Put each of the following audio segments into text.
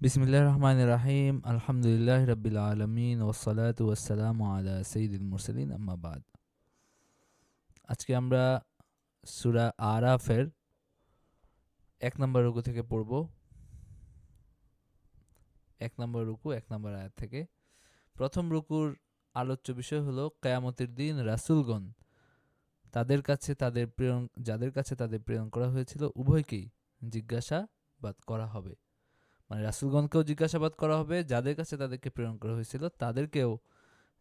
বিসমিল্লাহির রহমানির রহিম। আলহামদুলিল্লাহি রাব্বিল আলামিন ওয়াসসালাতু ওয়াসসালামু আলা সাইয়্যিদিল মুরসালিন আম্মা বাদ। আজকে আমরা সূরা আরাফের ১ নম্বর রুকু থেকে পড়ব। ১ নম্বর রুকু ১ নম্বর আয়াত থেকে। প্রথম রুকুর আলোচ্য বিষয় হলো কিয়ামতের দিন রাসূলগণ যাদের কাছে তাদের প্রেরণ করা হয়েছিল উভয়কেই জিজ্ঞাসাবাদ করা হবে। মানে রাসূলগণকেও জিজ্ঞাসাবাদ করা হবে, যাদের কাছে তাদেরকে প্রেরণ করা হয়েছিল তাদেরকেও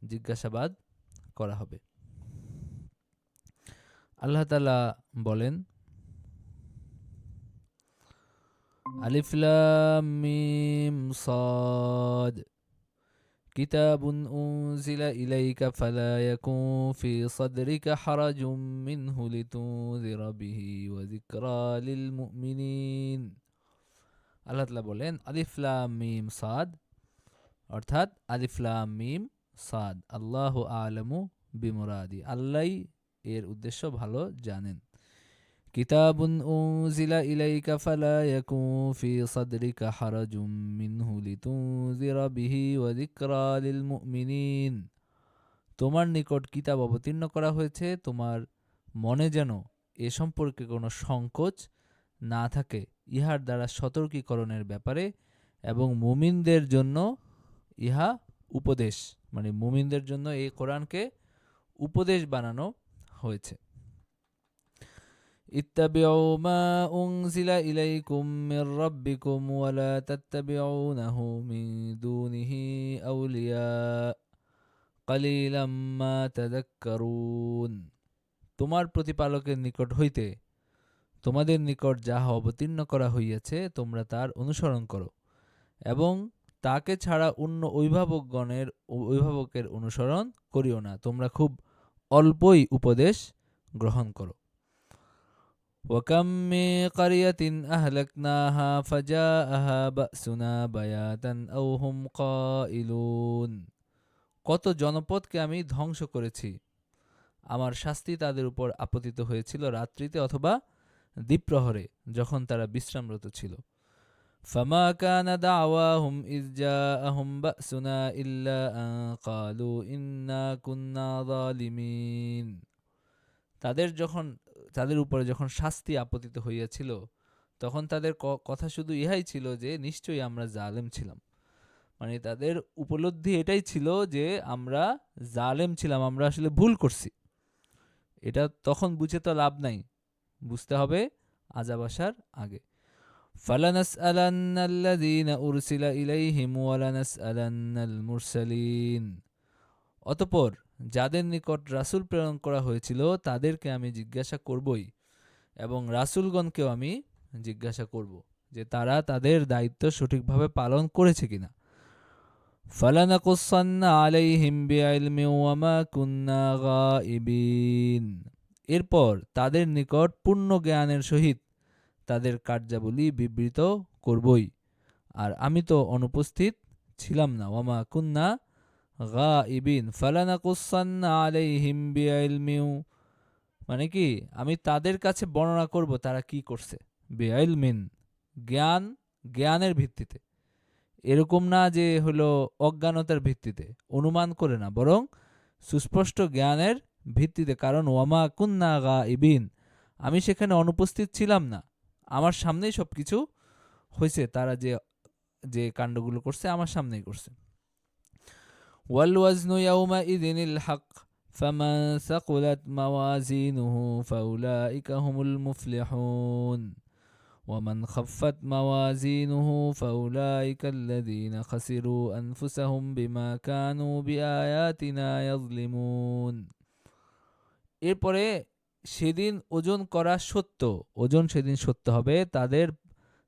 জিজ্ঞাসাবাদ করা হবে। আল্লাহ তাআলা বলেন, আলিফ লাম মিম সাদ কিতাবুন উনজিলা ইলাইকা ফালা ইয়াকুন ফি সাদরিকা হারাজুম মিনহু লিতুনযিরা বিহি ওয়া যিকরা লিল মুমিনিন। আল্লাহ তাআলা বলেন আলিফ লাম মিম সাদ, অর্থাৎ আলিফ লাম মিম সাদ, আল্লাহু আ'লামু বিমুরাদি, আল্লাহই এর উদ্দেশ্য ভালো জানেন। কিতাবুন উনজিলা ইলাইকা ফালা ইয়াকুন ফি সাদরিকা হারাজুম মিনহু লিতুনযিরা বিহি ওয়া যিকরা লিল মুমিনিন। তোমার নিকট কিতাব অবতীর্ণ করা হয়েছে, তোমার মনে যেন এ সম্পর্কে কোনো সংকোচ না থাকে, ইহার দ্বারা সতর্কীকরণের ব্যাপারে, এবং মুমিনদের জন্য ইহা উপদেশ, মানে মুমিনদের জন্য এই কোরআনকে উপদেশ বানানো হয়েছে। ইত্তাবিউ মা উনজিলা ইলাইকুম মির রাব্বিকুম ওয়া লা তাত্তাবিউনাহু মিন দুনিহি আউলিয়া কালিলাম মা তাযাক্কারুন। তোমার প্রতিপালকের নিকট হইতে তোমাদের নিকট যাহা অবতীর্ণ করা হইয়াছে তোমরা তার অনুসরণ করো, এবং তাকে ছাড়া অন্য অভিভাবকের অনুসরণ করিও না, তোমরা খুব অল্পই উপদেশ গ্রহণ করো। ওয়াকাম মিন ক্বরিয়াতিন আহলাকনাহা ফাজাআহা বাসুনা বায়াতান আও হুম কাইলুন। কত জনপদকে আমি ধ্বংস করেছি, আমার শাস্তি তাদের উপর আপতিত হয়েছিল রাত্রিতে অথবা দ্বিপ্রহরে, যখন তারা বিশ্রামরত ছিল। ফামা কানা দাওয়াহুম ইয জাআহুম বাসুনা ইল্লা আন ক্বালু ইন্না কুন্না যালিমিন। তাদের উপরে যখন শাস্তি আপতিত হইয়াছিল, তখন তাদের কথা শুধু ইহাই ছিল যে নিশ্চয়ই আমরা জালেম ছিলাম। মানে তাদের উপলব্ধি এটাই ছিল যে আমরা জালেম ছিলাম, আমরা আসলে ভুল করছি। এটা তখন বুঝে তো লাভ নাই, বুঝতে হবে আযাব আসার আগে। ফালানাসআলান্নাল্লাযীনা উরসিলা ইলাইহিম ওয়া লানাসআলান্নাল মুরসালিন। অতঃপর যাদের নিকট রাসূল প্রেরণ করা হয়েছিল তাদেরকে আমি জিজ্ঞাসা করবই, এবং রাসূলগণকেও আমি জিজ্ঞাসা করব যে তারা তাদের দায়িত্ব সঠিকভাবে পালন করেছে কিনা। ফালানাকুসান্না আলাইহিম বিইলমিন ওয়া মা কুন্না গায়িবিন। এরপর তাদের নিকট পূর্ণ জ্ঞানের সহিত তাদের কার্যাবলী বিবৃত করবই, আর আমি তো অনুপস্থিত ছিলাম না। ওয়ামা কুন্না গায়িবিন ফালানাকুসান্না আলাইহিম বিইলমিন, মানে কি আমি তাদের কাছে বর্ণনা করব তারা কি করছে। বিইলমিন জ্ঞানের ভিত্তিতে, এরকম না যে হলো অজ্ঞানতার ভিত্তিতে, অনুমান করে না, বরং সুস্পষ্ট জ্ঞানের ভিত্তিতে। কারণ ওয়ামা কুন্না গায়িবিন, আমি সেখানে অনুপস্থিত ছিলাম না, আমার সামনেই সবকিছু হয়েছে, তারা যে কাণ্ডগুলো করছে আমার সামনেই করছে। ওয়াল ওয়াজনু ইয়াউমাইযিনিল হক ফামান সাকুলাত মাওয়াজিনুহু ফাউলাইকা হুমুল মুফলিহুন ওয়ামান খাফফাত মাওয়াজিনুহু ফাউলাইকাল্লাযীনা খাসিরু আনফুসাহুম বিমা কানু বিআয়াতিনা ইয়াযলিমুন। এরপরে সেদিন ওজন সেদিন সত্য হবে,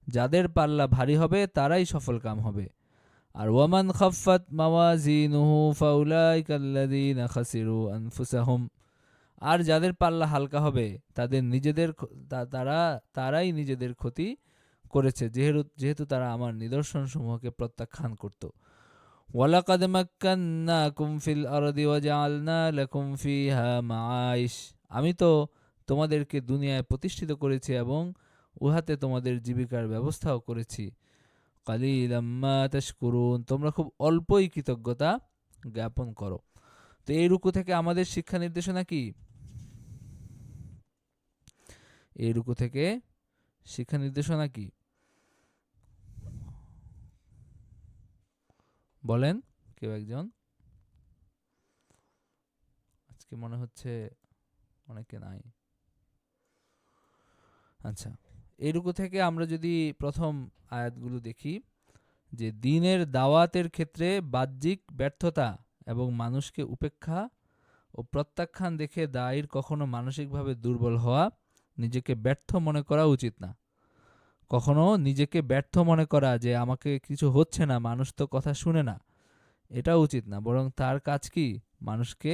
যাদের পাল্লা ভারী হবে তারাই সফলকাম হবে। আর ওয়ামান খাফফাত মাওয়াজিনুহু ফাউলাইকাল্লাযীনা খাসিরু আনফুসাহুম, আর যাদের পাল্লা হালকা হবে তারাই নিজেদের ক্ষতি করেছে, যেহেতু তারা আমার নিদর্শনসমূহকে প্রত্যাখ্যান করত। ওয়ালাকাদ মাক্কান্নাকুম ফিল আরদি ওয়াজআলনা লাকুম ফিহা মাআইশ। আমি তো তোমাদেরকে দুনিয়ায় প্রতিষ্ঠিত করেছি এবং উহাতে তোমাদের জীবিকার ব্যবস্থাও করেছি। কালিলাম মা তাশকুরুন, তোমরা খুব অল্পই কৃতজ্ঞতা জ্ঞাপন করো। তো এই রুকু থেকে আমাদের শিক্ষা নির্দেশনা কি? এই রুকু থেকে শিক্ষা নির্দেশনা কি বলেন কেউ একজন? আজকে মনে হচ্ছে অনেকে নাই। আচ্ছা, এই রুকু থেকে আমরা যদি প্রথম আয়াতগুলো দেখি, যে দ্বীনের দাওয়াতের ক্ষেত্রে বাহ্যিক ব্যর্থতা এবং মানুষকে উপেক্ষা ও প্রত্যাখ্যান দেখে দায়ীর কখনো মানসিকভাবে দুর্বল হওয়া, নিজেকে ব্যর্থ মনে করা উচিত না। কখনো নিজেকে ব্যর্থ মনে করা যে আমাকে কিছু হচ্ছে না, মানুষ তো কথা শুনে না, এটা উচিত না। বরং তার কাজ কি? মানুষকে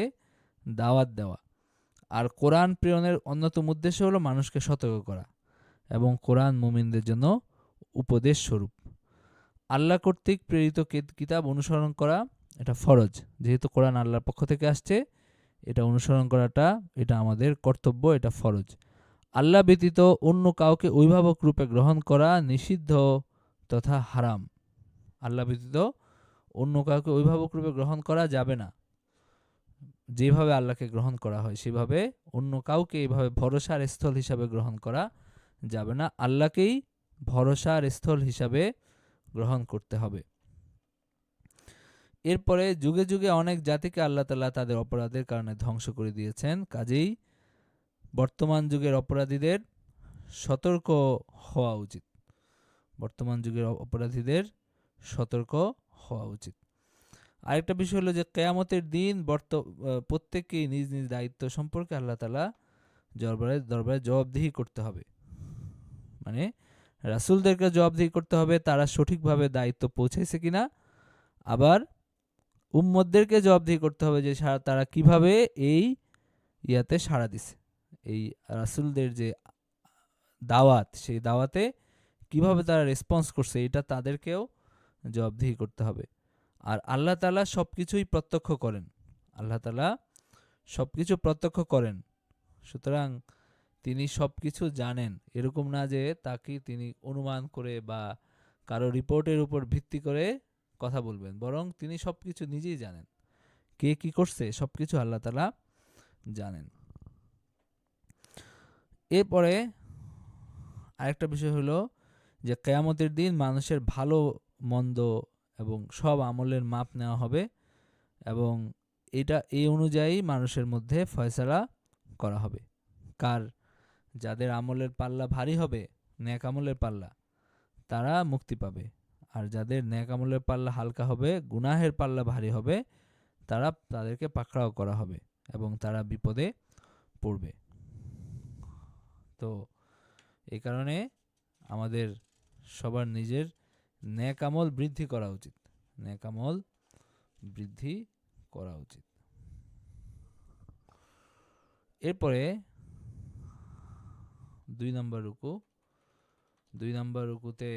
দাওয়াত দেওয়া। আর কোরআন প্রেরণের অন্যতম উদ্দেশ্য হলো মানুষকে সতর্ক করা, এবং কোরআন মুমিনদের জন্য উপদেশ স্বরূপ। আল্লাহ কর্তৃক প্রেরিত কিতাব অনুসরণ করা এটা ফরজ। যেহেতু কোরআন আল্লাহর পক্ষ থেকে আসছে, এটা অনুসরণ করাটা এটা আমাদের কর্তব্য, এটা ফরজ। আল্লাহ ব্যতীত অন্য কাউকে অভিভাবক রূপে গ্রহণ করা নিষিদ্ধ তথা হারাম। আল্লাহ ব্যতীত অন্য কাউকে অভিভাবক রূপে গ্রহণ করা যাবে না। যেভাবে আল্লাহকে গ্রহণ করা হয় সেভাবে অন্য কাউকে এইভাবে ভরসার স্থল হিসাবে গ্রহণ করা যাবে না। আল্লাহকেই ভরসার স্থল হিসাবে গ্রহণ করতে হবে। এরপরে যুগে যুগে অনেক জাতিকে আল্লাহ তাআলা তাদের অপরাধের কারণে ধ্বংস করে দিয়েছেন। কাজেই বর্তমান যুগের অপরাধীদের সতর্ক হওয়া উচিত। বর্তমান যুগের অপরাধীদের সতর্ক হওয়া উচিত। আরেকটা বিষয় হলো যে কিয়ামতের দিন প্রত্যেককেই নিজ নিজ দায়িত্ব সম্পর্কে আল্লাহ তাআলা দরবারে জবাবদিহি করতে হবে। মানে রাসূলদেরকে জবাবদিহি করতে হবে তারা সঠিকভাবে দায়িত্ব পৌঁছাইছে কিনা, আবার উম্মতদেরকে জবাবদিহি করতে হবে যে তারা কিভাবে এই ইয়াতে সাড়া দিছে, এই রাসূলদের যে দাওয়াত, সেই দাওয়াতে কিভাবে তারা রেসপন্স করছে, এটা তাদেরকেও জবাবদিহি করতে হবে। আর আল্লাহ তাআলা সবকিছুই প্রত্যক্ষ করেন। আল্লাহ তাআলা সবকিছু প্রত্যক্ষ করেন, সুতরাং তিনি সবকিছু জানেন। এরকম না যে তাকে তিনি অনুমান করে বা কারো রিপোর্টের উপর ভিত্তি করে কথা বলবেন, বরং তিনি সবকিছু নিজেই জানেন। কে কি করছে সবকিছু আল্লাহ তাআলা জানেন। এরপরে আরেকটা বিষয় হলো যে কিয়ামতের দিন মানুষের ভালো মন্দ এবং সব আমলের মাপ নেওয়া হবে, এবং এটা এই অনুযায়ী মানুষের মধ্যে ফয়সালা করা হবে। যাদের আমলের পাল্লা ভারী হবে, নেক আমলের পাল্লা, তারা মুক্তি পাবে। আর যাদের নেক আমলের পাল্লা হালকা হবে, গুনাহের পাল্লা ভারী হবে, তাদেরকে পাকড়াও করা হবে এবং তারা বিপদে পড়বে। তো এই কারণে আমাদের সবার নিজের নেক আমল বৃদ্ধি করা উচিত। নেক আমল বৃদ্ধি করা উচিত। এরপরে 2 নম্বর রুকু। 2 নম্বর রুকুতে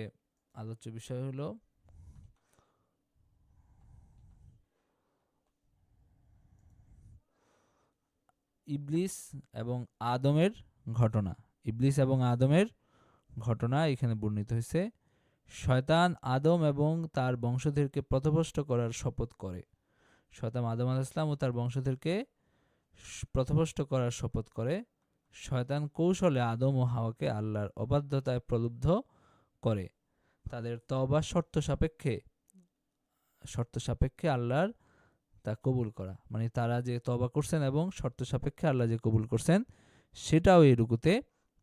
আলোচ্য বিষয় হলো ইবলিস এবং আদমের ঘটনা। ইবলিস এবং আদমের ঘটনা এখানে বর্ণিত হয়েছে। শয়তান আদম এবং তার বংশধরকে পথভ্রষ্ট করার শপথ করে। শয়তান আদম আলাইহিস সালাম ও তার বংশধরকে পথভ্রষ্ট করার শপথ করে। শয়তান কৌশলে আদম ও হাওয়াকে আল্লাহর অবাধ্যতায় প্রলুব্ধ করে। তাদের তওবা শর্ত সাপেক্ষে আল্লাহর তা কবুল করা, মানে তারা যে তওবা করছেন এবং শর্ত সাপেক্ষে আল্লাহ যে কবুল করছেন, সেটাও এই রুকুতে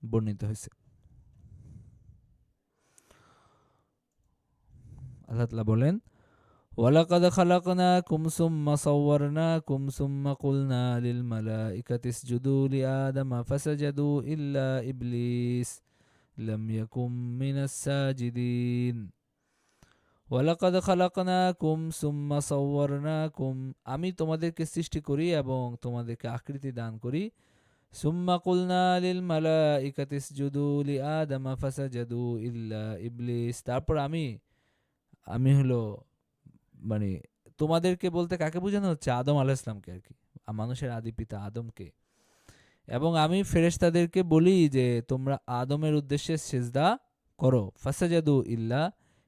বর্ণিত হয়েছে। আল্লাহ তাআলা বলেন, ওয়ালাকাদ খালাকনাকুম সুম্মা সাওয়ারনাকুম সুম্মা কুলনা লিল মালাইকাতি ইসজুদু লিআদামা ফাসাজাদু ইল্লা ইবলিস লাম ইয়াকুম মিনাস সাজিদিন। ওয়ালাকাদ খালাকনাকুম সুম্মা সাওয়ারনাকুম, আমি তোমাদেরকে সৃষ্টি করি এবং তোমাদেরকে আকৃতি দান করি। সুম্মা কুলনা লিল মালাইকাতি ইসজুদু লিআদামা ফাসাজাদু ইল্লা ইবলিস, তারপর আমি হলো, মানে তোমাদেরকে বলতে কাকে বোঝানো হচ্ছে? আদম আলাইহিস সালামকে আর কি, মানুষের আদি পিতা আদমকে। এবং আমি ফেরেশতাদেরকে বলি যে তোমরা আদমের উদ্দেশ্যে সিজদা করো। ফাসাজাদু ইল্লা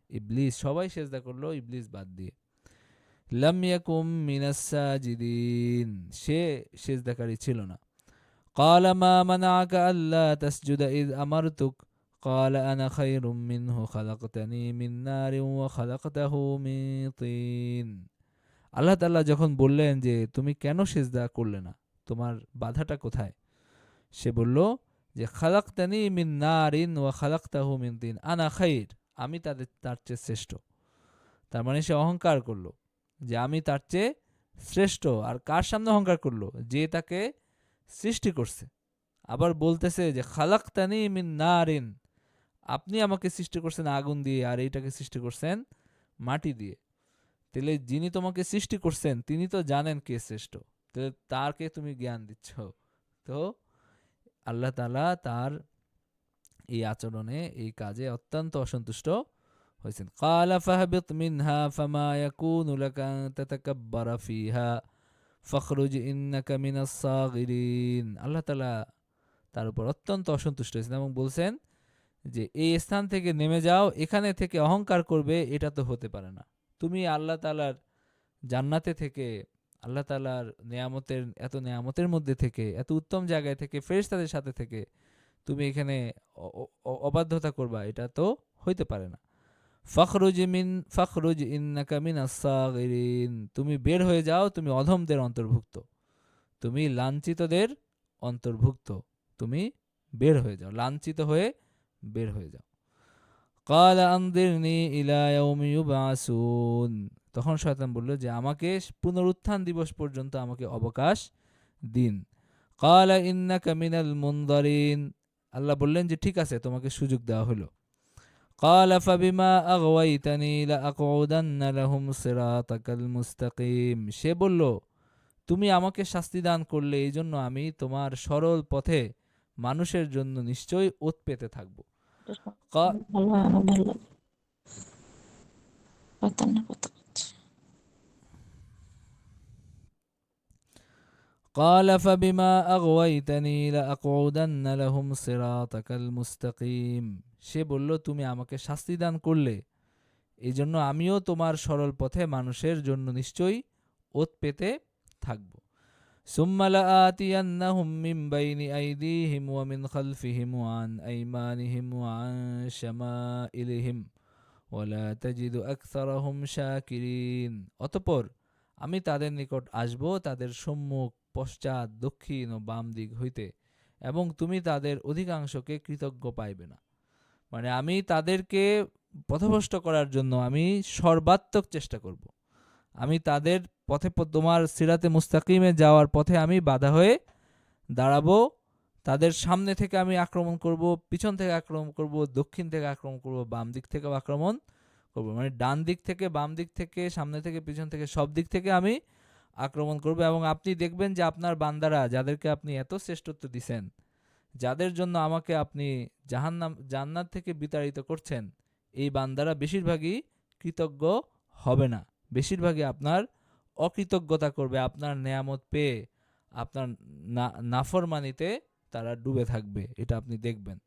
ইবলিস, সবাই সেজদা করলো ইবলিস বাদ দিয়ে। লাম ইয়াকুম মিনাস সাজিদিন, সে সেজদাকারী ছিল না। قال ما منعك ألا تسجد إذ أمرتك قال أنا خير منه خلقتني من نار وخلقته من طين। আল্লাহ তাআলা যখন বললেন যে তুমি কেন সিজদা করলে না, তোমার বাধাটা কোথায়, সে বলল যে খালাকতানি মিন নারিন ওয়া খালাকতাহু মিন তিন আনা খাইর, আমি তার চেয়ে শ্রেষ্ঠ। তার মানে সে অহংকার করলো যে আমি তার চেয়ে শ্রেষ্ঠ। আর কার সামনে অহংকার করলো? যে তাকে সৃষ্টি করছে। আবার বলতেছে যে খালাকতানি মিন নারিন, আপনি আমাকে সৃষ্টি করছেন আগুন দিয়ে, আর এইটাকে সৃষ্টি করছেন মাটি দিয়ে। তাহলে যিনি তোমাকে সৃষ্টি করছেন তিনি তো জানেন কে শ্রেষ্ঠ, তাহলে তারকে তুমি জ্ঞান দিচ্ছ। তো আল্লাহ তাআলা তার এই আচরণে, এই কাজে অত্যন্ত অসন্তুষ্ট হয়েছেন। ক্বালা ফাহবিত মিনহা ফামা ইয়াকুনু লাকা আন তাতাকাব্বারা ফিহা ফখরুজ ইন্নাকা মিনাস সাগিরিন। আল্লাহ তাআলা তার উপর অত্যন্ত অসন্তুষ্ট হয়েছেন এবং বলছেন যে এই স্থান থেকে নেমে যাও, এখানে থেকে অহংকার করবে এটা তো হতে পারে না। তুমি আল্লাহ তাআলার জান্নাতে থেকে, আল্লাহ তাআলার এত নেয়ামতের মধ্যে থেকে, এত উত্তম জায়গায় থেকে, ফেরেশতাদের সাথে থেকে তুমি এখানে অবাধ্যতা করবা, এটা তো হইতে পারে না। ফখরুজ ইন্নাকা মিনাস সাগিরিন, তুমি বের হয়ে যাও, তুমি অধমদের অন্তর্ভুক্ত, তুমি লাঞ্ছিতদের অন্তর্ভুক্ত, তুমি বের হয়ে যাও, লাঞ্ছিত হয়ে বের হয়ে যাও। ক্বালা আনদিরনি ইলা ইয়াউমি ইউবআসুন, তখন শয়তান বলল যে আমাকে পুনরুত্থান দিবস পর্যন্ত আমাকে অবকাশ দিন। ক্বালা ইন্নাকা মিনাল মুনযারিন, আল্লাহ বললেন যে ঠিক আছে, তোমাকে সুযোগ দেওয়া হলো। ক্বালা ফাবিমা আগওয়াইতানি লাআকউদান্না লাহুম সিরাতাকাল মুস্তাকিম, সে বলল তুমি আমাকে শাস্তি দান করলে এই জন্য আমি তোমার সরল পথে মানুষের জন্য নিশ্চয়ই ওত পেতে থাকবো। ভালো কথা। قال فبما أغويتني لأقعدن لهم صراطك المستقيم, সে বলল তুমি আমাকে শাস্তি দান করলে এই জন্য আমিও তোমার সরল পথে মানুষের জন্য নিশ্চয়ই ওত পেতে থাকব। ثم لآتينهم من بين أيديهم ومن خلفهم وعن أيمانهم وعن شمائلهم ولا تجد أكثرهم شاكرين, অতঃপর আমি তাদের নিকট আসব তাদের সম্মুখ, পশ্চাৎ, দক্ষিণ ও বাম দিক হইতে, এবং তুমি তাদের অধিকাংশকে কৃতজ্ঞ পাইবে না। মানে আমি তাদেরকে পথভ্রষ্ট করার জন্য আমি সর্বাত্মক চেষ্টা করব। আমি তাদের পথে, তোমার সিরাতে মুস্তাকিমে যাওয়ার পথে আমি বাধা হয়ে দাঁড়াবো। তাদের সামনে থেকে আমি আক্রমণ করব, পিছন থেকে আক্রমণ করব, দক্ষিণ থেকে আক্রমণ করব, বাম দিক থেকেও আক্রমণ করব। মানে ডান দিক থেকে, বাম দিক থেকে, সামনে থেকে, পিছন থেকে, সব দিক থেকে আমি আক্রমণ করব। এবং আপনি দেখবেন যে আপনার বান্দারা, যাদেরকে আপনি এত শ্রেষ্ঠত্ব দিছেন, যাদের জন্য আমাকে আপনি জান্নাত থেকে বিতাড়িত করছেন, এই বান্দারা বেশিরভাগই কৃতজ্ঞ হবে না, বেশিরভাগই আপনার অকৃতজ্ঞতা করবে। আপনার নেয়ামত পেয়ে আপনার নাফরমানিতে তারা ডুবে থাকবে, এটা আপনি দেখবেন।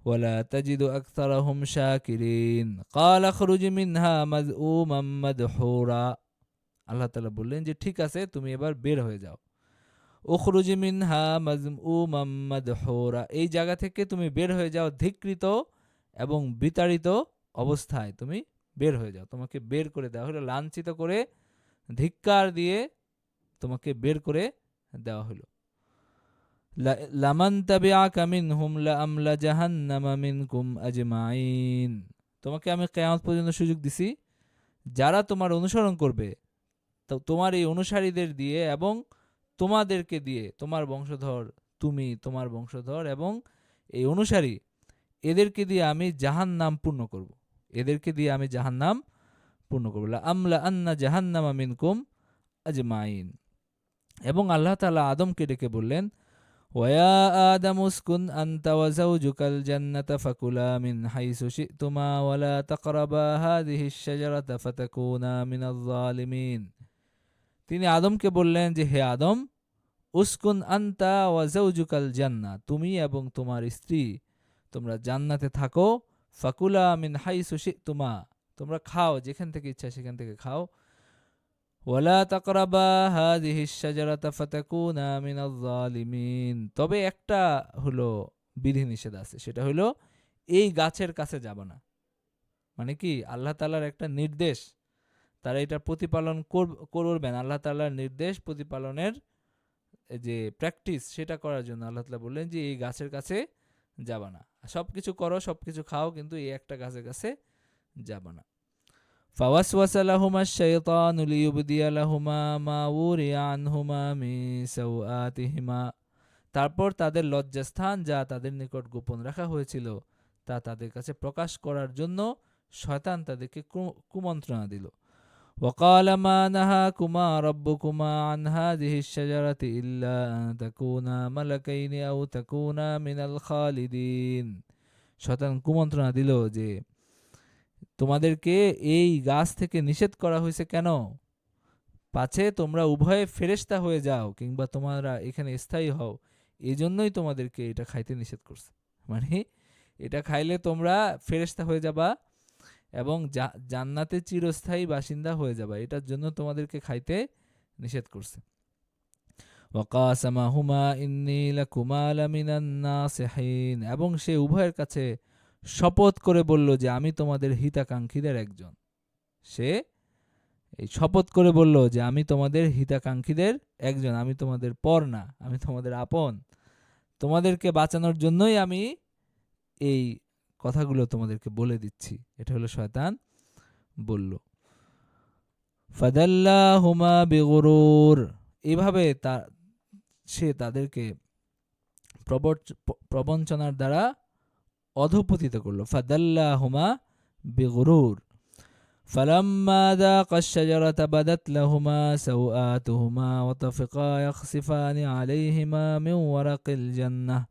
ওয়ালা তাজিদু আকসারাহুম শাকিরিন ক্বালা খরুজ মিনহা মাযউমান মাদহুরা, আল্লাহ তাআলা বললেন যে ঠিক আছে, তুমি এবার বের হয়ে যাও। উখরুজ মিনহা মাযউমান মাদহুরা, এই জায়গা থেকে তুমি বের হয়ে যাও ধিক্কৃত এবং বিতাড়িত অবস্থায়, তুমি বের হয়ে যাও। তোমাকে বের করে দেওয়া হলো, লাঞ্ছিত করে, ধিক্কার দিয়ে তোমাকে বের করে দেওয়া হলো। লামান তাবিআকা মিনহুম লাআমলা জাহান্নামা মিনকুম আজমাইন, তোমাকে আমি কিয়ামত পর্যন্ত সুযোগ দিছি, যারা তোমার অনুসরণ করবে, তো তোমার এই অনুসারীদের দিয়ে এবং তোমাদেরকে দিয়ে, তোমার বংশধর, তুমি, তোমার বংশধর এবং এই অনুসারী, এদেরকে দিয়ে আমি জাহান্নাম পূর্ণ করব, এদেরকে দিয়ে আমি জাহান্নাম পূর্ণ করব। লাআমলা আন্না জাহান্নামা মিনকুম আজমাইন। এবং আল্লাহ তাআলা আদমকে ডেকে বললেন, ওয়া আদম উসকুন আনতা ওয়া যাওজুকাল জান্নাতা ফাকুলা মিন হাইসু শি'তুমা ওয়া লা তাকরাবা হাযিহিশ শাজারাতা ফাতাকুনা মিনাজ জালিমিন। তিনি আদমকে বললেন যে হে আদম, উসকুন আনতা ওয়া যাওজুকাল জান্নাহ, তুমি এবং তোমার স্ত্রী তোমরা জান্নাতে থাকো, ফাকুলা মিন হাইসু শি'তুমা, তোমরা খাও যেখান থেকে ইচ্ছা সেখান থেকে খাও। ওয়ালা তাকরাবা হাযিহিশ শাজারাতা ফাতাকুনা মিনাজ জালিমিন, তবে একটা হলো বিধিনিষেধ আছে, সেটা হলো এই গাছের কাছে যাবে না। মানে কি, আল্লাহ তাআলার একটা নির্দেশ, তারা এটা প্রতিপালন করবেন। আল্লাহ তাআলার নির্দেশ প্রতিপালনের যে প্র্যাকটিস, সেটা করার জন্য আল্লাহ তাআলা বললেন যে এই গাছের কাছে যাবা না। সবকিছু করো, সবকিছু খাও, কিন্তু এই একটা গাছের কাছে যাবা না। ফাওয়াসওয়াসা লাহুমা শাইতানু লিইউবদিয়া লাহুমা মা উরিয়া আনহুমা মিন সাওআতিহিমা, তারপর তাদের লজ্জাস্থান যা তাদের নিকট গোপন রাখা হয়েছিল তা তাদের কাছে প্রকাশ করার জন্য শয়তান তাদেরকে কুমন্ত্রণা দিল। وقال ما نهاكما ربكما عن هذه الشجرة إلا أن تكونا ملكين أو تكونا من الخالدين, শয়তান কুমন্ত্রণা দিল যে তোমাদেরকে এই গাছ থেকে নিষেধ করা হয়েছে কেন, পাছে তোমরা উভয়ে ফেরেশতা হয়ে যাও কিংবা তোমরা এখানে স্থায়ী হও, এই জন্যই তোমাদেরকে এটা খাইতে নিষেধ করছে। মানে এটা খাইলে তোমরা ফেরেশতা হয়ে যাবা এবং জান্নাতে চিরস্থায়ী বাসিন্দা হয়ে যাবা, এটার জন্য তোমাদেরকে খাইতে নিষেধ করছে। ওয়াকাসামাহুমা ইন্নী লাকুমা লামিনান নাসিহিন, এবং সে উভয়ের কাছে শপথ করে বলল যে আমি তোমাদের হিতাকাঙ্ক্ষীদের একজন। সে এই শপথ করে বলল যে আমি তোমাদের হিতাকাঙ্ক্ষীদের একজন, আমি তোমাদের পর না, আমি তোমাদের আপন, তোমাদেরকে বাঁচানোর জন্যই আমি এই কথাগুলো তোমাদেরকে বলে দিচ্ছি। এটা হলো শয়তান বলল। ফাদাল্লাহুমা বিগুরুর, এভাবে সে তাদেরকে প্রবঞ্চনার দ্বারা অধঃপতিত করলো। ফাদাল্লাহুমা বিগুরুর ফালাম্মা যাকাশ শাজারাতা বাদাত লাহুমা সাওআতুহুমা ওয়া তাফিকা ইয়াখসিফানি আলাইহিমা মিন ওয়ারাকিল জান্নাহ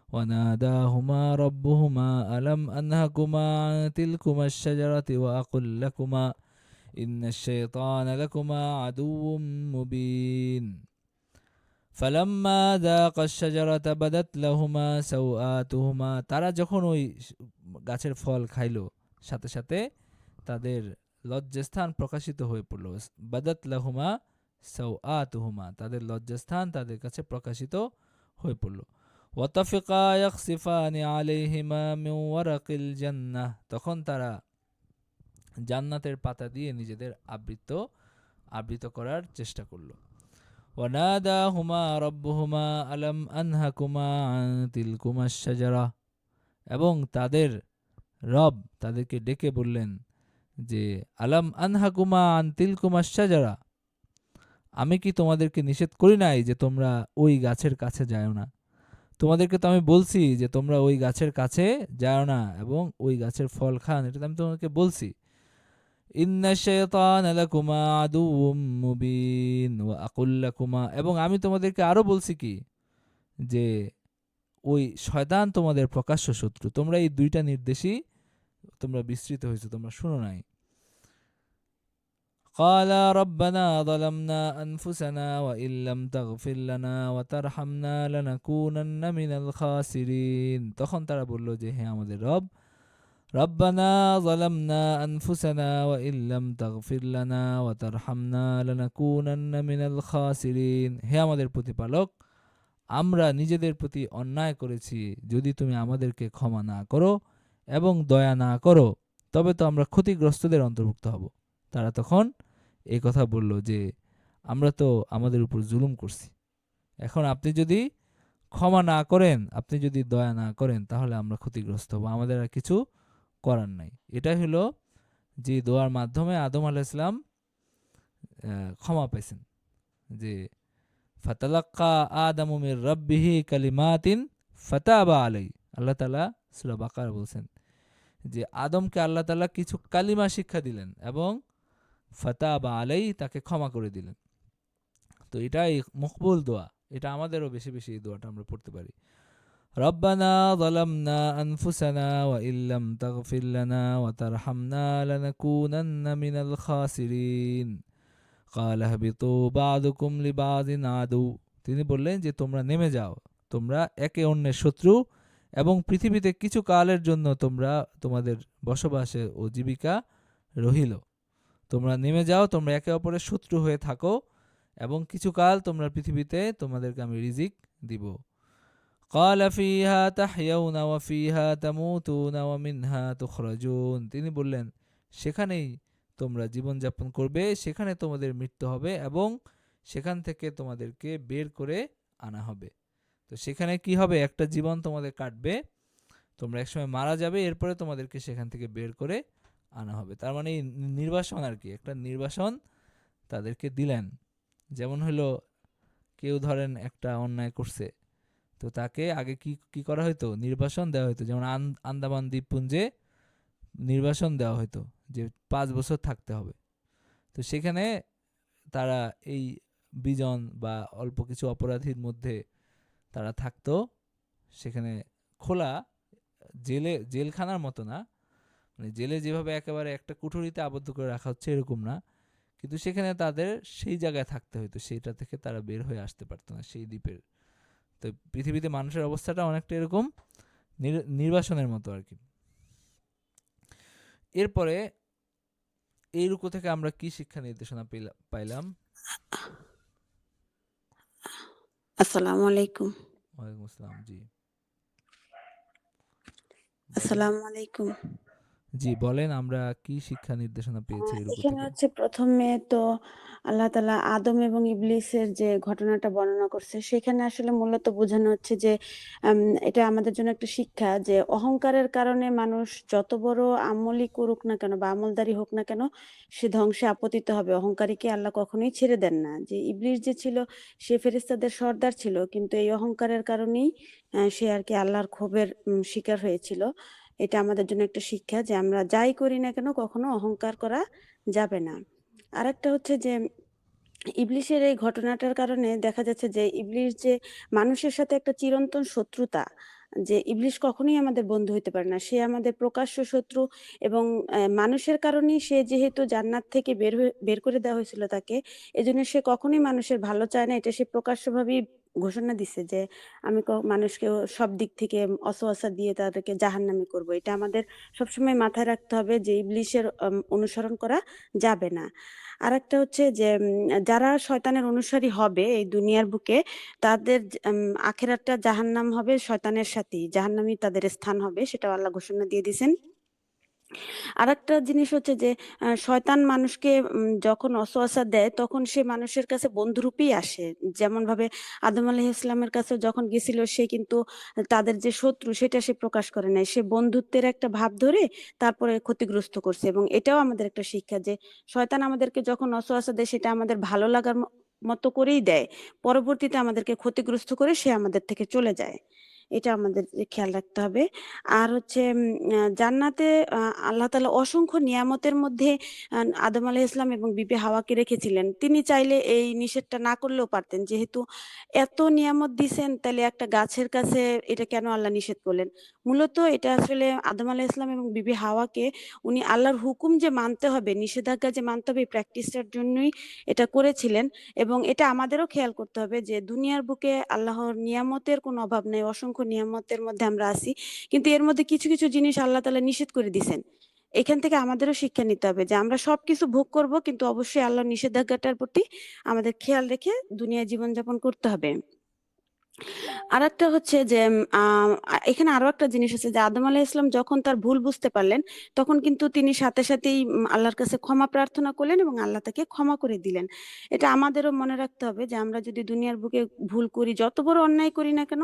وناداهما ربهما ألم أنهكما عن تلكما الشجرة وأقل لكما إن الشيطان لكما عدو مبين فلما ذاقا الشجرة بدت لهما سوآتهما, তারা যখন ওই গাছের ফল খাইলো সাথে সাথে তাদের লজ্জাস্থান প্রকাশিত হয়ে পড়ল। বাদাত লাহুমা সাওআতুহুমা, তাদের লজ্জাস্থান তাদের কাছে প্রকাশিত হয়ে পড়ল। ওয়াতাফিকা ইয়াখসিফানি আলাইহিমা মিন ওয়ারাকিল জান্নাহ, তখন তারা জান্নাতের পাতা দিয়ে নিজেদের আবৃত করার চেষ্টা করল। ওয়ানাদাহুমা রাব্বুহুমা আলাম আনহাকুমা আন তিলকুমাশ শাজারা, এবং তাদের রব তাদেরকে ডেকে বললেন যে আলাম আনহাকুমা আন তিলকুমাশ শাজারা, আমি কি তোমাদেরকে নিষেধ করি নাই যে তোমরা ওই গাছের কাছে যাও না? তোমাদেরকে তো আমি বলছি যে তোমরা ওই গাছের কাছে যাও না এবং ওই গাছের ফল খান, এটা আমি তোমাদেরকে বলছি। ইন্নাশ শাইতানা লাকুমা আদুউম মুবিন ওয়া আকুল লাকুমা, এবং আমি তোমাদেরকে আরো বলছি কি যে ওই শয়তান তোমাদের প্রকাশ্য শত্রু। তোমরা এই দুইটা নির্দেশই তোমরা বিস্মৃত হয়েছো, তোমরা শুনো নাই। قال ربنا ظلمنا أنفسنا وإن لم تغفر لنا وترحمنا لنكونن من الخاسرين, তখন তারা বলল যে হে আমাদের রব, ربنا ظلمنا أنفسنا وإن لم تغفر لنا وترحمنا لنكونن من الخاسرين, হে আমাদের প্রতিপালক, আমরা নিজেদের প্রতি অন্যায় করেছি, যদি তুমি আমাদেরকে ক্ষমা না করো এবং দয়া না করো তবে তো আমরা ক্ষতিগ্রস্তদের অন্তর্ভুক্ত হব। তারা তখন এই কথা বলল যে আমরা তো আমাদের উপর জুলুম করছি, এখন আপনি যদি ক্ষমা না করেন, আপনি যদি দয়া না করেন তাহলে আমরা ক্ষতিগ্রস্ত হব, আমাদের আর কিছু করার নাই। এটাই হলো যে দোয়ার মাধ্যমে আদম আলাইহিস সালাম ক্ষমা পাইছেন, যে ফাতালাক্কা আদামু মির রাব্বিহি কালিমাতিন ফাতাবা আলাইহি, আল্লাহ তাআলা সূরা বাকারা বলছেন যে আদমকে আল্লাহ তাআলা কিছু কালিমা শিক্ষা দিলেন এবং ফাতাবা আলাইহি, তাকে ক্ষমা করে দিলেন। তো এটাই মকবুল দোয়া, এটা আমাদেরও বেশি বেশি এই দোয়াটা আমরা পড়তে পারি। রব্বানা যালামনা আনফুসানা ওয়া ইল্লাম তাগফির লানা ওয়া তারহামনা লানাকুনান্না মিনাল খাসিরিন ক্বালা হাবিতু বা'দুকুম লিবা'দিন আদু, তিনি বললেন যে তোমরা নেমে যাও, তোমরা একে অন্যের শত্রু এবং পৃথিবীতে কিছু কালের জন্য তোমরা তোমাদের বসবাসে ও জীবিকা রহিল। তোমরা নেমে যাও, তোমরা একে অপরের শত্রু হয়ে থাকো, এবং কিছু কাল তোমরা পৃথিবীতে তোমাদেরকে আমি রিজিক দিব। قال فيها تحيون وفيها تموتون ومنها تخرجون। তিনি বললেন, সেখানেই তোমরা জীবনযাপন করবে, সেখানে তোমাদের মৃত্যু হবে এবং সেখান থেকে তোমাদেরকে বের করে আনা হবে। তো সেখানে কি হবে, একটা জীবন তোমাদের কাটবে, তোমরা একসময় মারা যাবে, এরপরে তোমাদেরকে সেখান থেকে বের করে আনা হবে। তার মানে নির্বাসন আর কি, একটা নির্বাসন তাদেরকে দিলেন। যেমন হলো কেউ ধরেন একটা অন্যায় করছে, তো তাকে আগে কি কি করা হতো, নির্বাসন দেওয়া হতো। যেমন আন্দামান দ্বীপপুঞ্জে নির্বাসন দেওয়া হতো যে 5 বছর থাকতে হবে। তো সেখানে তারা এই বিজন বা অল্প কিছু অপরাধীর মধ্যে তারা থাকতো। সেখানে খোলা জেলখানার মতো না, মানে জেলে যেভাবে একেবারে একটা কুঠুরিতে আবদ্ধ করে রাখা হচ্ছে এরকম না, কিন্তু সেখানে তাদের সেই জায়গায় থাকতে হতো, সেইটা থেকে তারা বের হয়ে আসতে পারতো না সেই দ্বীপের। তো পৃথিবীতে মানুষের অবস্থাটা অনেকটা এরকম নির্বাসনের মতো আর কি। এরপরে এই রুকু থেকে আমরা কি শিক্ষা নির্দেশনা পাইলাম? আসসালামু আলাইকুম। ওয়ালাইকুম আসসালাম। জি আসসালামু আলাইকুম। জি বলেন, আমরা কি শিক্ষা নির্দেশনা পেয়েছি এই রুকু এখানে থেকে? হচ্ছে প্রথমে তো আল্লাহ তাআলা আদম এবং ইবলিসের যে ঘটনাটা বর্ণনা করছে, সেখানে আসলে মূলত বোঝানো হচ্ছে যে এটা আমাদের জন্য একটা শিক্ষা যে অহংকারের কারণে মানুষ যত বড় আমলই করুক না কেন বা আমলদারি হোক না কেন, সে ধ্বংসে আপতিত হবে। অহংকারীকে আল্লাহ কখনোই ছেড়ে দেন না। যে ইবলিস যে ছিল, সে ফেরেশতাদের সর্দার ছিল, কিন্তু এই অহংকারের কারণেই সে আর কি আল্লাহর ক্ষোভের শিকার হয়েছিল। এটা আমাদের জন্য একটা শিক্ষা যে আমরা যাই করি না কেন কখনো অহংকার করা যাবে না। আরেকটা হচ্ছে যে ইবলিসের এই ঘটনাটার কারণে দেখা যাচ্ছে যে ইবলিস যে মানুষের সাথে একটা চিরন্তন শত্রুতা, যে ইবলিস কখনোই আমাদের বন্ধু হইতে পারে না, সে আমাদের প্রকাশ্য শত্রু। এবং মানুষের কারণেই সে যেহেতু জান্নাত থেকে বের করে দেওয়া হয়েছিল তাকে, এজন্য সে কখনোই মানুষের ভালো চায় না। এটা সে প্রকাশ্যভাবেই ঘোষণা দিছে যে আমি মানুষকে সব দিক থেকে অসওয়াসা দিয়ে তাদেরকে জাহান্নামী করব। এটা আমাদের সবসময় মাথায় রাখতে হবে যে ইবলিসের অনুসরণ করা যাবে না। আরেকটা হচ্ছে যে যারা শয়তানের অনুসারী হবে এই দুনিয়ার বুকে, তাদের আখেরাতটা জাহান্নাম হবে, শয়তানের সাথেই জাহান্নামই তাদের স্থান হবে, সেটা আল্লাহ ঘোষণা দিয়ে দিয়েছেন। আরেকটা জিনিস হচ্ছে যে শয়তান মানুষকে যখন অসওয়াসা দেয় তখন সে মানুষের কাছে বন্ধুরূপেই আসে। যেমন ভাবে আদম আলাইহিস সালামের কাছে যখন গেছিল, সে কিন্তু তাদের যে শত্রু সেটা সে প্রকাশ করে নাই, সে বন্ধুত্বের একটা ভাব ধরে তারপরে ক্ষতিগ্রস্ত করছে। এবং এটাও আমাদের একটা শিক্ষা যে শয়তান আমাদেরকে যখন অসওয়াসা দেয় সেটা আমাদের ভালো লাগার মতো করেই দেয়, পরবর্তীতে আমাদেরকে ক্ষতিগ্রস্ত করে সে আমাদের থেকে চলে যায়। এটা আমাদের খেয়াল রাখতে হবে। আর হচ্ছে জান্নাতে আল্লাহ তাআলা অসংখ্য নিয়ামতের মধ্যে আদম আলাইহিস সালাম এবং বিবি হাওয়াকে রেখেছিলেন। তিনি চাইলে এই নিষেধটা না করলেও পারতেন। যেহেতু এত নিয়ামত দিছেন, তাহলে একটা গাছের কাছে এটা কেন আল্লাহ নিষেধ করলেন? মূলত এটা আসলে আদম আলাইহিস সালাম এবং বিবি হাওয়াকে উনি আল্লাহর হুকুম যে মানতে হবে, নিষেধাজ্ঞা যে মানতে হবে, এই প্র্যাকটিসটার জন্যই এটা করেছিলেন। এবং এটা আমাদেরও খেয়াল করতে হবে যে দুনিয়ার বুকে আল্লাহর নিয়ামতের কোনো অভাব নেই, অসংখ্য নিয়ামতের মধ্যে আমরা আছি। কিন্তু এর মধ্যে কিছু কিছু জিনিস আল্লাহ তাআলা নিষেধ করে দিয়েছেন। এখান থেকে আমাদেরও শিক্ষা নিতে হবে যে আমরা সবকিছু ভোগ করব, কিন্তু অবশ্যই আল্লাহর নিষেধাজ্ঞাটার প্রতি আমাদের খেয়াল রেখে দুনিয়ায় জীবনযাপন করতে হবে। আরেকটা হচ্ছে যে এখানে আরো একটা জিনিস আছে যে আদম আলাইহিস সালাম যখন তার ভুল বুঝতে পারলেন, তখন কিন্তু তিনি সাথে সাথেই আল্লাহর কাছে ক্ষমা প্রার্থনা করলেন এবং আল্লাহ তাকে ক্ষমা করে দিলেন। এটা আমাদেরও মনে রাখতে হবে যে আমরা যদি দুনিয়ার বুকে ভুল করি, যত বড় অন্যায় করি না কেন,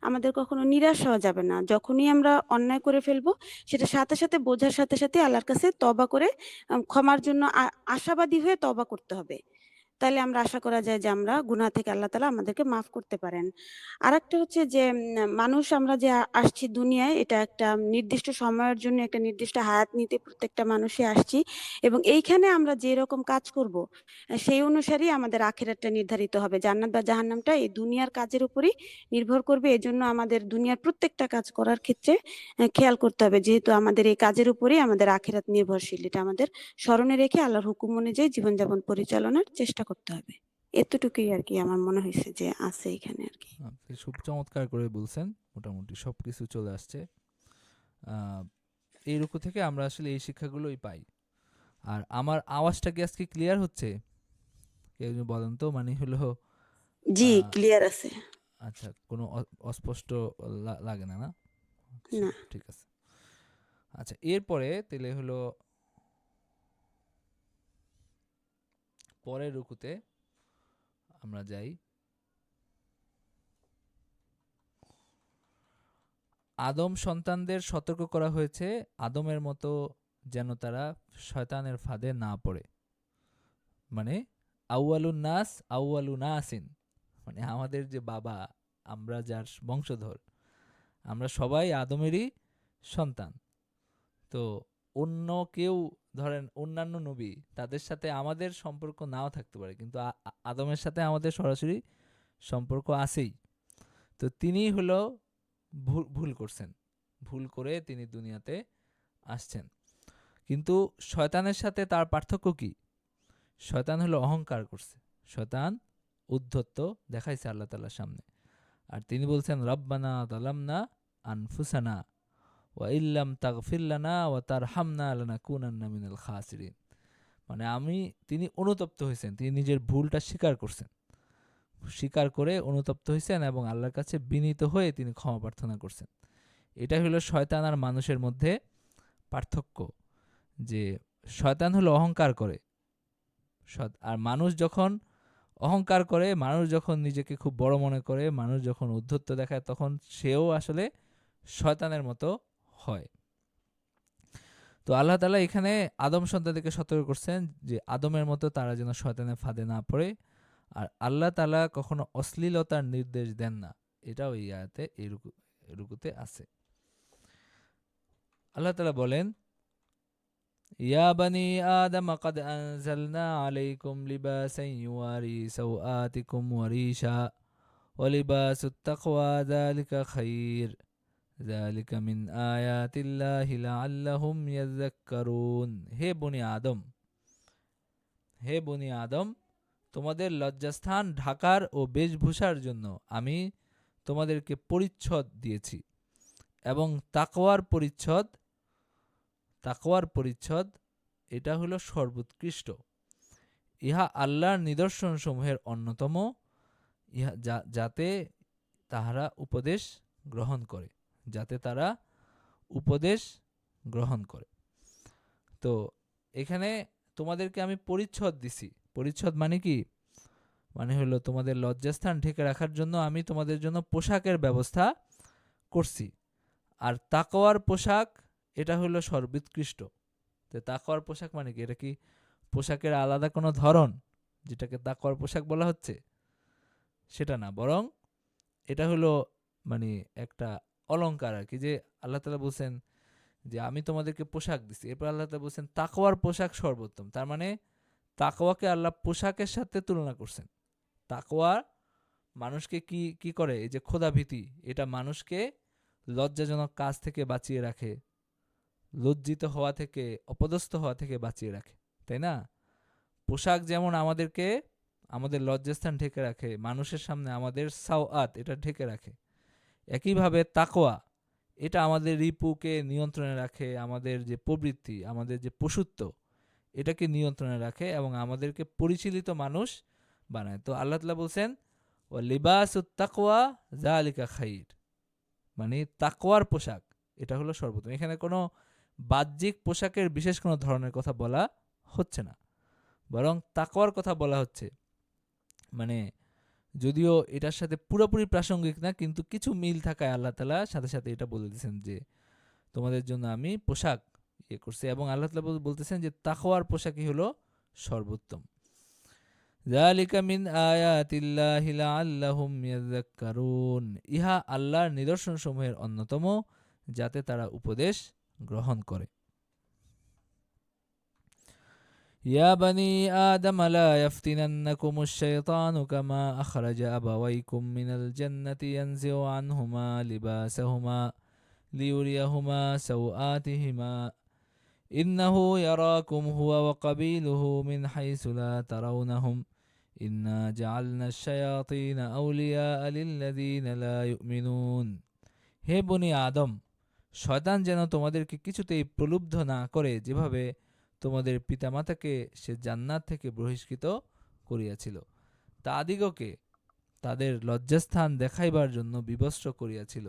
আমাদের কখনো নিরাশ হওয়া যাবে না। যখনই আমরা অন্যায় করে ফেলবো, সেটা সাথে সাথে বোঝার সাথে সাথে আল্লাহর কাছে তওবা করে ক্ষমার জন্য আশাবাদী হয়ে তওবা করতে হবে। তাইলে আমরা আশা করা যায় যে আমরা গুনাহ থেকে আল্লাহ তাআলা আমাদেরকে মাফ করতে পারেন। আরেকটা হচ্ছে যে মানুষ আমরা যে আসছি দুনিয়ায়, এটা একটা নির্দিষ্ট সময়ের জন্য, একটা নির্দিষ্ট হায়াত নিতে প্রত্যেকটা মানুষই আসছি। এবং এইখানে আমরা যেরকম কাজ করব, সেই অনুসারেই আমাদের আখিরাতটা নির্ধারিত হবে। জান্নাত বা জাহান্নামটা এই দুনিয়ার কাজের উপরই নির্ভর করবে। এজন্য আমাদের দুনিয়ার প্রত্যেকটা কাজ করার ক্ষেত্রে খেয়াল করতে হবে, যেহেতু আমাদের এই কাজের উপরেই আমাদের আখিরাত নির্ভরশীল। এটা আমাদের স্মরণে রেখে আল্লাহর হুকুম অনুযায়ী জীবনযাপন পরিচালনার চেষ্টা করতে হবে। এতটুকুই আরকি আমার মনে হইছে যে আছে এখানে আরকি। আপনি খুব চমৎকার করে বলছেন। মোটামুটি সবকিছু চলে আসছে। আ এই রুকু থেকে আমরা আসলে এই শিক্ষাগুলোই পাই। আর আমার আওয়াজটা কি আজকে ক্লিয়ার হচ্ছে? কেউ যদি বলেন তো? মানে হলো জি, আ ক্লিয়ার আছে। আচ্ছা, কোনো অস্পষ্ট লাগে না, না? আচ্ছা, না। ঠিক আছে। আচ্ছা, এরপরে তাইলে হলো পরের রুকুতে আমরা যাই। আদম সন্তানদের সতর্ক করা হয়েছে আদমের মতো যেন তারা শয়তানের ফাঁদে না পড়ে। মানে আউয়ালুন নাস আউয়ালু নাসিন, মানে আমাদের যে বাবা, আমরা যার বংশধর, আমরা সবাই আদমেরই সন্তান। তো অন্য কেউ, ধরেন অন্যান্য নবী, তাদের সাথে আমাদের সম্পর্ক নাও থাকতে পারে, কিন্তু আদমের সাথে আমাদের সরাসরি সম্পর্ক আছেই। তো তিনি হলো ভুল করছেন, ভুল করে তিনি দুনিয়াতে আসছেন। কিন্তু শয়তানের সাথে তার পার্থক্য কি? শয়তান হলো অহংকার করছে, শয়তান উদ্ধত্ত দেখাইছে আল্লাহ তাআলার সামনে। আর তিনি বলছেন রব্বানা যালামনা আনফুসানা ওয়া ইল্লাম তাগফির লানা ওয়া তারহামনা লানাকুনান্না মিনাল খাসিরিন। মানে তিনি অনুতপ্ত হয়েছেন, তিনি নিজের ভুলটা স্বীকার করছেন, স্বীকার করে অনুতপ্ত হয়েছেন এবং আল্লাহর কাছে বিনীত হয়ে তিনি ক্ষমা প্রার্থনা করছেন। এটাই হলো শয়তান আর মানুষের মধ্যে পার্থক্য, যে শয়তান হলো অহংকার করে, আর মানুষ যখন অহংকার করে, মানুষ যখন নিজেকে খুব বড় মনে করে, মানুষ যখন উদ্ধত্ত দেখায়, তখন সেও আসলে শয়তানের মতো হয়। তো আল্লাহ তাআলা এখানে আদম সন্তানদেরকে সতর্ক করছেন যে আদমের মতো তারা যেন শয়তানের ফাঁদে না পড়ে। আর আল্লাহ তাআলা কখনো অশ্লীলতার নির্দেশ দেন না, এটাও এই আয়াতে এই রুকুতে আছে। আল্লাহ তাআলা বলেন, ইয়া বানি আদম قد أنزلنا عليكم لباسا يواري سوآتكم وريشا ولباس التقوى ذلك خير ذلك من آيات الله لعلهم يذكرون। হে বনি আদম, হে বনি আদম, তোমাদের লজ্জাস্থান ঢাকার ও বেশভূষার জন্য আমি তোমাদেরকে পরিচ্ছদ দিয়েছি, এবং তাকওয়ার পরিচ্ছদ এটা হলো সর্বোৎকৃষ্ট। ইহা আল্লাহর নিদর্শনসমূহের অন্যতম, যাতে তাহারা উপদেশ গ্রহণ করে, যাতে তারা উপদেশ গ্রহণ করে। তো এখানে তোমাদেরকে আমি পরিচ্ছদ দিছি। পরিচ্ছদ মানে কি? মানে হলো তোমাদের লজ্জাস্থান ঢেকে রাখার জন্য আমি তোমাদের জন্য পোশাকের ব্যবস্থা করছি। আর তাকওয়ার পোশাক এটা হলো সর্বোৎকৃষ্ট। তো তাকওয়ার পোশাক মানে কি? এটা কি পোশাকের আলাদা কোনো ধরন যেটাকে তাকওয়ার পোশাক বলা হচ্ছে? সেটা না, বরং এটা হলো মানে একটা অলংকার আর কি, যে আল্লাহ তাআলা বলছেন যে আমি তোমাদেরকে পোশাক দিছি, এরপর আল্লাহ তাআলা বলছেন তাকওয়ার পোশাক সর্বোত্তম। তার মানে তাকওয়াকে আল্লাহ পোশাকের সাথে তুলনা করছেন। তাকওয়া মানুষকে কি কি করে? এই যে খোদাভীতি, এটা মানুষকে লজ্জাজনক কাজ থেকে বাঁচিয়ে রাখে, লজ্জিত হওয়া থেকে, অপদস্থ হওয়া থেকে বাঁচিয়ে রাখে, তাই না? পোশাক যেমন আমাদেরকে আমাদের লজ্জাস্থান ঢেকে রাখে, মানুষের সামনে আমাদের সাওয়াত এটা ঢেকে রাখে, একইভাবে তাকওয়া এটা আমাদের রিপুকে নিয়ন্ত্রণে রাখে, আমাদের যে প্রবৃত্তি, আমাদের যে পশুত্ব এটাকে নিয়ন্ত্রণে রাখে এবং আমাদেরকে পরিচালিত মানুষ বানায়। তো আল্লাহ তাআলা বলছেন ও লিবাসুত তাকওয়া যালিকা খাইর, মানে তাকওয়ার পোশাক এটা হলো সর্বোত্তম। এখানে কোনো বাহ্যিক পোশাকের বিশেষ কোনো ধরনের কথা বলা হচ্ছে না, বরং তাকওয়ার কথা বলা হচ্ছে। মানে যদিও এটার সাথে পুরোপুরি প্রাসঙ্গিক না, কিন্তু কিছু মিল থাকায় আল্লাহ তাআলা সাথে সাথে এটা বলে দিয়েছেন যে তোমাদের জন্য আমি পোশাক করছি, এবং আল্লাহ তাআলা বলতেছেন যে তাকওয়ার পোশাকই হলো সর্বোত্তম। যালিকা মিন আয়াতিল্লাহি লাআল্লাহুম ইয়াযাক্কারুন, ইহা আল্লাহর নিদর্শনসমূহের অন্যতম, যাতে তারা উপদেশ গ্রহণ করে। ইয়া বানি আদম লা ইয়াফতিনান্নাকুমুশ শাইতানু কামা আখরাজা আবাওয়াইকুম মিনাল জান্নাতি ইয়ানজিউ আনহুমা লিবাসাহুমা লিউরিয়াহুমা সাওআতিহিমা ইন্নাহু ইয়ারাকুম হুয়া ওয়া কাবিলুহু মিন হাইসু লা তারাউনাহুম ইন্না জাআলনা শায়াতিনা আউলিয়া লিল্লাযীনা লা ইউমিনুন। হে বনি আদম, শয়তান যেন তোমাদেরকে কিছুতেই প্রলুব্ধ না করে, যেভাবে তোমাদের পিতামাতাকে সে জান্নাত থেকে বহিষ্কৃত করিয়াছিল, তাদিগকে তাদের লজ্জাস্থান দেখাইবার জন্য বিবস্ত্র করিয়াছিল।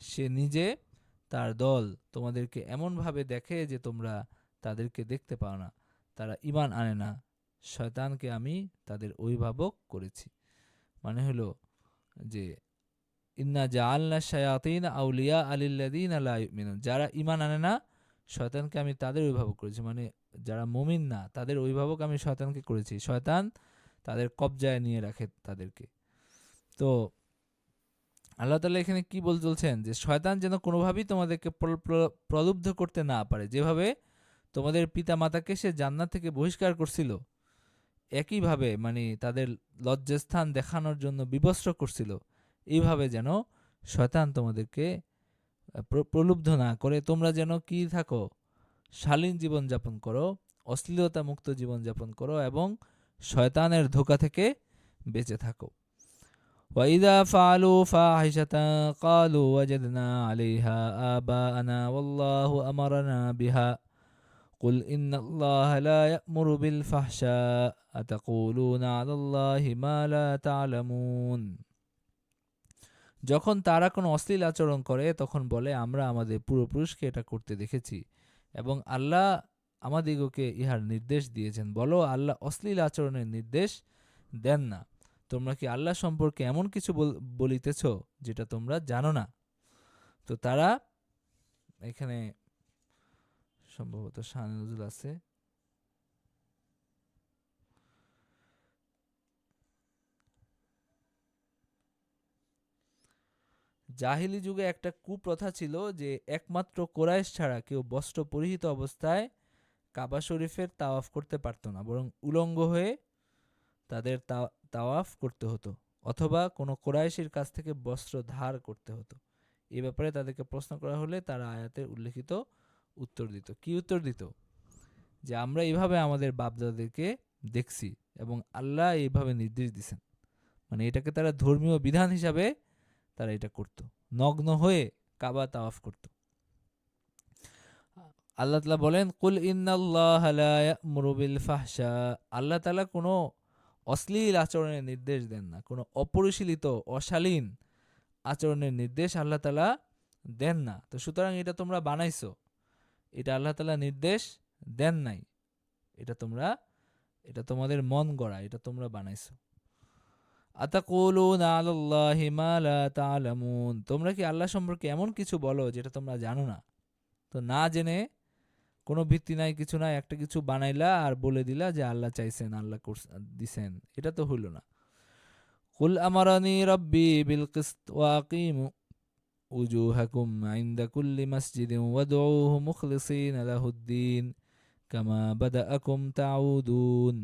সে নিজে তার দল তোমাদেরকে এমনভাবে দেখে যে তোমরা তাদেরকে দেখতে পাও না। তারা ঈমান আনে না। শয়তানকে আমি তাদের অভিভাবক করেছি। মানে হলো যে ইন্না জাআলনা শায়াতিন আউলিয়া লিল্লাযীনা লা ইউমিনুন, যারা ঈমান আনে না শয়তানকে আমি তাদের অভিভাবক করেছি। মানে যারা মুমিন না তাদের অভিভাবক আমি শয়তানকে করেছি। শয়তান তাদের কবজায় নিয়ে রাখে তাদেরকে। তো আল্লাহ তাআলা এখানে কি বলছেন যে শয়তান যেন কোনোভাবেই তোমাদেরকে প্রলুব্ধ করতে না পারে, যেভাবে তোমাদের পিতা মাতাকে সে জান্নাত থেকে বহিষ্কার করছিল, একইভাবে মানে তাদের লজ্জাস্থান দেখানোর জন্য বিবস্ত্র করছিল, এইভাবে যেন শয়তান তোমাদেরকে প্রলুব্ধ না করে তোমরা যেন কি থাকো, শালীন জীবনযাপন করো, অশ্লীলতা মুক্ত জীবনযাপন করো এবং শয়তানের ধোঁকা থেকে বেঁচে থাকো। وَإِذَا فَعَلُوا فَاحِشَةً قَالُوا وَجَدْنَا عَلَيْهَا آبَاءَنَا وَاللَّهُ أَمَرَنَا بِهَا قُلْ إِنَّ اللَّهَ لَا يَأْمُرُ بِالْفَحْشَاءِ أَتَقُولُونَ عَلَى اللَّهِ مَا لَا تَعْلَمُونَ। যখন তারা কোনো অশ্লীল আচরণ করে তখন বলে, আমরা আমাদের পূর্বপুরুষকে এটা করতে দেখেছি এবং আল্লাহ আমাদিগকে ইহার নির্দেশ দিয়েছেন। বলো, আল্লাহ অশ্লীল আচরণের নির্দেশ দেন না। তোমরা কি আল্লাহ সম্পর্কে এমন কিছু বলিতেছ যেটা তোমরা জানো না? তো তারা এখানে সম্ভবত শানে নজুল আছে। জাহিলি যুগে একটা কুপ্রথা ছিল যে একমাত্র কোরাইশ ছাড়া কেউ বস্ত্র পরিহিত অবস্থায় কাবা শরীফের তাওয়াফ করতে পারত না, বরং উলঙ্গ হয়ে তাদের তাওয়াফ করতে হতো, অথবা কোনো কোরাইশির কাছ থেকে বস্ত্র ধার করতে হতো। এ ব্যাপারে তাদেরকে প্রশ্ন করা হলে তারা আয়াতে উল্লেখিত উত্তর দিত। কি উত্তর দিত? যে আমরা এইভাবে আমাদের বাপদাদাদেরকে দেখছি এবং আল্লাহ এইভাবে নির্দেশ দিছেন। মানে এটাকে তারা ধর্মীয় বিধান হিসাবে তারা এটা করত, নগ্ন হয়ে কাবা তাওয়াফ করত। আল্লাহ তাআলা বলেন, কুল ইন্নাল্লাহা লা ইয়া'মুরু বিল ফাহশা। আল্লাহ তাআলা কোনো অশ্লীল আচরণের নির্দেশ দেন না, কোনো অপরিশীলিত অশালীন আচরণের নির্দেশ আল্লাহ তাআলা দেন না। তো সুতরাং এটা তোমরা বানাইছো, এটা আল্লাহ তাআলা নির্দেশ দেন নাই, এটা তোমাদের মন গড়া, এটা তোমরা বানাইছো। আতাকুলুনা আলাল্লাহি মা লা তা'লামুন, তোমরা কি আল্লাহ সম্পর্কে এমন কিছু বলো যেটা তোমরা জানো না? তো না জেনে, কোনো ভিত্তি নাই, কিছু নাই, একটা কিছু বানাইলা আর বলে দিলা যে আল্লাহ চাইছেন, আল্লাহ দিছেন, এটা তো হইল না। কুল আমারানি রাব্বি বিল কিসত ওয়া আকিমু উজুহাকুম ইনদা কুল্লি মাসজিদিন ওয়াদউহু মুখলিসিনা লাহুদ্দিন কামা বাদাআকুম তাউদুন।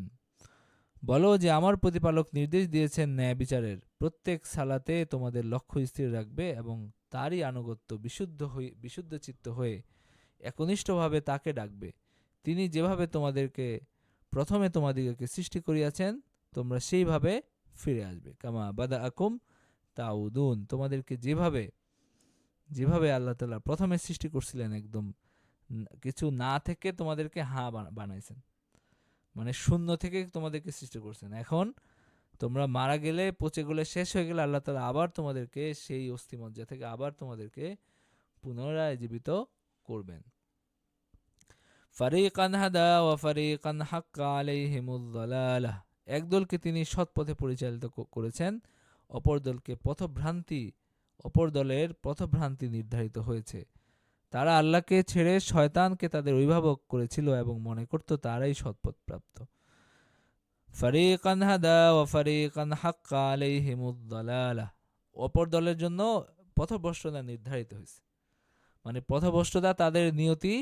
বলো যে আমার প্রতিপালক নির্দেশ দিয়েছেন ন্যায় বিচারের, প্রত্যেক সালাতে তোমাদের লক্ষ্য স্থির রাখবে এবং তারই আনুগত্য বিশুদ্ধ চিত্ত হয়ে একনিষ্ঠভাবে তাকে ডাকবে। তিনি যেভাবে প্রথমে তোমাদিগকে সৃষ্টি করিয়াছেন তোমরা সেইভাবে ফিরে আসবে। কামা বাদা আকুম তাউদুন, তোমাদেরকে যেভাবে আল্লাহ তাআলা প্রথমে সৃষ্টি করছিলেন, একদম কিছু না থেকে তোমাদেরকে বানাইছেন, মানে শূন্য থেকে তোমাদেরকে সৃষ্টি করছেন। এখন তোমরা মারা গেলে, পচে গেলে, শেষ হয়ে গেলে আল্লাহ তাআলা আবার তোমাদেরকে সেই অস্থিমজ্জা থেকে আবার তোমাদেরকে পুনরায় জীবিত করবেন। ফারিকান হাদা ওয়া ফারিকান হাক্কা আলাইহিমুদ দালালাহ, একদলকে তিনি সৎ পথে পরিচালিত করেছেন, অপর দলের পথভ্রান্তি নির্ধারিত হয়েছে। তারা আল্লাহকে ছেড়ে শয়তানকে তাদের অভিভাবক করেছিল এবং মনে করত তারাই সৎপথ প্রাপ্ত। ফারিকান হাদা ওয়া ফারিকান হাক্কা আলাইহিমুদ দালালাহ, অপর দলের জন্য পথভ্রষ্টতা নির্ধারিত হয়েছে, মানে পথভ্রষ্টতা তাদের নিয়তি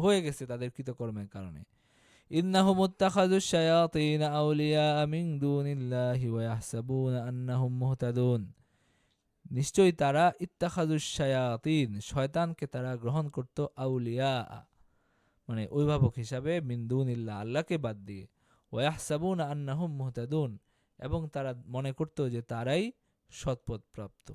হয়ে গেছে তাদের কৃতকর্মের কারণে। ইন্নাহুম ইত্তাখাযুশ শায়াতিন আউলিয়া মিন দুনিল্লাহি ওয়া ইয়াহসাবুনা আন্নাহুম মুহতাদুন, নিশ্চয়ই তারা ইত্তাখাযুশ শায়াতিন, শয়তানকে তারা গ্রহণ করত, আউলিয়া মানে অভিভাবক হিসাবে, মিন দুনিল্লাহ আল্লাহকে বাদ দিয়ে, ওয়াহসাবুনা আন্নাহুম মুহতাদুন, এবং তারা মনে করত যে তারাই সৎপথ প্রাপ্ত।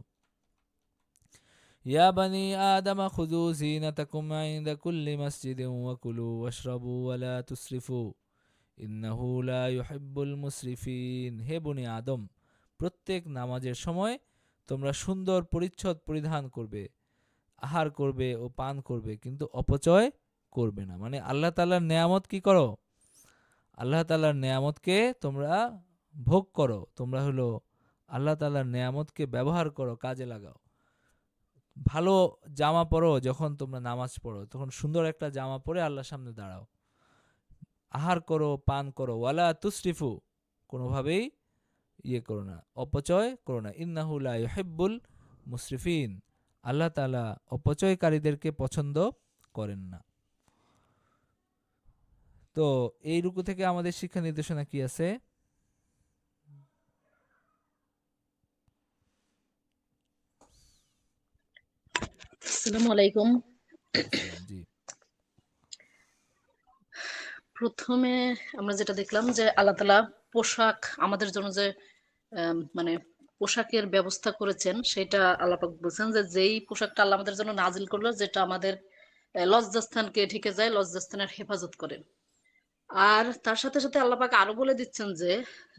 ইয়া বানি আদম খুযু যিনাতাকুম ইনদা কুল্লি মাসজিদিন ওয়া কুলু ওয়াশরাবু ওয়া লা তুসরিফু ইন্নাহু লা ইউহিব্বুল মুসরিফিন। হে বনি আদম, প্রত্যেক নামাজের সময় তোমরা সুন্দর পরিচ্ছদ পরিধান করবে, আহার করবে ও পান করবে, কিন্তু অপচয় করবে না। মানে আল্লাহ তাআলার নেয়ামত কি করো? আল্লাহ তাআলার নেয়ামতকে তোমরা ভোগ করো, তোমরা হলো আল্লাহ তাআলার নেয়ামতকে ব্যবহার করো, কাজে লাগাও। ভালো জামা পরো, যখন তোমরা নামাজ পড়ো তখন সুন্দর একটা জামা পরে আল্লাহর সামনে দাঁড়াও। আহার করো, পান করো, ওয়ালা তুসরিফু, কোনোভাবেই করো না, অপচয় করো না। ইন্নাহু লা ইউহিব্বুল মুসরিফিন, আল্লাহ তাআলা অপচয়কারীদেরকে পছন্দ করেন না। তো এই রুকু থেকে আমাদের শিক্ষা নির্দেশনা কি আছে? আসসালামু আলাইকুম। জি, প্রথমে আমরা যেটা দেখলাম যে আল্লাহ তাআলা পোশাক আমাদের জন্য যে মানে পোশাকের ব্যবস্থা করেছেন, সেটা আল্লাহ পাক বলছেন যে যেই পোশাকটা আল্লাহ আমাদের জন্য নাজিল করলো, যেটা আমাদের লজ্জাস্থানকে ঢেকে যায়, লজ্জাস্থানের হেফাজত করে। আর তার সাথে সাথে আল্লাহ পাক আরো বলে দিচ্ছেন যে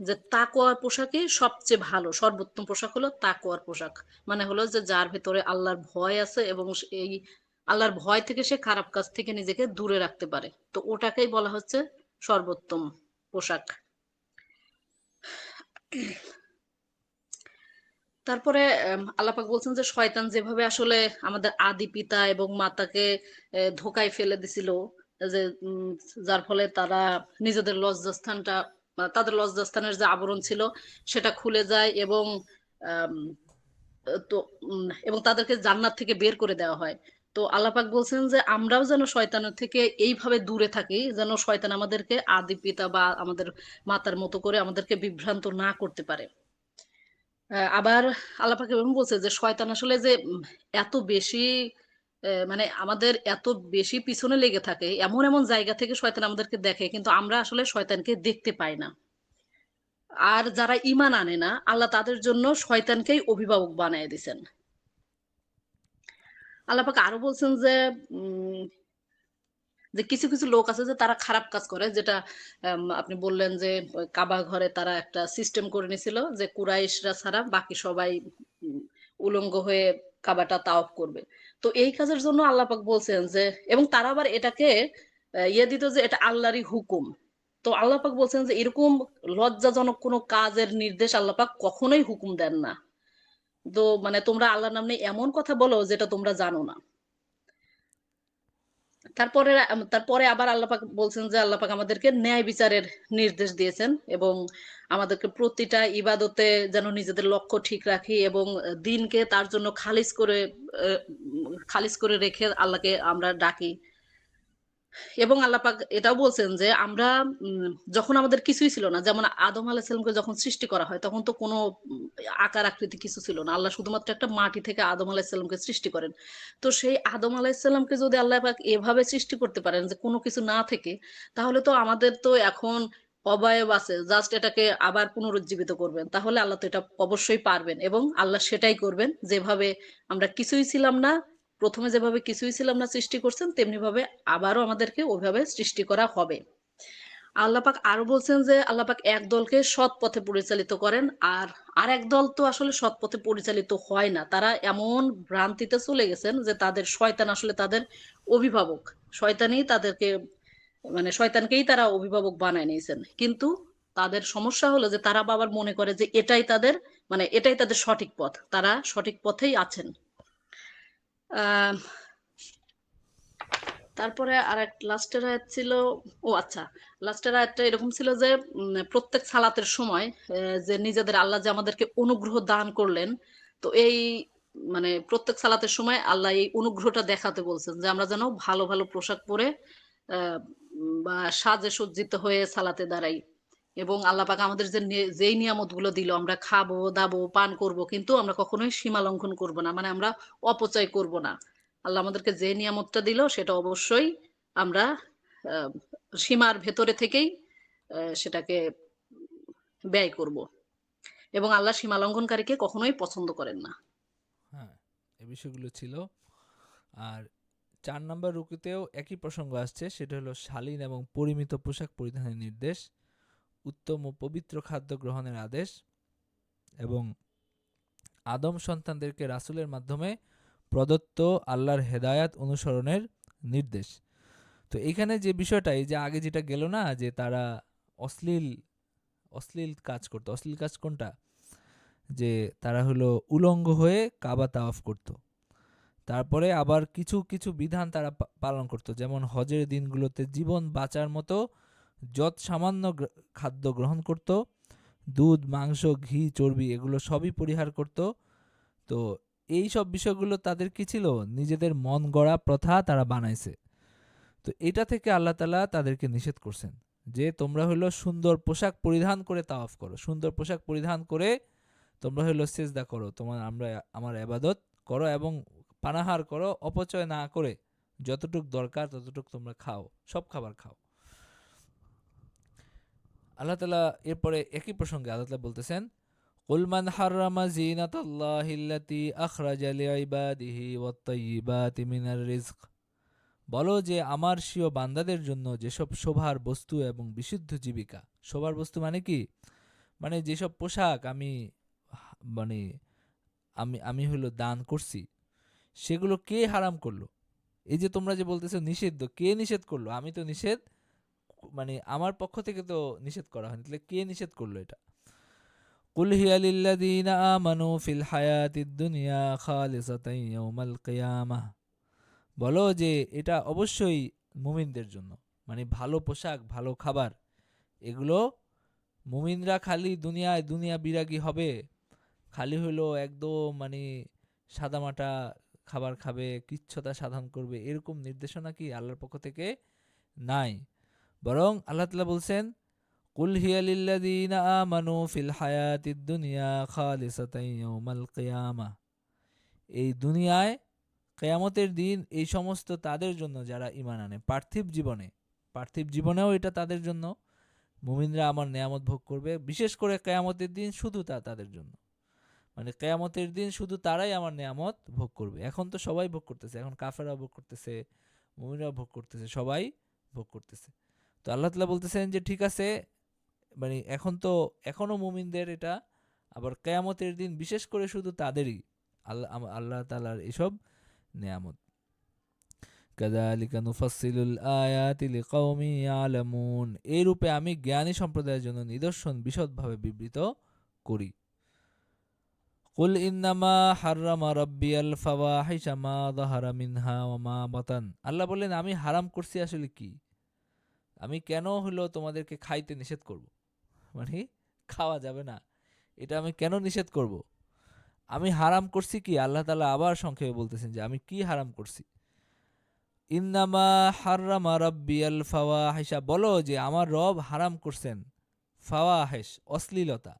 যে তাকওয়ার পোশাকই সবচেয়ে ভালো, সর্বোত্তম পোশাক হলো তাকওয়ার পোশাক। মানে হলো যে যার ভেতরে আল্লাহর ভয় আছে এবং এই আল্লাহর ভয় থেকে সে খারাপ কাজ থেকে নিজেকে দূরে রাখতে পারে, তো ওটাকেই বলা হচ্ছে সর্বোত্তম পোশাক। তারপরে আল্লাহ পাক বলছেন যে শয়তান যেভাবে আসলে আমাদের আদি পিতা এবং মাতাকে ধোকায় ফেলে দিছিল, যে যার ফলে তারা নিজেদের লজ্জাস্থানটা তাদের লজ্জাস্থানের যে আবরণ ছিল সেটা খুলে যায়, এবং আম, তো এবং তাদেরকে জান্নাত থেকে বের করে দেওয়া হয়। তো আল্লাহ পাক বলছেন যে আমরাও যেন শয়তানের থেকে এইভাবে দূরে থাকি, যেন শয়তান আমাদেরকে আদি পিতা বা আমাদের মাতার মতো করে আমাদেরকে বিভ্রান্ত না করতে পারে। আবার আল্লাহ পাক এরকম বলছে যে শয়তান আসলে যে এত বেশি মানে আমাদের এত বেশি পিছনে লেগে থাকে, এমন এমন জায়গা থেকে শয়তান আমাদেরকে দেখে, কিন্তু আমরা আসলে শয়তানকে দেখতে পাই না। আর যারা ঈমান আনে না, আল্লাহ তাদের জন্য শয়তানকেই অভিভাবক বানায় দিয়েছেন। আল্লাহ পাক আরো বলছেন যে উম, যে কিছু কিছু লোক আছে যে তারা খারাপ কাজ করে, যেটা আপনি বললেন যে কাবা ঘরে তারা একটা সিস্টেম করে নিয়েছিল যে কুরাইশরা ছাড়া বাকি সবাই উম, উলঙ্গ হয়ে কাবাটা তাওয়াফ করবে। তো এই কাজের জন্য আল্লাহ পাক বলছেন যে, এবং তারা আবার এটাকে ইয়ে দিত যে এটা আল্লাহরই হুকুম। তো আল্লাহ পাক বলছেন যে এরকম লজ্জাজনক কোনো কাজের নির্দেশ আল্লাহ পাক কখনোই হুকুম দেন না। তো মানে তোমরা আল্লাহর নামে এমন কথা বলো যেটা তোমরা জানো না। তারপরে তারপরে আবার আল্লাহ পাক বলছেন যে আল্লাহ পাক আমাদেরকে ন্যায় বিচারের নির্দেশ দিয়েছেন, এবং আমাদেরকে প্রতিটা ইবাদতে যেন নিজেদের লক্ষ্য ঠিক রাখি এবং দিনকে তার জন্য খালিস করে রেখে আল্লাহকে আমরা ডাকি। এবং আল্লাহ পাক এটাও বলছেন যে আমরা যখন আমাদের কিছুই ছিল না, যেমন আদম আলাইহিস সালামকে যখন সৃষ্টি করা হয় তখন তো কোনো আকার আকৃতি কিছু ছিল না, আল্লাহ শুধুমাত্র একটা মাটি থেকে আদম আলাইহিস সালামকে সৃষ্টি করেন। তো সেই আদম আলাইহিস সালামকে যদি আল্লাহ পাক এভাবে সৃষ্টি করতে পারেন যে কোনো কিছু না থেকে, তাহলে তো আমাদের তো এখন অবয়ব আছে, জাস্ট এটাকে আবার পুনরুজ্জীবিত করবেন, তাহলে আল্লাহ তো এটা অবশ্যই পারবেন, এবং আল্লাহ সেটাই করবেন। যেভাবে আমরা কিছুই ছিলাম না, প্রথমে যেভাবে কিছুই ছিলাম না সৃষ্টি করছেন, তেমনি ভাবে আবারও আমাদেরকে ওইভাবে সৃষ্টি করা হবে। আল্লাহ পাক আরো বলছেন যে আল্লাহ পাক এক দলকে সৎ পথে পরিচালিত করেন, আর আর এক দল তো আসলে সৎ পথে পরিচালিত হয় না, তারা এমন ভ্রান্তিতে চলে গেছেন যে তাদের শয়তান আসলে তাদের অভিভাবক। শয়তানই তাদেরকে মানে শয়তানকেই তারা অভিভাবক বানায় নিয়েছেন, কিন্তু তাদের সমস্যা হলো যে তারা বাবার মনে করে যে এটাই তাদের মানে এটাই তাদের সঠিক পথ, তারা সঠিক পথেই আছেন। আহ তারপরে আর এক লাস্টের আয়াত ছিল, ও আচ্ছা, লাস্টের আয়াতটা এরকম ছিল যে প্রত্যেক সালাতের সময় যে নিজেদের আল্লাহ যে আমাদেরকে অনুগ্রহ দান করলেন, তো এই মানে প্রত্যেক সালাতের সময় আল্লাহ এই অনুগ্রহটা দেখাতে বলছেন যে আমরা যেন ভালো ভালো পোশাক পরে বা সাজে সজ্জিত হয়ে সালাতে দাঁড়াই। এবং আল্লাহ পাক আমাদের যে যেই নিয়ামত গুলো দিল, আমরা খাবো দাবো পান করব, কিন্তু আমরা কখনোই সীমা লঙ্ঘন করব না, মানে আমরা অপচয় করব না। আল্লাহ আমাদেরকে যে নিয়ামতটা দিল সেটা অবশ্যই আমরা আহ, সীমার ভেতরে থেকেই সেটাকে ব্যয় করব। এবং আল্লাহ সীমালঙ্ঘনকারীকে কখনোই পছন্দ করেন না। হ্যাঁ, এই বিষয়গুলো ছিল। আর ৪ নম্বর রুকুতেও একই প্রসঙ্গ আসছে, সেটা হলো শালীন এবং পরিমিত পোশাক পরিধানের নির্দেশ, উত্তম ও পবিত্র খাদ্য গ্রহণের আদেশ এবং আদম সন্তানদেরকে রাসূলের মাধ্যমে প্রদত্ত আল্লাহর হেদায়াত অনুসরণের নির্দেশ। তো এখানে যে বিষয়টা, এই যে আগে যেটা গেল না, যে তারা অশ্লীল অশ্লীল কাজ করতো। অশ্লীল কাজ কোনটা? যে তারা হলো উলঙ্গ হয়ে কাবা তাওয়াফ করত। তারপরে আবার কিছু কিছু বিধান তারা পালন করত, যেমন হজের দিনগুলোতে জীবন বাঁচার মতো যত সামান্য খাদ্য গ্রহণ করত, দুধ, মাংস, ঘি, চর্বি এগুলো সবই পরিহার করত। তো এই সব বিষয়গুলো তাদের কি ছিল? নিজেদের মন গড়া প্রথা তারা বানাইছে। তো এটা থেকে আল্লাহ তাআলা তাদেরকে নিষেধ করছেন যে তোমরা হলো সুন্দর পোশাক পরিধান করে তাওয়াফ করো, সুন্দর পোশাক পরিধান করে তোমরা হলো সিজদা করো, আমার ইবাদত করো এবং পানাহার করো, অপচয় না করে যতটুক দরকার ততটুক তোমরা খাও, সব খাবার খাও। আল্লাহ তাআলা এরপরে একই প্রসঙ্গে আল্লাহ তাআলা বলতেছেন, কুল মান হাররামা যিনাতাল্লাহিল্লাতী আখরাজা লিইবাদিহি ওয়াত-তাইয়্যিবাতি মিনার রিজক। বলো যে আমার স্বীয় বান্দাদের জন্য যেসব শোভার বস্তু এবং বিশুদ্ধ জীবিকা। শোভার বস্তু মানে কি? মানে যেসব পোশাক আমি মানে আমি আমি হলো দান করছি, সেগুলো কে হারাম করলো? এই যে তোমরা যে বলতেছো নিষিদ্ধ, কে নিষেধ করলো? আমি তো নিষেধ, মানে আমার পক্ষ থেকে তো নিষেধ করা হয়নি, তাহলে কে নিষেধ করলো এটা? কুল হিয়া লিল্লাযীনা আমানু ফিল হায়াতিদ দুনিয়া খালিসাতান ইয়াউমাল কিয়ামাহ। বলো যে এটা অবশ্যই মুমিনদের জন্য, মানে ভালো পোশাক, ভালো খাবার, এগুলো মুমিনরা খালি দুনিয়া বিরাগী হবে, খালি হলো একদম মানে সাদামাটা খাবার খাবে, কিচ্ছতা সাধন করবে, এরকম নির্দেশনা কি আল্লাহর পক্ষ থেকে নাই। বরং আল্লাহ তাআলা বলছেন, কুল হিয়া লিল্লাযীনা আমানু ফিল হায়াতিদ দুনিয়া খালিসাতান ইয়াউমাল কিয়ামাহ। এই দুনিয়ায় কিয়ামতের দিন এই সমস্ত তাদের জন্য যারা ঈমান আনে। পার্থিব জীবনেও এটা তাদের জন্য। মুমিনরা আমার নেয়ামত ভোগ করবে, বিশেষ করে কিয়ামতের দিন শুধু তাদের জন্য। মানে কিয়ামতের দিন শুধু তারাই আমার নেয়ামত ভোগ করবে। এখন তো সবাই ভোগ করতেছে, এখন কাফেররাও ভোগ করতেছে, মুমিনরাও ভোগ করতেছে, সবাই ভোগ করতেছে। তো আল্লাহ তাআলা বলতেছেন যে ঠিক আছে, মানে এখনো মুমিনদের এটা, আবার কিয়ামতের দিন বিশেষ করে শুধু তাদেরই আল্লাহ তাআলার এসব নেয়ামত। কাযালিকা নুফাসসিলুল আয়াতি লিকাওমি ইয়ালামুন। এই রূপে আমি জ্ঞানী সম্প্রদায়ের জন্য নিদর্শন বিশদভাবে বিবৃত করি। কুল ইন্নামা হাররামা রাব্বিয়াল ফাওয়াহিশা মা যাহারা মিনহা ওয়া মা বাতান। আল্লাহ বললেন আমি হারাম করছি আসলে কি? আমি কেন হলো তোমাদেরকে খাইতে নিষেধ করব? মানে খাওয়া যাবে না, এটা আমি কেন নিষেধ করব? আমি হারাম করছি কি? আল্লাহ তাআলা আবার সংক্ষেপে বলতেছেন যে আমি কি হারাম করছি। ইন্নামা হাররামা রাব্বিয়াল ফাওয়াহিশা, বলো যে আমার রব হারাম করছেন ফাওয়াহিশ, অশ্লীলতা,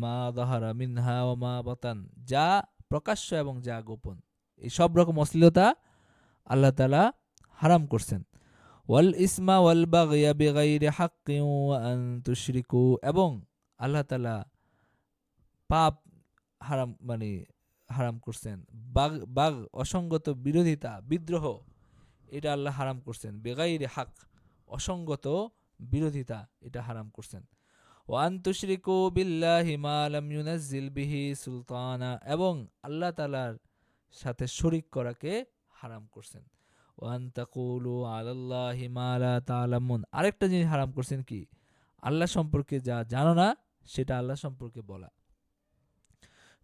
মা যাহারা মিনহা ওয়া মা বাতান, যা প্রকাশ্য এবং যা গোপন, এই সব রকম অশ্লীলতা আল্লাহ তাআলা হারাম করছেন। ওয়াল ইসমা ওয়াল বাগয়া বিগাইরি হাক্কিন ওয়া আন তুশরিকু, এবং আল্লাহ তাআলা পাপ হারাম করছেন। বাগ অসঙ্গত বিরোধিতা, বিদ্রোহ, এটা আল্লাহ হারাম করছেন। বেগাইরে হাক, অসঙ্গত বিরোধিতা, এটা হারাম করছেন। ওয়ান তুশরিকু বিল্লাহি মা লাম ইউনাজ্জিল বিহি সুলতানা, এবং আল্লাহ তাআলার সাথে শরীক করাকে হারাম করছেন। ওয়ান তাকুলু আলাল্লাহি মা লা তা'লামুন, আরেকটা জিনিস হারাম করছেন কি? আল্লাহ সম্পর্কে যা জানো না সেটা আল্লাহ সম্পর্কে বলা।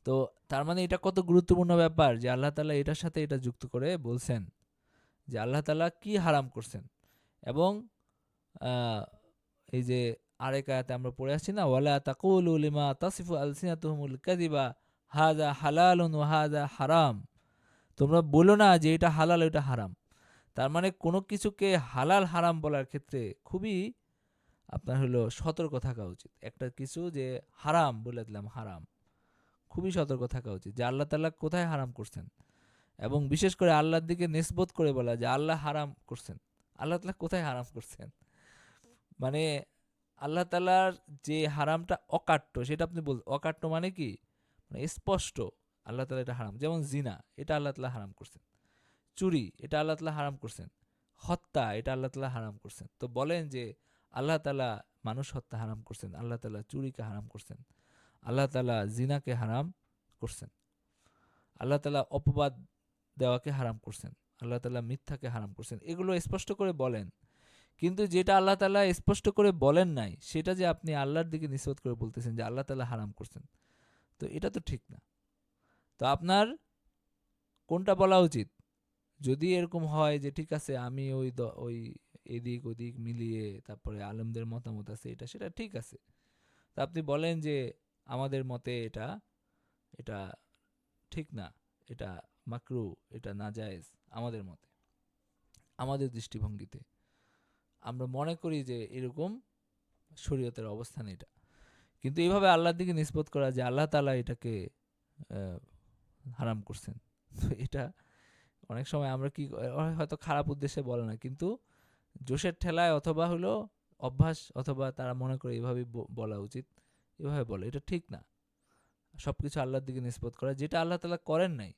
তো তার মানে এটা কত গুরুত্বপূর্ণ ব্যাপার যে আল্লাহ তাআলা এটার সাথে এটা যুক্ত করে বলছেন যে আল্লাহ তাআলা কি হারাম করছেন। এবং এই যে আরেক আয়াতে আমরা পড়ে আসছি না, ওয়ালা তাকুলু লিমা তাসিফু আলসিনাতুহুমুল কাযিবা হাযা হালালুন ওয়া হাযা হারাম, তোমরা বলো না যে এটা হালাল এটা হারাম। তার মানে কোনো কিছুকে হালাল হারাম বলার ক্ষেত্রে খুবই আপনার হলো সতর্ক থাকা উচিত। একটা কিছু যে হারাম বলে দিলাম হারাম, খুবই সতর্ক থাকা উচিত যে আল্লাহ তাআলা কোথায় হারাম করছেন, এবং বিশেষ করে আল্লাহর দিকে নিসবত করে বলা যে আল্লাহ হারাম করছেন। আল্লাহ তাআলা কোথায় হারাম করছেন? মানে আল্লাহ তাআলার যে হারামটা অকাট্য সেটা আপনি অকাট্য মানে কি, মানে স্পষ্ট আল্লাহ তাআলা এটা হারাম। যেমন জিনা, এটা আল্লাহ তাআলা হারাম করছেন। চুরি, এটা আল্লাহ তাআলা হারাম করছেন। হত্যা, এটা আল্লাহ তাআলা হারাম করছেন। তো বলেন যে আল্লাহ তাআলা মানুষ হত্যা হারাম করছেন, আল্লাহ তাআলা চুরিকে হারাম করছেন, আল্লাহ তাআলা জিনাকে হারাম করছেন, আল্লাহ তাআলা অপবাদ দেওয়াকে হারাম করছেন, আল্লাহ তাআলা মিথ্যাকে হারাম করছেন, এগুলো স্পষ্ট করে বলেন। কিন্তু যেটা আল্লাহ তাআলা স্পষ্ট করে বলেন নাই সেটা যে আপনি আল্লাহর দিকে নিসবত করে বলতেছেন যে আল্লাহ তাআলা হারাম করছেন, তো এটা তো ঠিক না। তো আপনার কোনটা বলা উচিত? যদি এরকম হয় যে ঠিক আছে আমি ওই এদিক ওদিক মিলিয়ে তারপরে আলেমদের মতামত আছে এটা সেটা ঠিক আছে, তা আপনি বলেন যে আমাদের মতে এটা এটা ঠিক না, এটা মাকরু, এটা নাজায়েজ, আমাদের মতে, আমাদের দৃষ্টিভঙ্গিতে আমরা মনে করি যে এরকম শরীয়তের অবস্থান এটা। কিন্তু এইভাবে আল্লাহর দিকে নিসবত করা যে আল্লাহ তাআলা এটাকে আহ, হারাম করছেন, তো এটা অনেক সময় আমরা কি হয়তো খারাপ উদ্দেশ্যে বলে না, কিন্তু জোশের ঠেলায় অথবা হলো অভ্যাস, অথবা তারা মনে করে এভাবে বলা উচিত, এভাবে বলে, এটা ঠিক না। সবকিছু আল্লাহর দিকে নিসবত করা যেটা আল্লাহ তাআলা করেন নাই।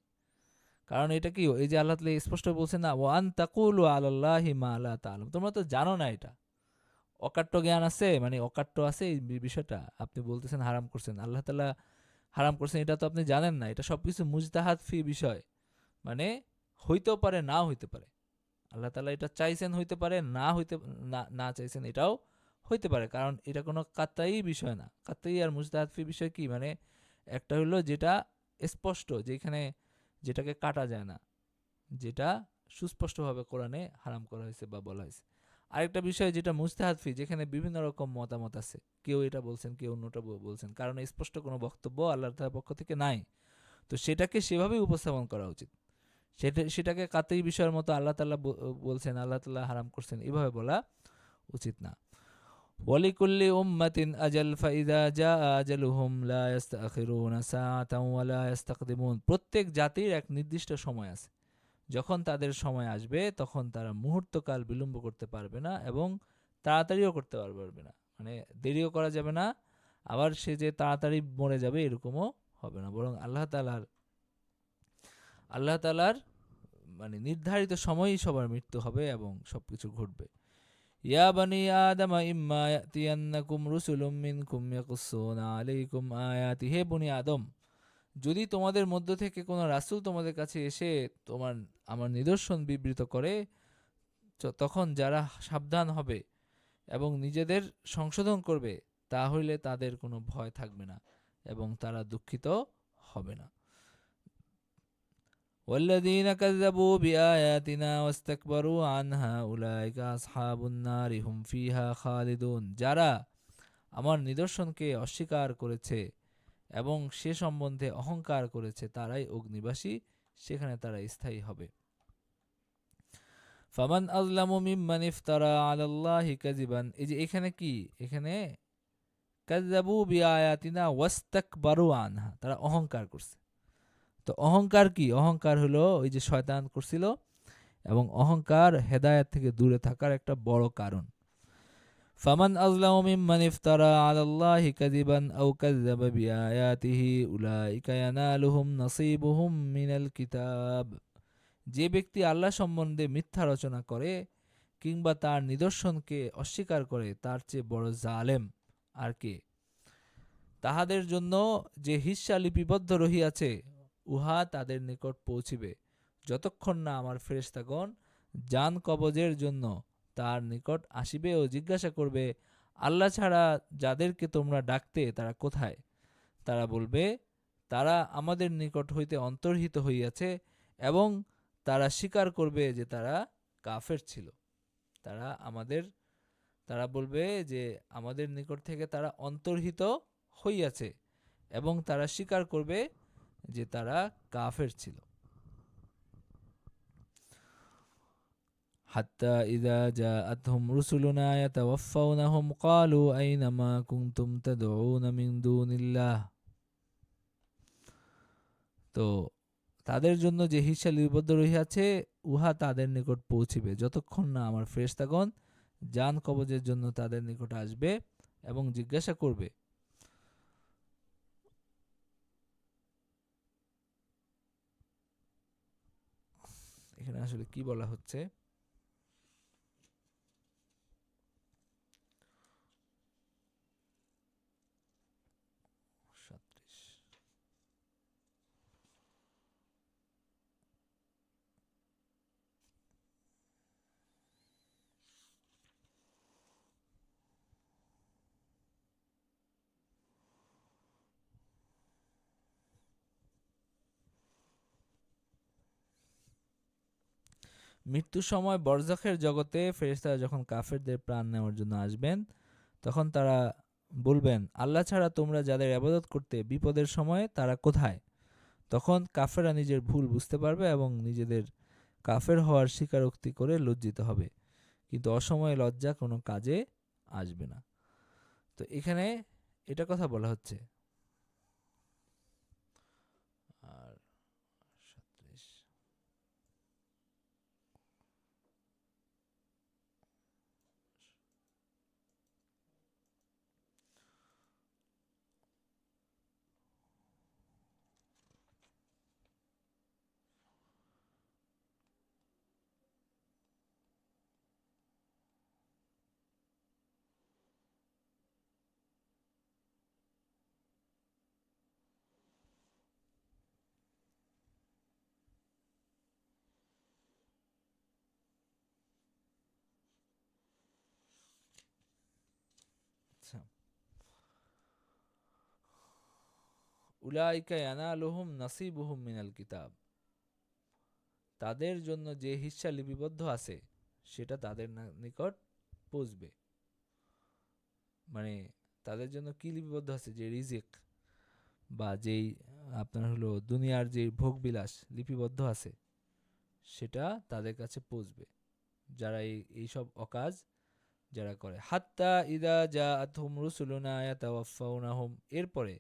কারণ এটা কি, এই যে আল্লাহ তাআলা স্পষ্ট বলছেন না, ওয়ান তাকুলু আলাল্লাহি মা লা তাআলাম, তোমরা তো জানো না এটা। অকাট্য জ্ঞান আছে, মানে অকাট্য আছে এই বিষয়টা, আপনি বলতেছেন হারাম করছেন, আল্লাহ তাআলা হারাম করছেন, এটা তো আপনি জানেন না। এটা সবকিছু মুজতাহাদ ফি বিষয়, মানে হইতেও পারে না হইতে পারে। আল্লাহ তাআলা এটা চাইছেন হইতে পারে, না হইতে না চাইছেন এটাও হইতে পারে, কারণ এটা কোনো কাতাই বিষয় না। কাতাই আর মুজতাহাদ ফি বিষয় কি, মানে একটা হলো যেটা স্পষ্ট, যেখানে যেটাকে কাটা যায় না, যেটা সুস্পষ্টভাবে কোরআনে হারাম করা হয়েছে বা বলা হয়েছে। আরেকটা বিষয় যেটা মুজতাহাদ ফি, যেখানে বিভিন্ন রকম মতামত আছে, কেউ এটা বলছেন কেউ অন্যটা বলছেন, কারণ স্পষ্ট কোনো বক্তব্য আল্লাহর তাআলার পক্ষ থেকে নাই, তো সেটাকে সেভাবেই উপস্থাপন করা উচিত। সেটাকে কাতই বিষয়ের মতো আল্লাহ তাআলা বলছেন, আল্লাহ তাআলা হারাম করছেন, এভাবে বলা উচিত না। ওয়ালিকুল্লি উম্মাতিন আজাল ফাইদা জা আজালুহুম লা ইস্তাখিরুনা সাআতাও ওয়া লা ইস্তাকদিমুন, প্রত্যেক জাতির এক নির্দিষ্ট সময় আছে, যখন তাদের সময় আসবে তখন তারা মুহূর্তকাল বিলম্ব করতে পারবে না এবং তাড়াতাড়িও করতে পারবে না, মানে দেরিও করা যাবে না, আবার সে যে তাড়াতাড়ি মরে যাবে এরকমও হবে না, বরং আল্লাহ তাআলার মানে নির্ধারিত সময়ই সবার মৃত্যু হবে এবং সবকিছু ঘটবে। ইয়া বানি আদম ইম্মা ইয়াতিয়ান্নাকুম রুসুলুম মিনকুম ইয়াকুসসুনা আলাইকুম আয়াতি, হে বনি আদম, যদি তোমাদের মধ্য থেকে কোনো রাসূল তোমাদের কাছে এসে আমার নিদর্শন বিবৃত করে, তখন যারা সাবধান হবে এবং নিজেদের সংশোধন করবে তাহলে তাদের কোনো ভয় থাকবে না এবং তারা দুঃখিত হবে না। والذين كذبوا بآياتنا واستكبروا عنها أولئك أصحاب النار هم فيها خالدون, যারা আমার নিদর্শনকে অস্বীকার করেছে এবং সে সম্বন্ধে অহংকার করেছে তারাই অগ্নিবাসী, সেখানে তারা স্থায়ী হবে। ফামান আযলামু মিম্মান ইফতারা আলাল্লাহি কাযিবান, এই যে এখানে কি, এখানে কাযযাবু বিআয়াতিনা ওয়াস্তাকবারু আনহা, তারা অহংকার করছে। তো অহংকার কি, অহংকার হলো ওই যে শয়তান করছিল, এবং অহংকার হেদায়েত থেকে দূরে থাকার একটা বড় কারণ। ফামান আযলামু মিম্মান ইফতারা আলাল্লাহি কাযিবান আও কাযযাবা বিআয়াতিহি উলাইকা ইয়ানালুহুম নাসীবুহুম মিনাল কিতাব, যে ব্যক্তি আল্লাহ সম্বন্ধে মিথ্যা রচনা করে কিংবা তার নিদর্শনকে অস্বীকার করে তার চেয়ে বড় জালেম আর কে? তাহাদের জন্য যে হিস্সা লিপিবদ্ধ রহিয়াছে উহা তাদের নিকট পৌঁছিবে, যতক্ষণ না আমার ফেরেশতাগণ জান কবজের জন্য তার নিকট আসিবে ও জিজ্ঞাসা করবে, আল্লাহ ছাড়া যাদেরকে তোমরা ডাকতে তারা কোথায়? তারা বলবে, তারা আমাদের নিকট হইতে অন্তর্হিত হইয়াছে, এবং তারা স্বীকার করবে যে তারা কাফের ছিল। তারা বলবে যে আমাদের নিকট থেকে তারা অন্তর্হিত হইয়াছে এবং তারা স্বীকার করবে যে তারা কাফের ছিল। হাত্তা ইযা জাআতহুম রুসুলুনা ইয়াতাওয়াফাউনাহুম ক্বালু আইনা মা কুনতুম তাদউনা মিন দুনিল্লাহ, তো তাদের জন্য যে হিস্সা লিপিবদ্ধ রহিয়াছে উহা তাদের নিকট পৌঁছিবে, যতক্ষণ না আমার ফেরেশতাগণ জান কবজের জন্য তাদের নিকট আসবে এবং জিজ্ঞাসা করবে। এখানে আসলে কি বলা হচ্ছে? 37। মৃত্যুর সময় বরজাখের জগতে ফেরেশতারা যখন কাফেরদের প্রাণ নেওয়ার জন্য আসবেন, তখন তারা বলবেন, আল্লাহ ছাড়া তোমরা যাদের ইবাদত করতে বিপদের সময় তারা কোথায়? তখন কাফেররা নিজের ভুল বুঝতে পারবে এবং নিজেদের কাফের হওয়ার স্বীকারোক্তি করে লজ্জিত হবে, কিন্তু অসময়ে লজ্জা কোনো কাজে আসবে না। তো এখানে এটা কথা বলা হচ্ছে। আর 37। আচ্ছা, উলাইকা ইয়ানালুহুম নাসিবুহুম মিনাল কিতাব, তাদের জন্য যে হিস্সা লিপিবদ্ধ আছে সেটা তাদের নিকট পৌঁছবে। মানে তাদের জন্য কি লিপিবদ্ধ আছে? যে রিজিক বা যেই আপনার হলো দুনিয়ার যে ভোগবিলাস লিপিবদ্ধ আছে সেটা তাদের কাছে পৌঁছবে, যারা এইসব অকাজ যারা করে। হাত্তা ইদা জাআতহুম রুসুলুনা ইয়াতাওয়াফাউনাহুম, এরপরে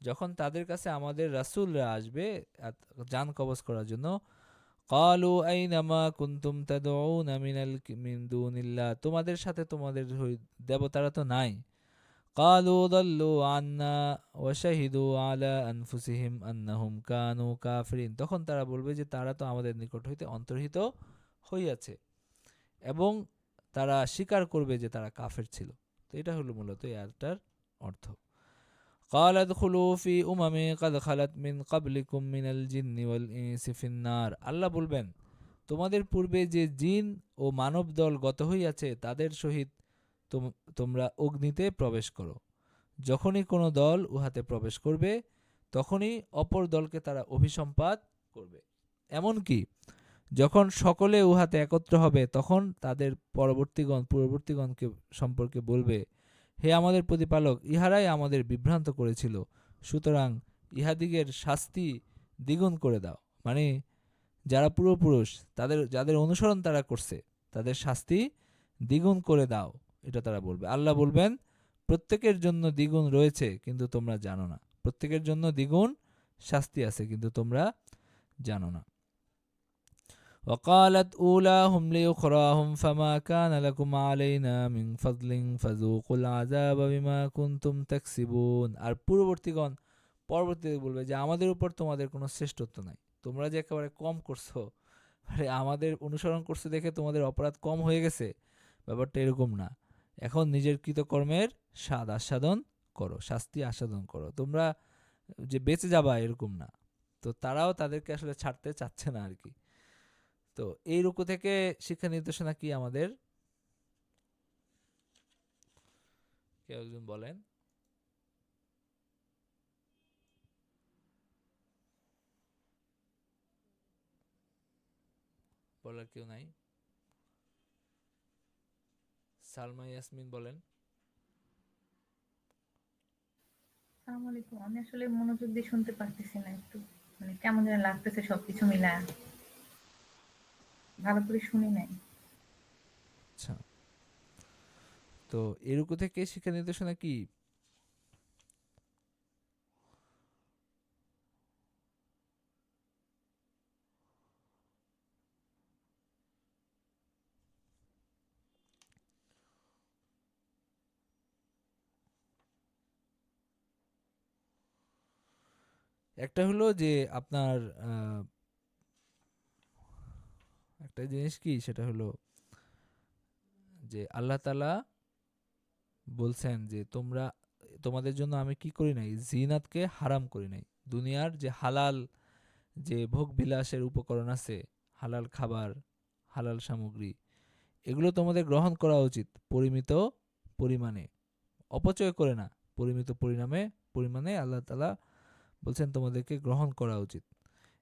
যখন তাদের কাছে আমাদের রাসূলরা আসবে জান কবজ করার জন্য, ক্বালু আইনা মা কুনতুম তাদউনা মিন দুনিল্লাহ, তোমাদের সাথে তোমাদের দেবতারা তো নাই। ক্বালু দাল্লু আন্না ওয়া শাহিদু আলা আনফুসিহিম আন্নাহুম কানু কাফিরিন, তখন তারা বলবে যে তারা তো আমাদের নিকট হইতে অন্তর্হিত হইয়াছে এবং তারা স্বীকার করবে যে তারা কাফের ছিল। তো এটা হলো মূলত এই আয়াতটার অর্থ। قال ادخلوا في أمم قد خلت من قبلكم من الجن والإنس في النار, আল্লাহ বলবেন তোমাদের পূর্বে যে জিন ও মানব দল গত হইয়াছে তাদের সহিত তোমরা অগ্নিতে প্রবেশ করো। যখনই কোনো দল উহাতে প্রবেশ করবে তখনই অপর দলকে তারা অভিসম্পাত করবে, এমনকি যখন সকলে উহাতে একত্র হবে তখন তাদের পূর্ববর্তীগণকে সম্পর্কে বলবে, হে আমাদের প্রতিপালক, ইহারাই আমাদের বিভ্রান্ত করেছিল, সুতরাং ইহাদিগের শাস্তি দ্বিগুণ করে দাও। মানে যারা পূর্বপুরুষ যাদের অনুসরণ তারা করছে তাদের শাস্তি দ্বিগুণ করে দাও, এটা তারা বলবে। আল্লাহ বলবেন প্রত্যেকের জন্য দ্বিগুণ রয়েছে কিন্তু তোমরা জানো না, প্রত্যেকের জন্য দ্বিগুণ শাস্তি আছে কিন্তু তোমরা জানো না। وقالت أولاهم لأخراهم فما كان لكم علينا من فضل فذوقوا العذاب بما كنتم تكسبون, আর পরবর্তীতে বলবে যে আমাদের উপর তোমাদের কোনো শ্রেষ্ঠত্ব নাই, তোমরা যে একেবারে কম করছো, আরে আমাদের অনুসরণ করছো দেখে তোমাদের অপরাধ কম হয়ে গেছে, ব্যাপারটা এরকম না। এখন নিজের কৃতকর্মের স্বাদ আস্বাদন করো, শাস্তি আস্বাদন করো, তোমরা যে বেঁচে যাবা এরকম না। তো তারাও তাদেরকে আসলে ছাড়তে চাচ্ছে না আর কি। তো এই রুকু থেকে শিক্ষা নির্দেশনা কি আমাদের? কেউ একজন বলেন। বলার কেউ নাই? সালমা ইয়াসমিন বলেন। আসসালামু আলাইকুম। আমি আসলে মনোযোগ দিয়ে শুনতে পারতেছি না, একটু মানে কেমন যেন লাগতেছে সবকিছু মিলায়, ভালো করে শুনি নাই। আচ্ছা, তো এই রুকু থেকে শিক্ষা নির্দেশনা কি? একটা হলো যে আপনার একটা জিনিস কি, সেটা হলো যে আল্লাহ তাআলা বলছেন যে তোমাদের জন্য আমি কি করি নাই, জিনাতকে হারাম করি নাই। দুনিয়ার যে হালাল যে ভোগ বিলাসের উপকরণ আছে, হালাল খাবার, হালাল সামগ্রী, এগুলো তোমাদের গ্রহণ করা উচিত পরিমিত পরিমাণে, অপচয় করে না। পরিমিত পরিমাণে আল্লাহ তাআলা বলছেন তোমাদেরকে গ্রহণ করা উচিত।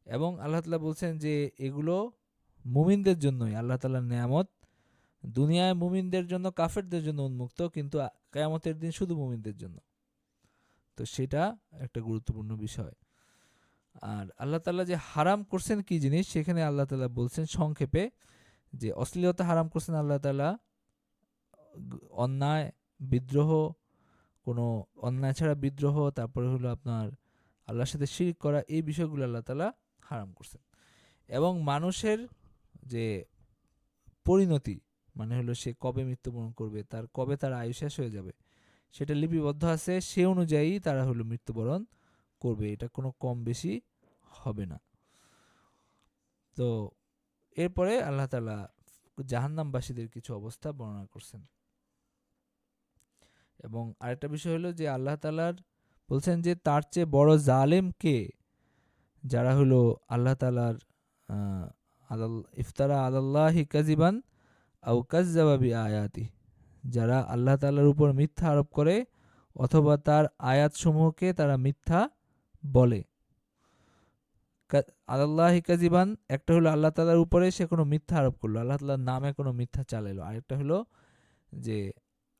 এবং আল্লাহ তাআলা বলছেন যে এগুলো মুমিনদের জন্যই, আল্লাহ তাআলার নেয়ামত। দুনিয়ায় মুমিনদের জন্য, কাফেরদের জন্য উন্মুক্ত, কিন্তু কিয়ামতের দিন শুধু মুমিনদের জন্য। তো সেটা একটা গুরুত্বপূর্ণ বিষয়। আর আল্লাহ তাআলা যে হারাম করছেন কি জিনিস, সেখানে আল্লাহ তাআলা বলছেন সংক্ষেপে যে অশ্লীলতা হারাম করছেন আল্লাহ তাআলা, অন্যায়, বিদ্রোহ, কোনো অন্যায় ছাড়া বিদ্রোহ, তারপরে হলো আপনার আল্লাহর সাথে শিরক করা, এই বিষয়গুলো আল্লাহ তাআলা হারাম করছেন। এবং মানুষের যে পরিণতি, মানে হলো সে কবে মৃত্যুবরণ করবে, কবে তার আয়ু শেষ হয়ে যাবে, সেটা লিপিবদ্ধ আছে, সে অনুযায়ী তারা হলো মৃত্যুবরণ করবে, এটা কোনো কম বেশি হবে না। তো এরপরে আল্লাহ তাআলা জাহান্নামবাসীদের কিছু অবস্থা বর্ণনা করছেন। এবং আরেকটা বিষয় হলো যে আল্লাহ তাআলার বলছেন যে তার চেয়ে বড় জালেম কে, যারা হলো আল্লাহ তাআলার ইফতারা আলাল্লাহি কাযিবান আও কাযযাবা বিআয়াতি, যারা আল্লাহ তাআলার উপর মিথ্যা আরোপ করে অথবা তার আয়াতসমূহকে তারা মিথ্যা বলে। আলাল্লাহি কাযিবান, একটা হলো আল্লাহ তাআলার উপরে সে কোনো মিথ্যা আরোপ করলো, আল্লাহ তাআলার নামে কোনো মিথ্যা চালাইলো। আরেকটা হলো যে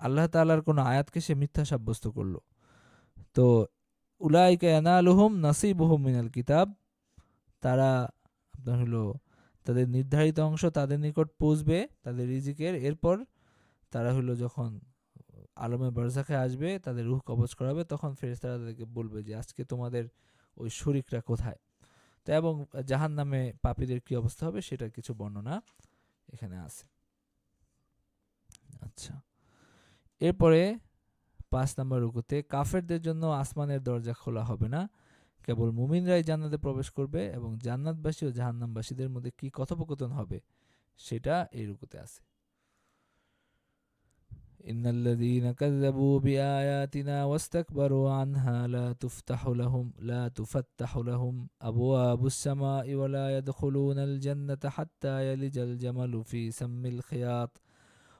আল্লাহ তাআলার কোনো আয়াতকে সে মিথ্যা সাব্যস্ত করলো। তো উলাইকা ইয়ানালুহুম নাসিবুহুম মিনাল কিতাব, তারা আপনার হলো তাদের নির্ধারিত অংশ তাদের নিকট পৌঁছবে তাদের রিজিকের। এরপর তারা হলো যখন আলমে বারজাখে আসবে, তাদের রূহ কবজ করাবে, তখন ফেরেশতারা তাদেরকে বলবে যে আজকে তোমাদের ওই শরীকরা কোথায়। তো এবং জাহান্নামে পাপীদের কি অবস্থা হবে সেটার কিছু বর্ণনা এখানে আছে। আচ্ছা, এরপরে 5 নম্বর রুকুতে কাফেরদের জন্য আসমানের দরজা খোলা হবে না, কেবল মুমিনরাই জান্নাতে প্রবেশ করবে, এবং জান্নাতবাসী ও জাহান্নামবাসীদের মধ্যে কি কথোপকথন হবে সেটা এই রুকুতে আছে। ইন্নাল্লাযীনা কাযযাবু বিআয়াতিনা ওয়াস্তাকবারু আনহা লা তুফাত্তাহু লাহুম আবওয়াবুস সামাই ওয়া লা ইয়াদখুলুনাল জান্নাতা হাত্তা ইয়ালিজাল জামালু ফি সাম্মিল খিয়াত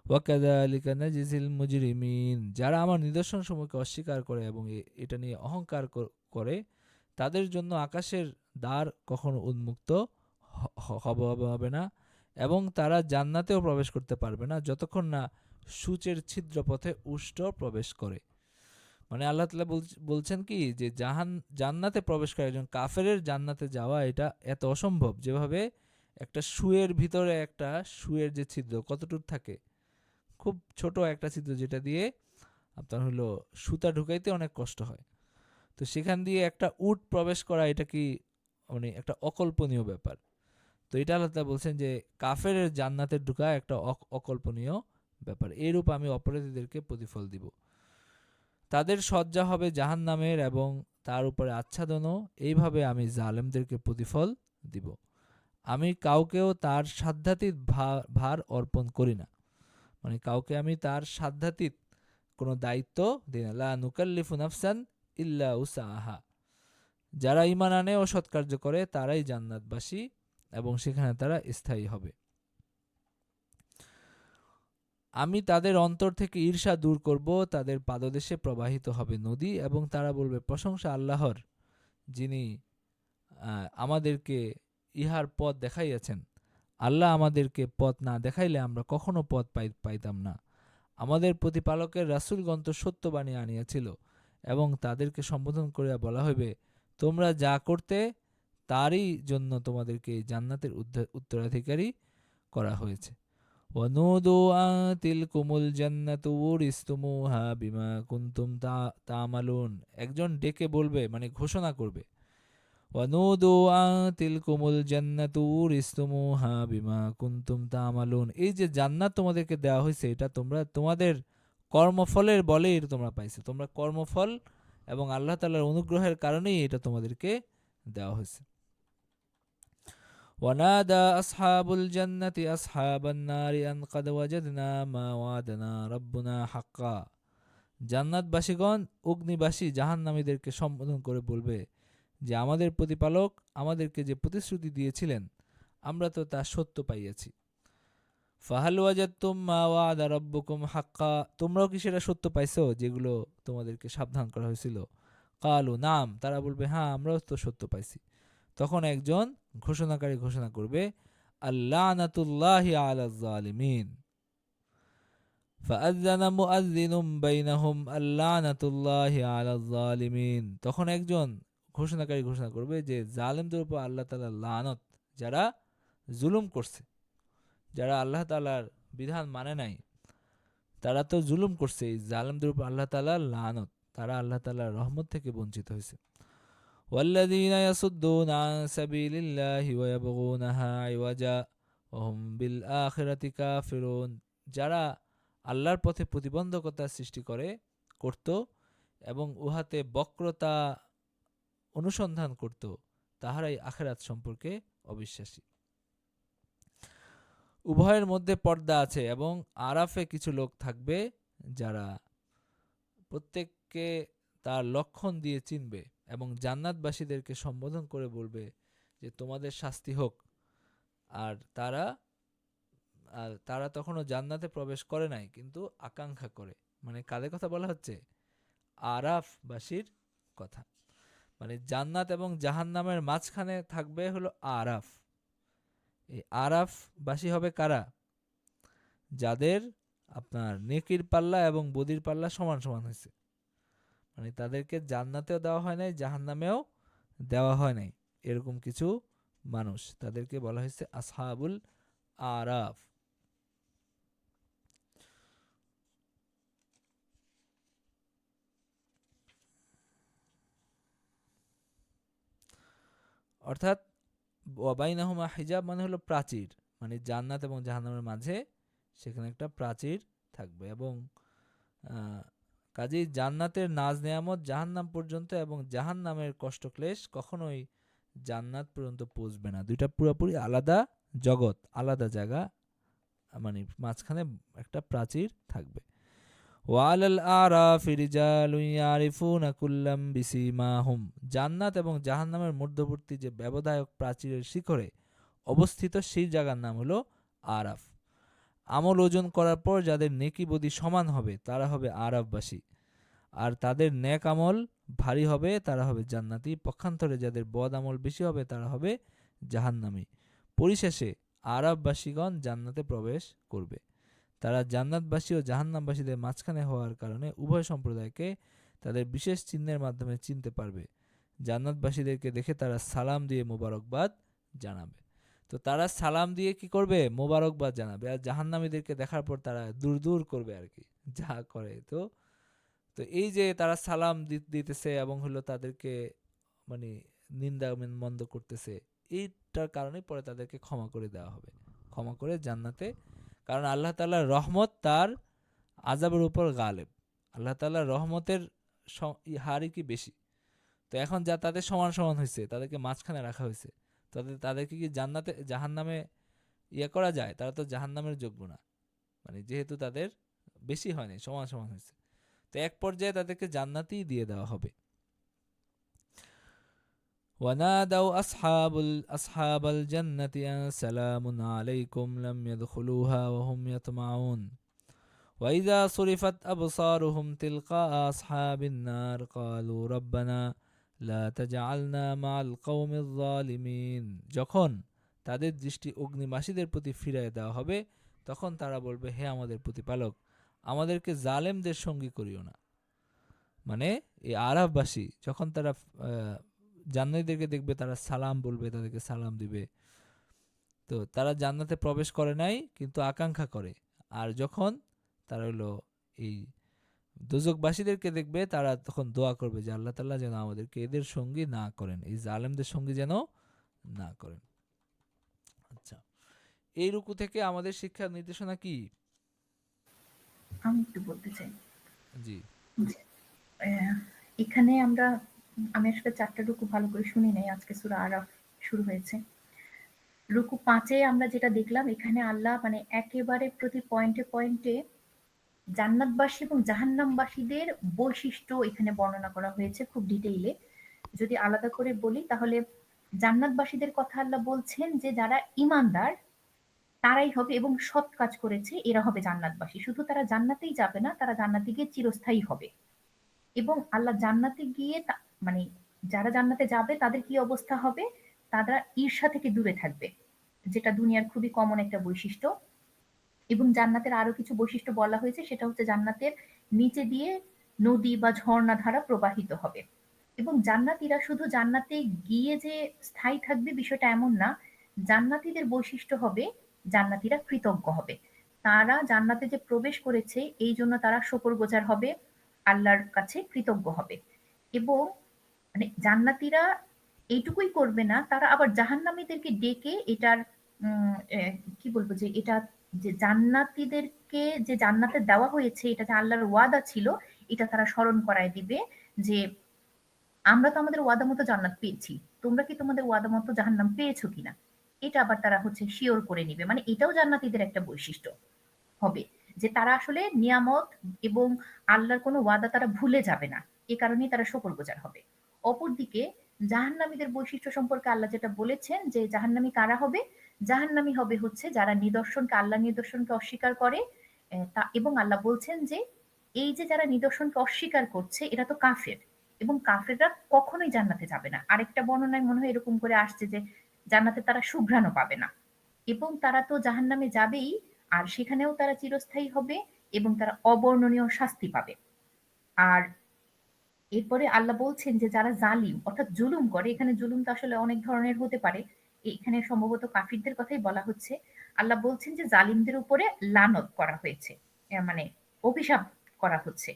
ওয়া কাযালিকা নাজজিল মুজরিমিন। যারা আমার নিদর্শনসমূহকে অস্বীকার করে এবং এটা নিয়ে অহংকার করে, তাদের জন্য আকাশের দ্বার কখনো উন্মুক্ত হবে না, এবং তারা জান্নাতেও প্রবেশ করতে পারবে না যতক্ষণ না সূচের ছিদ্র পথে উষ্ট প্রবেশ করে। মানে আল্লাহ তাআলা বলছেন কি যে জান্নাতে প্রবেশ করে একজন কাফেরের জান্নাতে যাওয়া এটা এত অসম্ভব, যেভাবে একটা সুয়ের ভিতরে একটা সুয়ের যে ছিদ্র কতটুকু থাকে, খুব ছোট একটা ছিদ্র যেটা দিয়ে আপনার হলো সুতা ঢুকাইতে অনেক কষ্ট হয়, তো সেখান দিয়ে একটা উট প্রবেশ করা এটা কি মানে একটা অকল্পনীয় ব্যাপার। তো এটা আল্লাহ তাআলা বলছেন যে কাফেরের জান্নাতে ঢুকা একটা অকল্পনীয় ব্যাপার। এইরূপ আমি অপরাধীদেরকে প্রতিফল দিব, তাদের সজ্জা হবে জাহান্নামের এবং তার উপরে আচ্ছাদনও, এইভাবে আমি জালেমদেরকে প্রতিফল দিব। আমি কাউকেও তার সাধ্যাতীত ভার অর্পণ করি না, মানে কাউকে আমি তার সাধ্যাতীত কোনো দায়িত্ব দিই না। লা নুকাল্লিফু নাফসান ইল্লা উসাহা। যারা ঈমান আনে ও সৎকার্য করে তারাই জান্নাতবাসী এবং সেখানে তারা স্থায়ী হবে। আমি তাদের অন্তর থেকে ঈর্ষা দূর করব, তাদের পাদদেশে প্রবাহিত হবে নদী, এবং তারা বলবে প্রশংসা আল্লাহর, যিনি আমাদেরকে ইহার পথ দেখাইয়াছেন। আল্লাহ আমাদেরকে পথ না দেখাইলে আমরা কখনো পথ পাইতাম না। আমাদের প্রতিপালকের রাসূলগণ তো সত্যবাণী আনিয়াছিল, এবং তাদেরকে সম্বোধন করিয়া বলা হইবে তোমরা যা করতে তারই জন্য তোমাদেরকে জান্নাতের উত্তরাধিকারী করা হয়েছে। ওয়ানুদু আতিলকুমুল জান্নাতু উরিসতুমুহা বিমা কুনতুম তা'মালুন। একজন ডেকে বলবে, মানে ঘোষণা করবে, ওয়ানুদু আতিলকুমুল জান্নাতু উরিসতুমুহা বিমা কুনতুম তা'মালুন। এই যে জান্নাত তোমাদেরকে দেওয়া হয়েছে এটা তোমরা তোমাদের কর্মফলের বলেই তোমরা পাইছো, তোমরা কর্মফল এবং আল্লাহ তাআলার অনুগ্রহের কারণেই এটা তোমাদেরকে দেওয়া হয়েছে। ওয়ানাদা আসহাবুল জান্নাতি আসহাবান নারি আন কাদ ওয়াজাদনা মা ওয়াদানা রাব্বুনা হাক্কা। জান্নাতবাসীগণ অগ্নিবাসী জাহান্নামীদেরকে সম্বোধন করে বলবে যে আমাদের প্রতিপালক আমাদেরকে যে প্রতিশ্রুতি দিয়েছিলেন আমরা তো তা সত্য পাইয়াছি। ফাহাল ওয়াজাদতুম মা ওয়াদা রাব্বুকুম হাক্কা, তোমরাও কি সেটা সত্য পাইছো যেগুলো তোমাদেরকে সাবধান করা হয়েছিল? কালু নাম, তারা বলবে হ্যাঁ আমরাও তো সত্য পাইছি। তখন একজন ঘোষণাকারী ঘোষণা করবে আল্লানাতুল্লাহি আলা যালিমিন। ফাআযানা মুআযযিনুম বাইনাহুম আল্লানাতুল্লাহি আলা যালিমিন। তখন একজন ঘোষণাকারী ঘোষণা করবে যে জালেমদের উপর আল্লাহ তাআলার লানত, যারা জুলুম করছে, যারা আল্লাহ তাআলার বিধান মানে নাই, তারা তো জুলুম করছে, এই জালেমদের উপর আল্লাহ তাআলার লানত, তারা আল্লাহ তাআলার রহমত থেকে বঞ্চিত হয়েছে। ওয়াল্লাযীনা ইয়াসুদ্দুনা আন সাবিলিল্লাহি ওয়া ইয়াবগুনাহা ইওয়াজা ওয়া হুম বিল আখিরাতি কাফিরুন। যারা আল্লাহর পথে প্রতিবন্ধকতা সৃষ্টি করত এবং উহাতে বক্রতা অনুসন্ধান করত, তাহারাই আখিরাত সম্পর্কে অবিশ্বাসী। উভয়ের মধ্যে পর্দা আছে এবং আরাফে কিছু লোক থাকবে যারা প্রত্যেককে তার লক্ষণ দিয়ে চিনবে এবং জান্নাতবাসীদেরকে সম্বোধন করে বলবে যে তোমাদের শাস্তি হোক। আর তারা তখনও জান্নাতে প্রবেশ করে নাই কিন্তু আকাঙ্ক্ষা করে। মানে কাদের কথা বলা হচ্ছে? আরাফবাসীর কথা। মানে জান্নাত এবং জাহান্নামের মাঝখানে থাকবে হলো আরাফ। এই আরাফবাসী হবে কারা? যাদের আপনার নেকির পাল্লা এবং বদির পাল্লা সমান সমান হয়েছে। মানে তাদেরকে জান্নাতেও দেওয়া হয় নাই, জাহান্নামেও দেওয়া হয় নাই, এরকম কিছু মানুষ, তাদেরকে বলা হয়েছে আসহাবুল আরাফ। অর্থাৎ ওয়াবাইনাহুমা হিজাব মানে হলো প্রাচীর, মানে জান্নাত এবং জাহান্নামের মাঝে সেখানে একটা প্রাচীর থাকবে। এবং কাজেই জান্নাতের নাজ নেয়ামত জাহান্নাম পর্যন্ত এবং জাহান্নামের কষ্টক্লেশ কখনোই জান্নাত পর্যন্ত পৌঁছবে না। দুইটা পুরোপুরি আলাদা জগৎ, আলাদা জায়গা, মানে মাঝখানে একটা প্রাচীর থাকবে। ওয়ালাল আরাফি রিজালুন ইয়ারিফুনা কুল্লাম বিসিমাহুম। জান্নাত এবং জাহান্নামের মধ্যবর্তী যে ব্যবধায়ক প্রাচীরের শিখরে অবস্থিত সেই জায়গার নাম হলো আরাফ। আমল ওজন করার পর যাদের নেকি বদি সমান হবে তারা হবে আরাফবাসী, আর তাদের নেক আমল ভারী হবে তারা হবে জান্নাতি। পক্ষান্তরে যাদের বদ আমল বেশি হবে তারা হবে জাহান্নামী। পরিশেষে আরাফবাসীগণ জান্নাতে প্রবেশ করবে। তারা জান্নাতবাসী ও জাহান্নামবাসীদের মাঝখানে হওয়ার কারণে উভয় সম্প্রদায়কে তাদের বিশেষ চিহ্নের মাধ্যমে চিনতে পারবে। জান্নাতবাসীদেরকে দেখে তারা সালাম দিয়ে মোবারকবাদ জানাবে। তো তারা সালাম দিয়ে কি করবে? মোবারকবাদ জানাবে। আর জাহান্নামীদেরকে দেখার পর তারা দূর দূর করবে আর কি, যা করে। তো এই যে তারা সালাম দিতেছে এবং হলো তাদেরকে মানে নিন্দা মন্দ করতেছে, এইটার কারণে পরে তাদেরকে ক্ষমা করে দেওয়া হবে, ক্ষমা করে জান্নাতে। কারণ আল্লাহ তাআলার রহমত তার আযাবের উপর গালেব। আল্লাহ তাআলার রহমতের হারই কি বেশি। তো এখন যা তাদের সমান সমান হয়েছে, তাদেরকে মাঝখানে রাখা হয়েছে, তাদেরকে কি জান্নাতে জাহান্নামে করা যায়? তারা তো জাহান্নামের যোগ্য না, মানে যেহেতু তাদের বেশি হয়নি, সমান সমান হয়েছে। তো এক পর্যায়ে তাদেরকে জান্নাতই দিয়ে দেওয়া হবে। ওয়ানাদাউ আসহাবাল জান্নাতি আন সালামুন আলাইকুম লাম ইয়াদখুলুহা ওয়া হুম ইয়াতমাউন ওয়া ইযা সুরিফাত আবসারুহুম তিলকা আসহাবিন নার ক্বালু রাব্বানা লা তাজআলনা মা'আল কওমিয যালিমিন। যখন তাদের দৃষ্টি অগ্নিবাসীদের প্রতি ফিরিয়ে দেওয়া হবে তখন তারা বলবে হে আমাদের প্রতিপালক, আমাদেরকে জালেমদের সঙ্গী করিও না। মানে এই আরাফবাসী যখন তারা জান্নাতীদেরকে দেখবে তারা সালাম বলবে, তাদেরকে সালাম দিবে। তো তারা জান্নাতে প্রবেশ করে নাই কিন্তু আকাঙ্ক্ষা করে। আর যখন তারা হলো এই দোজখবাসীদেরকে দেখবে তারা তখন দোয়া করবে যে আল্লাহ তাআলা যেন আমাদেরকে এদের সঙ্গী না করেন, এই জালেমদের সঙ্গী যেন না করেন। আচ্ছা, এই রুকু থেকে আমাদের শিক্ষার নির্দেশনা কি? আমি একটু বলতে চাই জি, যে এখানে আমরা আমি আসলে 4টা রুকু ভালো করে শুনি নাই। আজকে সূরা আরাফ শুরু হয়েছে। রুকু 5 এ আমরা যেটা দেখলাম এখানে আল্লাহ মানে একেবারে প্রতি পয়েন্টে জান্নাতবাসী এবং জাহান্নামবাসীদের বৈশিষ্ট্য এখানে বর্ণনা করা হয়েছে খুব ডিটেইলে। যদি আলাদা করে বলি তাহলে জান্নাতবাসীদের কথা আল্লাহ বলছেন যে যারা ঈমানদার তারাই হবে এবং সৎ কাজ করেছে এরা হবে জান্নাতবাসী। শুধু তারা জান্নাতেই যাবে না, তারা জান্নাতে গিয়ে চিরস্থায়ী হবে। এবং আল্লাহ জান্নাতে গিয়ে মানে যারা জান্নাতে যাবে তাদের কি অবস্থা হবে? তারা ঈর্ষা থেকে দূরে থাকবে, যেটা দুনিয়ার খুবই কমন একটা বৈশিষ্ট্য। এবং জান্নাতের আরো কিছু বৈশিষ্ট্য বলা হয়েছে, সেটা হচ্ছে জান্নাতের নিচে দিয়ে নদী বা ঝর্ণা ধারা প্রবাহিত হবে। এবং জান্নাতীরা শুধু জান্নাতে গিয়ে যে স্থায়ী থাকবে বিষয়টা এমন না। জান্নাতীদের বৈশিষ্ট্য হবে জান্নাতীরা কৃতজ্ঞ হবে। তারা জান্নাতে যে প্রবেশ করেছে এই জন্য তারা শকরগুজার হবে, আল্লাহর কাছে কৃতজ্ঞ হবে। এবং মানে জান্নাতীরা এইটুকুই করবে না, তারা আবার জাহান্নামীদেরকে ডেকে এটার কি বলবো যে এটা যে জান্নাতীদেরকে যে জান্নাতে দেওয়া হয়েছে এটা যে আল্লাহর ওয়াদা ছিল এটা তারা স্মরণ করায় দিবে যে আমরা তো আমাদের ওয়াদা মতো জান্নাত পেয়েছি, তোমরা কি তোমাদের ওয়াদা মতো জাহান্নাম পেয়েছো কিনা। এটা আবার তারা হচ্ছে শিওর করে নিবে, মানে এটাও জান্নাতীদের একটা বৈশিষ্ট্য হবে যে তারা আসলে নিয়ামত এবং আল্লাহর কোনো ওয়াদা তারা ভুলে যাবে না। এ কারণেই তারা শকরগুজার হবে। অপরদিকে জাহান্নামীদের বৈশিষ্ট্য সম্পর্কে আল্লাহ যেটা বলেছেন যে জাহান্নামী কারা হবে? জাহান্নামী হবে হচ্ছে যারা নিদর্শনকে আল্লাহ নিদর্শনকে অস্বীকার করে। এবং আল্লাহ বলছেন যে এই যে যারা নিদর্শনকে অস্বীকার করছে এরা তো কাফের, এবং কাফেররা কখনোই জান্নাতে যাবে না। আরেকটা বর্ণনায় মনে হয় এরকম করে আসছে যে জান্নাতে তারা সুঘ্রাণও পাবে না, এবং তারা তো জাহান্নামে যাবেই, আর সেখানেও তারা চিরস্থায়ী হবে এবং তারা অবর্ণনীয় শাস্তি পাবে। আর এরপরে আল্লাহ বলছেন যে যারা জালিম অর্থাৎ জুলুম করে, এখানে জুলুম তো আসলে অনেক ধরনের হতে পারে, এখানে সম্ভবত কাফিরদের কথাই বলা হচ্ছে। আল্লাহ বলছেন যে জালিমদের উপরে লানত করা হয়েছে, মানে অভিশাপ করা হচ্ছে।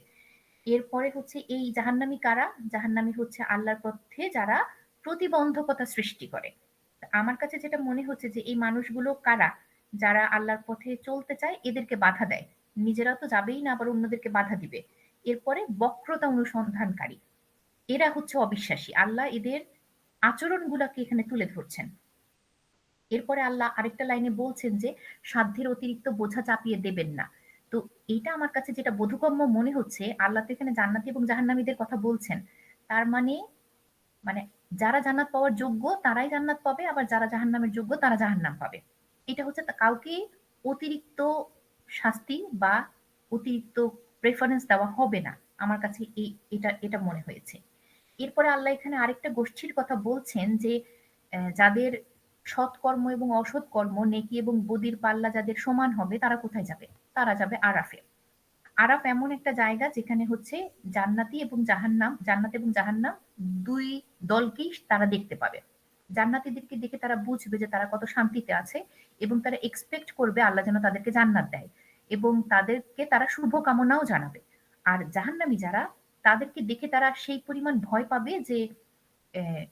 এরপরে হচ্ছে এই জাহান্নামী কারা? জাহান্নামী হচ্ছে আল্লাহর পথে যারা প্রতিবন্ধকতা সৃষ্টি করে। আমার কাছে যেটা মনে হচ্ছে যে এই মানুষগুলো কারা? যারা আল্লাহর পথে চলতে চায় এদেরকে বাধা দেয়, নিজেরা তো যাবেই না আবার অন্যদেরকে বাধা দিবে। এরপরে বক্রতা অনুসন্ধানকারী, এরা হচ্ছে অবিশ্বাসী। আল্লাহ এদের আচরণগুলোকে এখানে তুলে ধরছেন। এরপরে আল্লাহ আরেকটা লাইনে বলছেন যে সাধ্যের অতিরিক্ত বোঝা চাপিয়ে দেবেন না। তো এইটা আমার কাছে যেটা বোধগম্য মনে হচ্ছে, আল্লাহ তো এখানে জান্নাতি এবং জাহান্নামীদের কথা বলছেন। তার মানে মানে যারা জান্নাত পাওয়ার যোগ্য তারাই জান্নাত পাবে, আবার যারা জাহান্নামের যোগ্য তারা জাহান্নাম পাবে। এটা হচ্ছে কাউকে অতিরিক্ত শাস্তি বা অতিরিক্ত প্রেফারেন্স দেওয়া হবে না। আমার কাছে এটা এটা মনে হয়েছে। এরপরে আল্লাহ এখানে আরেকটা গোষ্ঠীর কথা বলছেন যে যাদের সৎকর্ম এবং অসৎ কর্ম, নেকি এবং বদির পাল্লা যাদের সমান হবে তারা কোথায় যাবে? তারা যাবে আরাফে। আরাফ এমন একটা জায়গা যেখানে হচ্ছে জান্নাতি এবং জাহান্নাম, জান্নাত এবং জাহান্নাম দুই দলকেই তারা দেখতে পাবে। জান্নাতীদেরকে দেখে তারা বুঝবে যে তারা কত শান্তিতে আছে, এবং তারা এক্সপেক্ট করবে আল্লাহ যেন তাদেরকে জান্নাত দেয়, এবং তাদেরকে তারা শুভকামনাও জানাবে। আর জাহান্নামী যারা, তাদেরকে দেখে তারা সেই পরিমাণ ভয় পাবে যে আহ,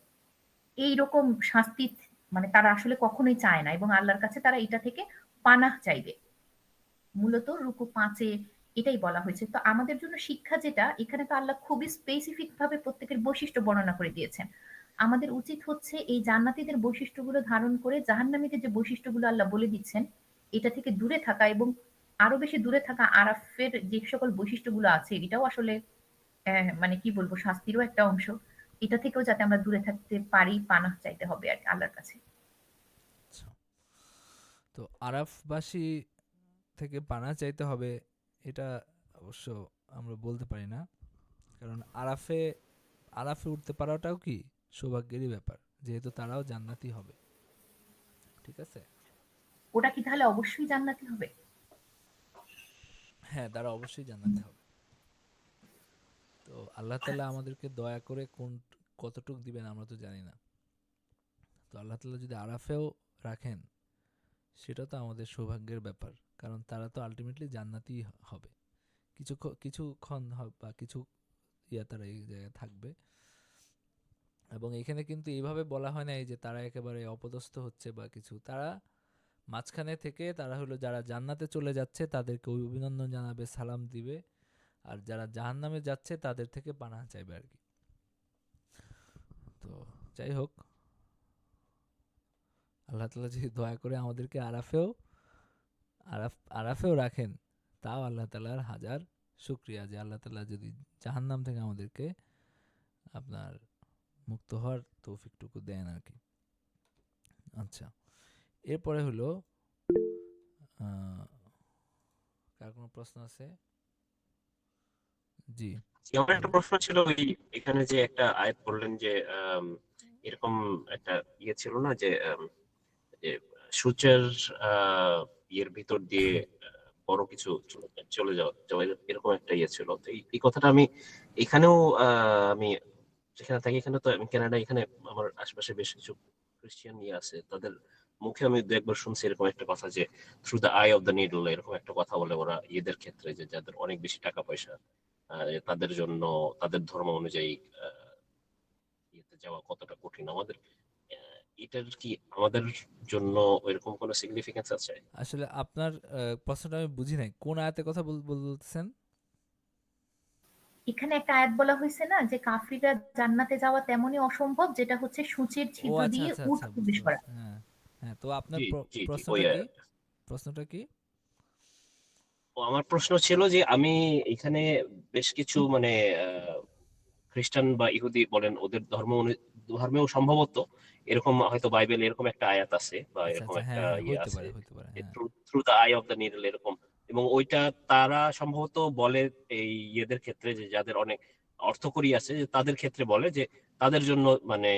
এইরকম শাস্তি মানে তারা আসলে কখনোই চায় না, এবং আল্লাহর কাছে তারা এটা থেকে পানাহ চাইবে। মূলত রুকু 5-এ এটাই বলা হয়েছে। তো আমাদের জন্য শিক্ষা যেটা, এখানে তো আল্লাহ খুবই স্পেসিফিক ভাবে প্রত্যেকের বৈশিষ্ট্য বর্ণনা করে দিয়েছেন। আমাদের উচিত হচ্ছে এই জান্নাতীদের বৈশিষ্ট্যগুলো ধারণ করে জাহান্নামীদের যে বৈশিষ্ট্যগুলো আল্লাহ বলে দিচ্ছেন এটা থেকে দূরে থাকা, এবং আরো বেশি দূরে থাকা। আরাফের যে সকল বৈশিষ্ট্যগুলো আছে এটাও আসলে মানে কি বলবো শাস্তিরও একটা অংশ। এটা থেকেও যাতে আমরা দূরে থাকতে পারি, পানাহ চাইতে হবে আর কি আল্লাহর কাছে। আচ্ছা, তো আরাফবাসী থেকে পানা চাইতে হবে, এটা অবশ্য আমরা বলতে পারি না, কারণ আরাফে আরাফে উঠতে পারাটাও কি সৌভাগ্যেরই ব্যাপার, যেহেতু তারাও জান্নাতি হবে। ঠিক আছে, ওটা কি তাহলে অবশ্যই জান্নাতি হবে? হ্যাঁ তারা অবশ্যই জান্নাতি হবে। তো আল্লাহ তাআলা আমাদেরকে দয়া করে কতটুক দিবেন আমরা তো জানি না। তো আল্লাহ তাআলা যদি আরাফেও রাখেন সেটা তো আমাদের সৌভাগ্যের ব্যাপার, কারণ তারা তো আলটিমেটলি জান্নাতি হবে। কিছুক্ষণ বা কিছু তারা এই জায়গায় থাকবে। এবং এখানে কিন্তু এইভাবে বলা হয় না যে তারা একেবারে অপদস্থ হচ্ছে বা কিছু, তারা মাঝখানে থেকে তারা হলো যারা জান্নাতে চলে যাচ্ছে তাদেরকে অভিনন্দন জানাবে, সালাম দিবে, আর যারা জাহান্নামে যাচ্ছে তাদের থেকে পানাহ চাইবে আর কি। তো যাই হোক, আল্লাহ তাআলা যদি দয়া করে আমাদেরকে আরাফেও রাখেন, তাও আল্লাহ তাআলার হাজার শুকরিয়া যে আল্লাহ তাআলা যদি জাহান্নাম থেকে আমাদেরকে আপনার মুক্ত হওয়ার তৌফিকটুকু দেন আর কি। আচ্ছা, এরপরে হলো কার কোনো প্রশ্ন আছে? জি আমার একটা বলেন। প্রশ্ন ছিল, ওই এখানে যে একটা আয়াত বললেন যে এরকম একটা ইয়ে ছিল না যে যে সূর্যের ইয়ের ভিতর দিয়ে বড় কিছু চলে যাওয়া যাওয়া এরকম একটা ইয়ে ছিল। তো এই কথাটা আমি এখানেও আমি যেখানে থাকি, এখানে তো আমি কানাডা, এখানে আমার আশেপাশে বেশ কিছু খ্রিস্টিয়ান ইয়ে আছে, তাদের মুখে আমি দু একবার শুনছি এরকম একটা কথা যে through the I of the needle, এরকম একটা কথা বলে ওরা ইয়েদের ক্ষেত্রে, যে যাদের অনেক বেশি টাকা পয়সা, তাদের জন্য তাদের ধর্ম অনুযায়ী ইয়েতে যাওয়া কতটা কঠিন। আমাদের এটার কি আমাদের জন্য এরকম কোনো সিগনিফিকেন্স আছে? আসলে আপনার প্রশ্নটা আমি বুঝি নাই, কোন আয়াতের কথা বলতেছেন? এখানে একটা আয়াত বলা হয়েছে না যে কাফিররা জান্নাতে যাওয়া তেমনই অসম্ভব যেটা হচ্ছে সূচের ও ছিদ্র আচ্ছা দিয়ে আচ্ছা উট আচ্ছা, জি বুঝতে প্রবেশ করা। পারছি। হ্যাঁ হ্যাঁ, তো আপনার জি জি জি, ওই প্রশ্নটা কি? প্রশ্নটা কি? আমার প্রশ্ন ছিল যে আমি এখানে বেশ কিছু মানে খ্রিস্টান বা ইহুদি বলেন, ওদের ধর্মেও সম্ভবত এরকম হয়তো বাইবেল এরকম একটা আয়াত আছে বা আচ্ছা এরকম আচ্ছা, একটা হ্যাঁ হ্যাঁ, ইয়ে হইতে আছে পারে হইতে পারে, যে হ্যাঁ। Through the I of the needle এরকম, এবং ওইটা তারা সম্ভবত বলে এই ইয়েদের ক্ষেত্রে যে যাদের অনেক অর্থকড়ি আছে, যে তাদের ক্ষেত্রে বলে যে তাদের জন্য মানে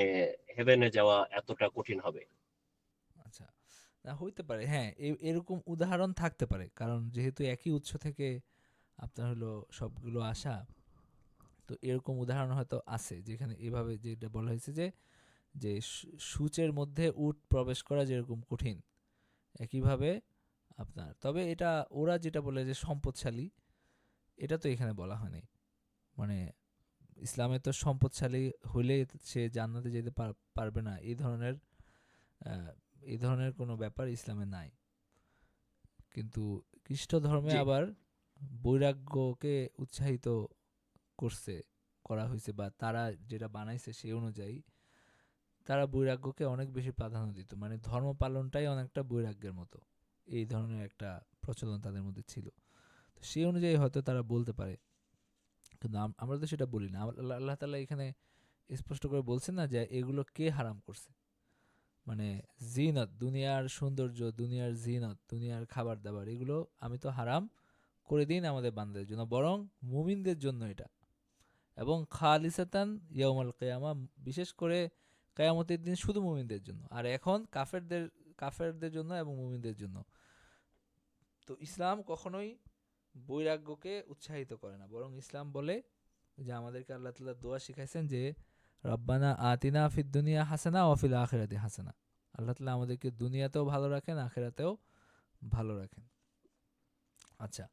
হেভেনে যাওয়া এতটা কঠিন হবে। আচ্ছা, না হইতে পারে, হ্যাঁ, এরকম উদাহরণ থাকতে পারে, কারণ যেহেতু একই উৎস থেকে আপনার হলো সবগুলো আসা, তো এরকম উদাহরণ হয়তো আছে যেখানে এভাবে যেটা বলা হয়েছে যে যে সূচের মধ্যে উট প্রবেশ করা যেরকম কঠিন, একইভাবে আপনার, তবে এটা ওরা যেটা বলে যে সম্পদশালী, এটা তো এখানে বলা হয়নি। মানে ইসলামে তো সম্পদশালী হইলে সে জান্নাতে যেতে পারবে না, আহ, এই ধরনের কোনো ব্যাপার ইসলামে নাই। কিন্তু খ্রিস্ট ধর্মে জি আবার বৈরাগ্যকে উৎসাহিত করা হয়েছে, বা তারা যেটা বানাইছে সেই অনুযায়ী তারা বৈরাগ্যকে অনেক বেশি প্রাধান্য দিত, মানে ধর্ম পালনটাই অনেকটা বৈরাগ্যের মতো, এই ধরনের একটা প্রচলন তাদের মধ্যে ছিল। তো সেই অনুযায়ী হয়তো তারা বলতে পারে, কিন্তু আমরা তো সেটা বলি না। আল্লাহ তাআলা এখানে স্পষ্ট করে বলছেন না যে এগুলো কে হারাম করছে, মানে জিনত, দুনিয়ার সৌন্দর্য, দুনিয়ার জিনত, দুনিয়ার খাবার দাবার, এগুলো আমি তো হারাম করে দিন আমাদের বান্দাদের জন্য, বরং মুমিনদের জন্য এটা, এবং খালিসাতান ইয়াউমাল কিয়ামা, বিশেষ করে কিয়ামতের দিন শুধু মুমিনদের জন্য, আর এখন কাফেরদের জন্য এবং মুমিনদের জন্য। তো ইসলাম কখনোই বৈরাগ্যকে উৎসাহিত করে না, বরং ইসলাম বলে যে আমাদেরকে আল্লাহ তাআলা দোয়া শিখাইছেন যে রব্বানা আতিনা ফিদ দুনিয়া হাসানা ওয়া ফিল আখিরাতি হাসানা, আল্লাহ তাআলা আমাদেরকে দুনিয়াতেও ভালো রাখেন, আখিরাতেও ভালো রাখেন। আচ্ছা,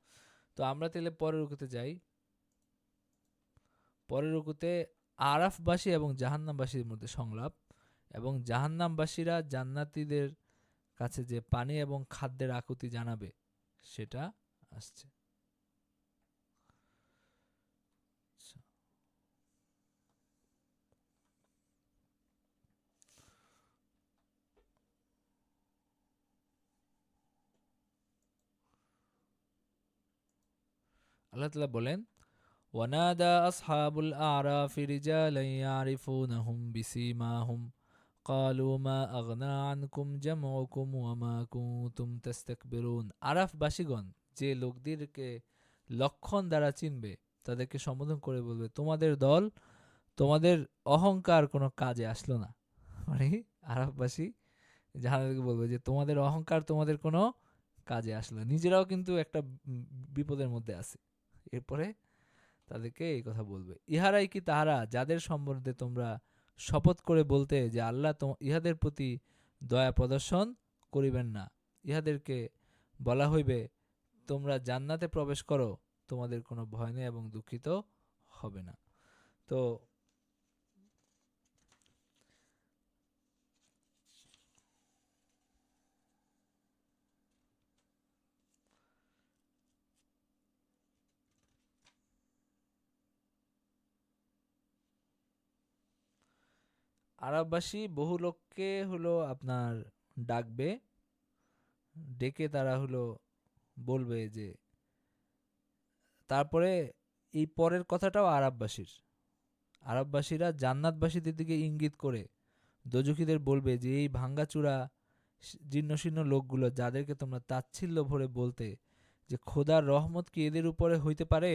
তো আমরা তাহলে পরের রুকুতে যাই। পরের রুকুতে আরাফবাসী এবং জাহান্নামবাসীর মধ্যে সংলাপ, এবং জাহান্নামবাসীরা জান্নাতীদের কাছে যে পানি এবং খাদ্যের আকুতি জানাবে সেটা আসছে। আচ্ছা, আল্লাহ তাআলা বলেন, ওয়ানাদা আসহাবুল আরাফি রিজালান ইয়ারিফুনাহুম বিসীমাহুম ক্বালু মা আগনা আনকুম জামউকুম ওয়া মা কুনতুম তাস্তাকবিরুন। আরাফবাসীগণ যে লোকদেরকে লক্ষণ দ্বারা চিনবে তাদেরকে সম্বোধন করে বলবে, তোমাদের দল, তোমাদের অহংকার কোনো কাজে আসলো না। মানে আরাফবাসী জাহান্নামীদেরকে বলবে যে তোমাদের অহংকার তোমাদের কোনো কাজে আসলো না। নিজেরাও কিন্তু একটা বিপদের মধ্যে আছে। এরপরে তাদেরকে এই কথা বলবে, ইহারাই কি তাহারা যাদের সম্বন্ধে তোমরা শপথ করে বলতে যে আল্লাহ ইহাদের প্রতি দয়া প্রদর্শন করিবেন না, ইহাদেরকে বলা হইবে তোমরা জান্নাতে প্রবেশ করো, তোমাদের কোনো ভয় নেই এবং দুঃখিত হবে না। তো আরববাসী বহু লোককে হলো আপনার ডাকবে, ডেকে তারা হলো বলবে যে, তারপরে এই পরের কথাটাও আরববাসীরা জান্নাতবাসীদের দিকে ইঙ্গিত করে দোজখীদের বলবে যে এই ভাঙ্গাচূড়া জীর্ণশীর্ণ লোকগুলো যাদেরকে তোমরা তাচ্ছিল্য ভরে বলতে যে খোদার রহমত কি এদের উপরে হইতে পারে,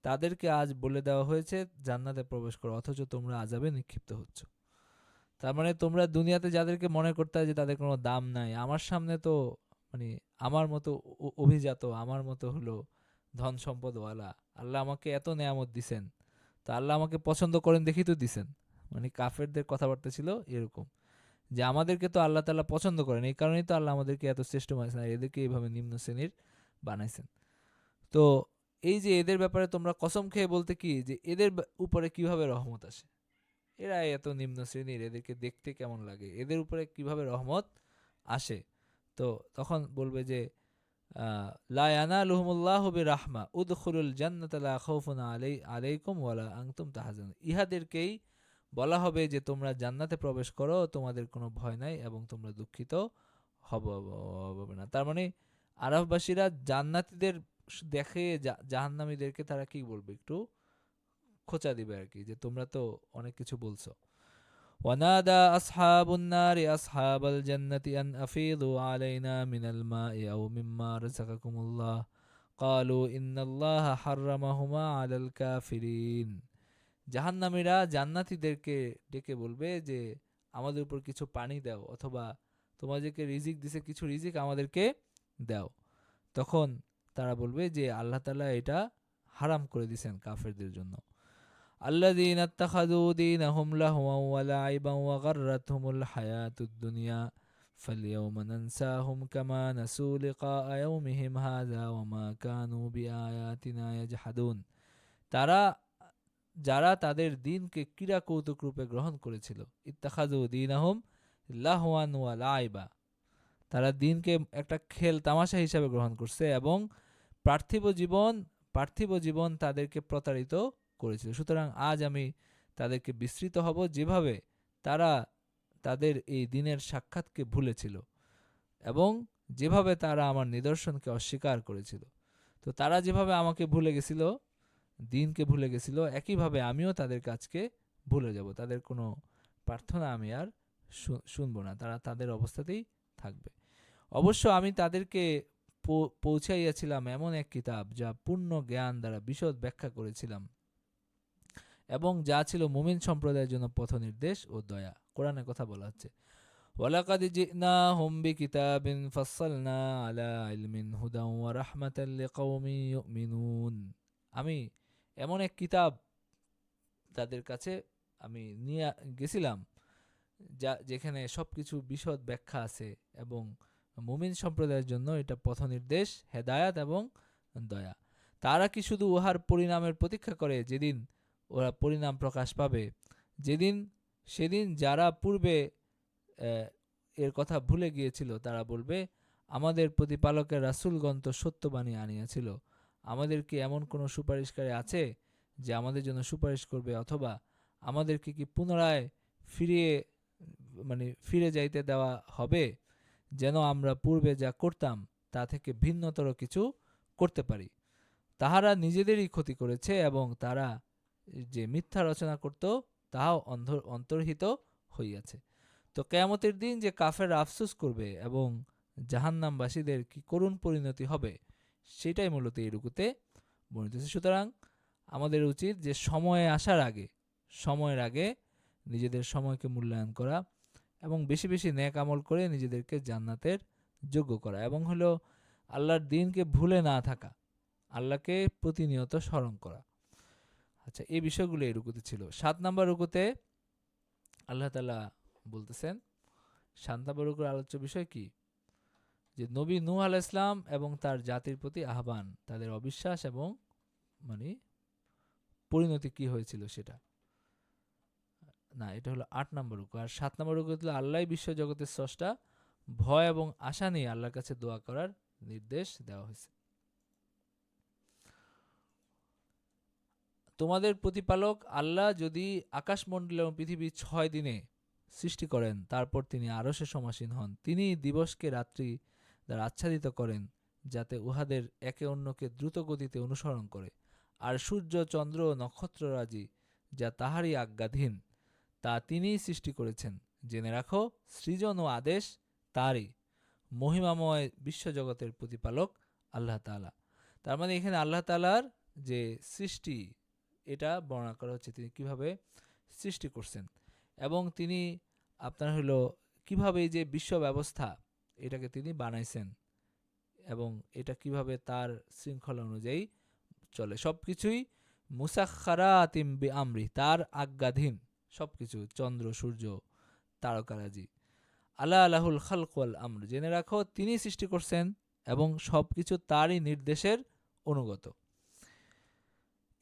তাদেরকে আজ বলে দেওয়া হয়েছে জান্নাতে প্রবেশ করো, অথচ তোমরা আযাবে নিক্ষিপ্ত হচ্ছ। তার মানে তোমরা দুনিয়াতে যাদেরকে মনে করতে যে তাদের কোনো দাম নাই, আমার সামনে তো মানে আমার মতো অভিজাত, আমার মতো হলো ধন সম্পদওয়ালা, আল্লাহ আমাকে এত নেয়ামত দিছেন, তো আল্লাহ আমাকে পছন্দ করেন দেখি তো দিছেন। মানে কাফেরদের কথাবার্তা ছিল এরকম যে আমাদেরকে তো আল্লাহ তাআলা পছন্দ করেন, এই কারণেই তো আল্লাহ আমাদেরকে এত শ্রেষ্ঠ বানাইছেন, আর এদেরকে এইভাবে নিম্ন শ্রেণীর বানাইছেন। তো এই যে এদের ব্যাপারে তোমরা কসম খেয়ে বলতে কি যে এদের উপরে কিভাবে রহমত আসে, এরা এত নিম্ন শ্রেণীর, এদেরকে দেখতে কেমন লাগে, এদের উপরে কিভাবে রহমত আসে। তো তখন বলবে যে লা ইয়ানালুহুমুল্লাহু বিরাহমা উদখুলুল জান্নাতা লা খাউফুন আলাইকুম ওয়ালা আনতুম তাহজানুন। ইহাদেরকেই বলা হবে যে তোমরা জান্নাতে প্রবেশ করো, তোমাদের কোনো ভয় নাই এবং তোমরা দুঃখিত হবে না। তার মানে আরববাসীরা জান্নাতীদের দেখে জাহান্নামীদেরকে তারা কি বলবে, একটু খোঁচা দিবে আর কি, যে তোমরা তো অনেক কিছু বলছো। ونادى أصحاب النار أصحاب الجنة أن أفيضوا علينا من الماء أو مما رزقكم الله قالوا إن الله حرمهما على الكافرين। জাহান্নামীরা জান্নাতীদেরকে ডেকে বলবে যে আমাদের উপর কিছু পানি দাও, অথবা তোমাদেরকে রিজিক দিছে কিছু রিজিক আমাদেরকে দাও। তখন তারা বলবে যে আল্লাহ তাআলা এটা হারাম করে দিয়েছেন কাফেরদের জন্য। الذين اتخذوا دينهم لهوا ولعبا وغرتهم الحياة الدنيا فاليوم ننساهم كما نسوا لقاء يومهم هذا وما كانوا بآياتنا يجحدون। তারা যারা তাদের দিনকে ক্রীড়া কৌতুক রূপে গ্রহণ করেছিল, ইত্তাখাযু দীনাহুম লাহওয়ান ওয়া লাইবা, তারা দিনকে একটা খেল তামাশা হিসাবে গ্রহণ করছে এবং পার্থিব জীবন তাদেরকে প্রতারিত করেছিল। সুতরাং আজ আমি তাদেরকে বিস্মৃত হব যেভাবে তারা তাদের এই দিনের সাক্ষাৎকে ভুলেছিল এবং যেভাবে তারা আমার নিদর্শনকে অস্বীকার করেছিল। তো তারা যেভাবে আমাকে ভুলে গেছিল, দিনকে ভুলে গেছিল, একইভাবে আমিও তাদের কাছকে ভুলে যাব। তাদের কোনো প্রার্থনা আমি আর শুনবো না, তারা তাদের অবস্থাতেই থাকবে। অবশ্য আমি তাদেরকে পৌঁছাইয়াছিলাম এমন এক কিতাব যা পূর্ণ জ্ঞান দ্বারা বিশদ ব্যাখ্যা করেছিলাম এবং যা ছিল মুমিন সম্প্রদায়ের জন্য পথ নির্দেশ ও দয়া। কোরআনের কথা বলা হচ্ছে, ওয়ালাকাদ জিনাহুম বিকিতাবিন ফাসসালনা আলা ইলমিন হুদান ওয়া রাহমাতাল লিকাওমিন ইউমিনুন। আমি এমন এক কিতাব তাদের কাছে আমি নিয়ে গেছিলাম যেখানে সবকিছু বিশদ ব্যাখ্যা আছে এবং মুমিন সম্প্রদায়ের জন্য এটা পথ নির্দেশ, হেদায়াত এবং দয়া। তারা কি শুধু উহার পরিণামের প্রতীক্ষা করে যেদিন ওরা পরিণাম প্রকাশ পাবে, সেদিন যারা পূর্বে এর কথা ভুলে গিয়েছিল তারা বলবে আমাদের প্রতিপালকের রাসূলগণ তো সত্যবাণী আনিয়াছিল, আমাদের কি এমন কোনো সুপারিশকারী আছে যে আমাদের জন্য সুপারিশ করবে, অথবা আমাদেরকে কি পুনরায় ফিরে যাইতে দেওয়া হবে যেন আমরা পূর্বে যা করতাম তা থেকে ভিন্নতর কিছু করতে পারি। তাহারা নিজেদেরই ক্ষতি করেছে এবং তারা যে মিথ্যা রচনা করত তাহাও অন্তর্হিত হইয়াছে। তো কিয়ামতের দিন যে কাফেররা আফসোস করবে এবং জাহান্নামবাসীদের কি করুণ পরিণতি হবে, সেটাই মূলত এই রুকুতে বর্ণিত হয়েছে। সুতরাং আমাদের উচিত যে সময়ের আগে নিজেদের সময়কে মূল্যায়ন করা এবং বেশি বেশি নেক আমল করে নিজেদেরকে জান্নাতের যোগ্য করা এবং হলো আল্লাহর দ্বীনকে ভুলে না থাকা, আল্লাহকে প্রতিনিয়ত স্মরণ করা। আচ্ছা, এই বিষয়গুলো এই রুকুতে ছিল। 7 নম্বর রুকুতে আল্লাহ তাআলা বলতেছেন, 7 নম্বর রুকুর আলোচ্য বিষয় কি, যে নবী নূহ আলাইহিস সালাম এবং তার জাতির প্রতি আহ্বান, তাদের অবিশ্বাস এবং পরিণতি কি হয়েছিল সেটা। না, এটা হলো 8 নম্বর রুকু। আর 7 নম্বর রুকু হলো আল্লাহই বিশ্ব জগতের স্রষ্টা, ভয় এবং আশা নিয়ে আল্লাহর কাছে দোয়া করার নির্দেশ দেওয়া হয়েছে। তোমাদের প্রতিপালক আল্লাহ যদি আকাশমণ্ডল এবং পৃথিবী 6 দিনে সৃষ্টি করেন, তারপর তিনি আরশে সমাসীন হন। তিনি দিবসকে রাত্রি দ্বারা আচ্ছাদিত করেন, যাতে উহাদের একে অন্যকে দ্রুত গতিতে অনুসরণ করে। আর সূর্য, চন্দ্র ও নক্ষত্ররাজি যা তাহারই আজ্ঞাধীন, তা তিনিই সৃষ্টি করেছেন। জেনে রাখো, সৃজন ও আদেশ তারই। মহিমাময় বিশ্বজগতের প্রতিপালক আল্লাহ তাআলা। তার মানে এখানে আল্লাহ তাআলার যে সৃষ্টি, এটা বর্ণনা করা হচ্ছে তিনি কিভাবে সৃষ্টি করছেন, এবং তিনি আপনার হলো কিভাবে এই যে বিশ্ব ব্যবস্থা এটাকে তিনি বানাইছেন, এবং এটা কিভাবে তার শৃঙ্খলা অনুযায়ী চলে। সবকিছুই মুসাখখারাতিম বিআমরি, তার আজ্ঞাধীন সবকিছু, চন্দ্র, সূর্য, তারকারাজি। আলা আলাহুল খালক ওয়াল আমর, জেনে রাখো তিনি সৃষ্টি করছেন এবং সবকিছু তারই নির্দেশের অনুগত।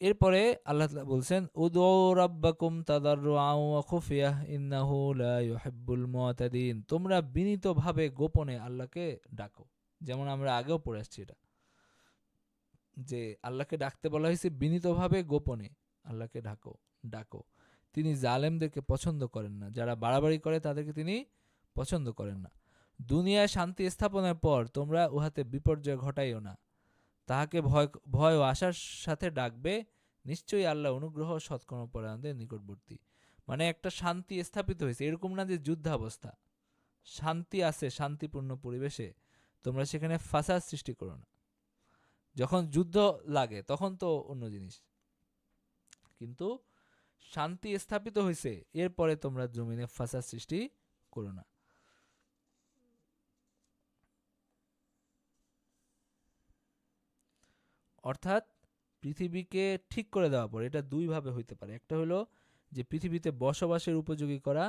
এরপরে আল্লাহ তাআলা বলছেন, উদউ রাব্বাকুম তাদাররুআন ওয়া খুফিয়াহ ইন্নাহু লা ইউহিব্বুল মুতাদিন, তোমরা বিনীতভাবে গোপনে আল্লাহকে ডাকো। যেমন আমরা আগেও পড়ে আসছি এটা, যে আল্লাহকে ডাকতে বলা হয়েছে বিনীতভাবে গোপনে আল্লাহকে ডাকো। তিনি জালেমদেরকে পছন্দ করেন না, যারা বাড়াবাড়ি করে তাদেরকে তিনি পছন্দ করেন না। দুনিয়ায় শান্তি স্থাপনের পর তোমরা উহাতে বিপর্যয় ঘটাইও না, তাহাকে ভয় ও আশার সাথে ডাকবে, নিশ্চয়ই আল্লাহ অনুগ্রহ সৎকর্মপরায়ণদের নিকটবর্তী। মানে একটা শান্তি স্থাপিত হয়েছে, এরকম না যে যুদ্ধাবস্থা, শান্তি আছে, শান্তিপূর্ণ পরিবেশে তোমরা সেখানে ফাসাদ সৃষ্টি করো না। যখন যুদ্ধ লাগে তখন তো অন্য জিনিস, কিন্তু শান্তি স্থাপিত হয়েছে, এরপরে তোমরা জমিনে ফাসাদ সৃষ্টি করো না। অর্থাৎ পৃথিবীকে ঠিক করে দেওয়া পরে এটা দুইভাবে হইতে পারে। একটা হলো যে পৃথিবীতে বসবাসের উপযোগী করা,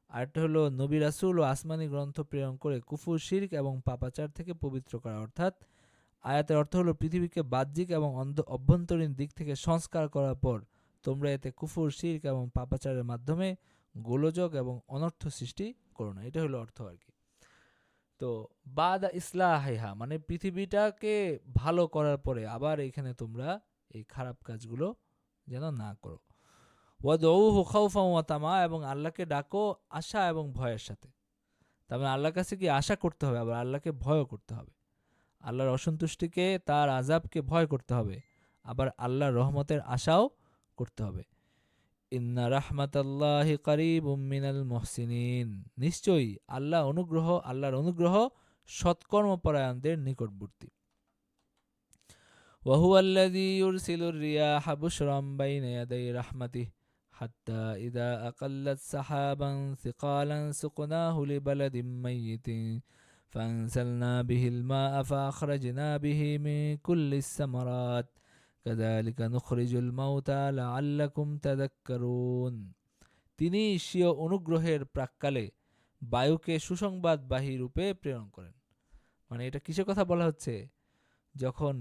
আর একটা হলো নবী রাসূল ও আসমানি গ্রন্থ প্রেরণ করে কুফর, শিরক এবং পাপাচার থেকে পবিত্র করা। অর্থাৎ আয়াতের অর্থ হলো পৃথিবীকে বাহ্যিক এবং অভ্যন্তরীণ দিক থেকে সংস্কার করার পর তোমরা এতে কুফর, শিরক এবং পাপাচারের মাধ্যমে গোলযোগ এবং অনর্থ সৃষ্টি করো না। এটা হলো অর্থ আর কি। তো বাদা ইসলাহিহা মানে পৃথিবীটাকে ভালো করার পরে আবার এখানে তোমরা এই খারাপ কাজগুলো যেন না করো। ওয়াদউহু খাউফান ওয়া তামা, এবং আল্লাহকে ডাকো আশা এবং ভয়ের সাথে। তার মানে আল্লাহর কাছে কি আশা করতে হবে, আবার আল্লাহকে ভয়ও করতে হবে। আল্লাহর অসন্তুষ্টিকে, তার আযাবকে ভয় করতে হবে, আবার আল্লাহর রহমতের আশাও করতে হবে। ইন্না রাহমাতাল্লাহি কারীবুম মিনাল মুহসিনিন, নিশ্চয়ই আল্লাহর অনুগ্রহ সৎকর্মপরায়ণদের নিকটবর্তী। ওয়া হুয়াল্লাযী ইউরসিলুর রিয়াহা বুশরাম বাইনা ইয়াদাই রাহমাতিহি হাত্তা ইযা আকাল্লাত সাহাবান সিকালান সুকনাহু লিবালাদিন মাইয়িতিন ফানসালনা বিহিল মা'a ফাআখরাজনা বিহি মিন কুল্লিস সামারাত কাযালিকা নুখরিজুল মাউতা লাআল্লাকুম তাযাক্কারুন। তিনি স্বীয় অনুগ্রহের প্রাক্কালে বায়ুকে সুসংবাদবাহী রূপে প্রেরণ করেন। মানে এটা কিসের কথা বলা হচ্ছে? যখন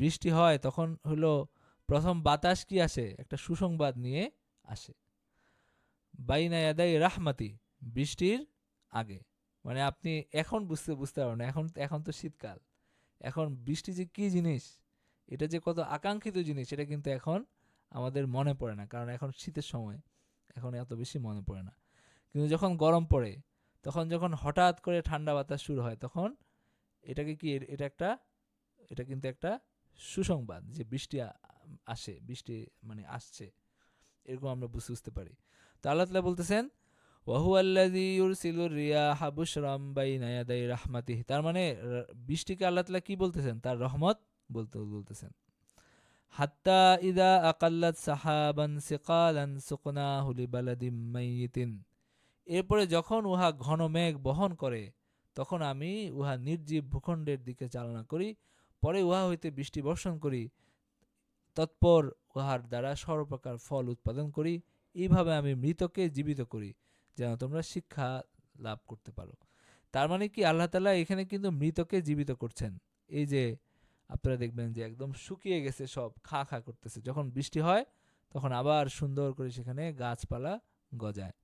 বৃষ্টি হয় তখন হলো প্রথম বাতাস কি আসে? একটা সুসংবাদ নিয়ে আসে। বাইনা ইয়াদাই রাহমাতি, বৃষ্টির আগে। মানে আপনি এখন বুঝতে পারবেন না, এখন তো শীতকাল, এখন বৃষ্টি যে কি জিনিস, এটা যে কত আকাঙ্ক্ষিত জিনিস, এটা কিন্তু এখন আমাদের মনে পড়ে না, কারণ এখন শীতের সময়, এখন এত বেশি মনে পড়ে না। কিন্তু যখন গরম পড়ে, তখন যখন হঠাৎ করে ঠান্ডা বাতাস শুরু হয়, তখন এটাকে কি এটা কিন্তু একটা সুসংবাদ যে বৃষ্টি আসে, বৃষ্টি মানে আসছে, এরকম আমরা বুঝতে পারি। তো আল্লাহ তাআলা বলতেছেন ওয়া হুয়াল্লাযী ইউরসিলুর রিয়াহা বুশরাম বাইনা ইয়াদাই রাহমাতিহি, তার মানে বৃষ্টিকে আল্লাহ তাআলা কি বলতেছেন? তার রহমত বলতেছেন। হাত্তা ইযা আকাল্লাত সাহাবান সিকালান সুকনাহু লিবালাদিন মাইয়িতিন, এরপরে যখন উহা ঘন মেঘ বহন করে, তখন আমি উহা নির্জীব ভূখণ্ডের দিকে চালনা করি, পরে উহা হইতে বৃষ্টি বর্ষণ করি, তৎপর উহার দ্বারা সর্বপ্রকার ফল উৎপাদন করি। এইভাবে আমি মৃতকে জীবিত করি, যেন তোমরা শিক্ষা লাভ করতে পারো। তার মানে কি আল্লাহ তাআলা এখানে কিন্তু মৃতকে জীবিত করছেন। এই যে আপনারা দেখবেন যে একদম শুকিয়ে গেছে, সব খা করতেছে, যখন বৃষ্টি হয় তখন আবার সুন্দর করে সেখানে গাছপালা গজায়।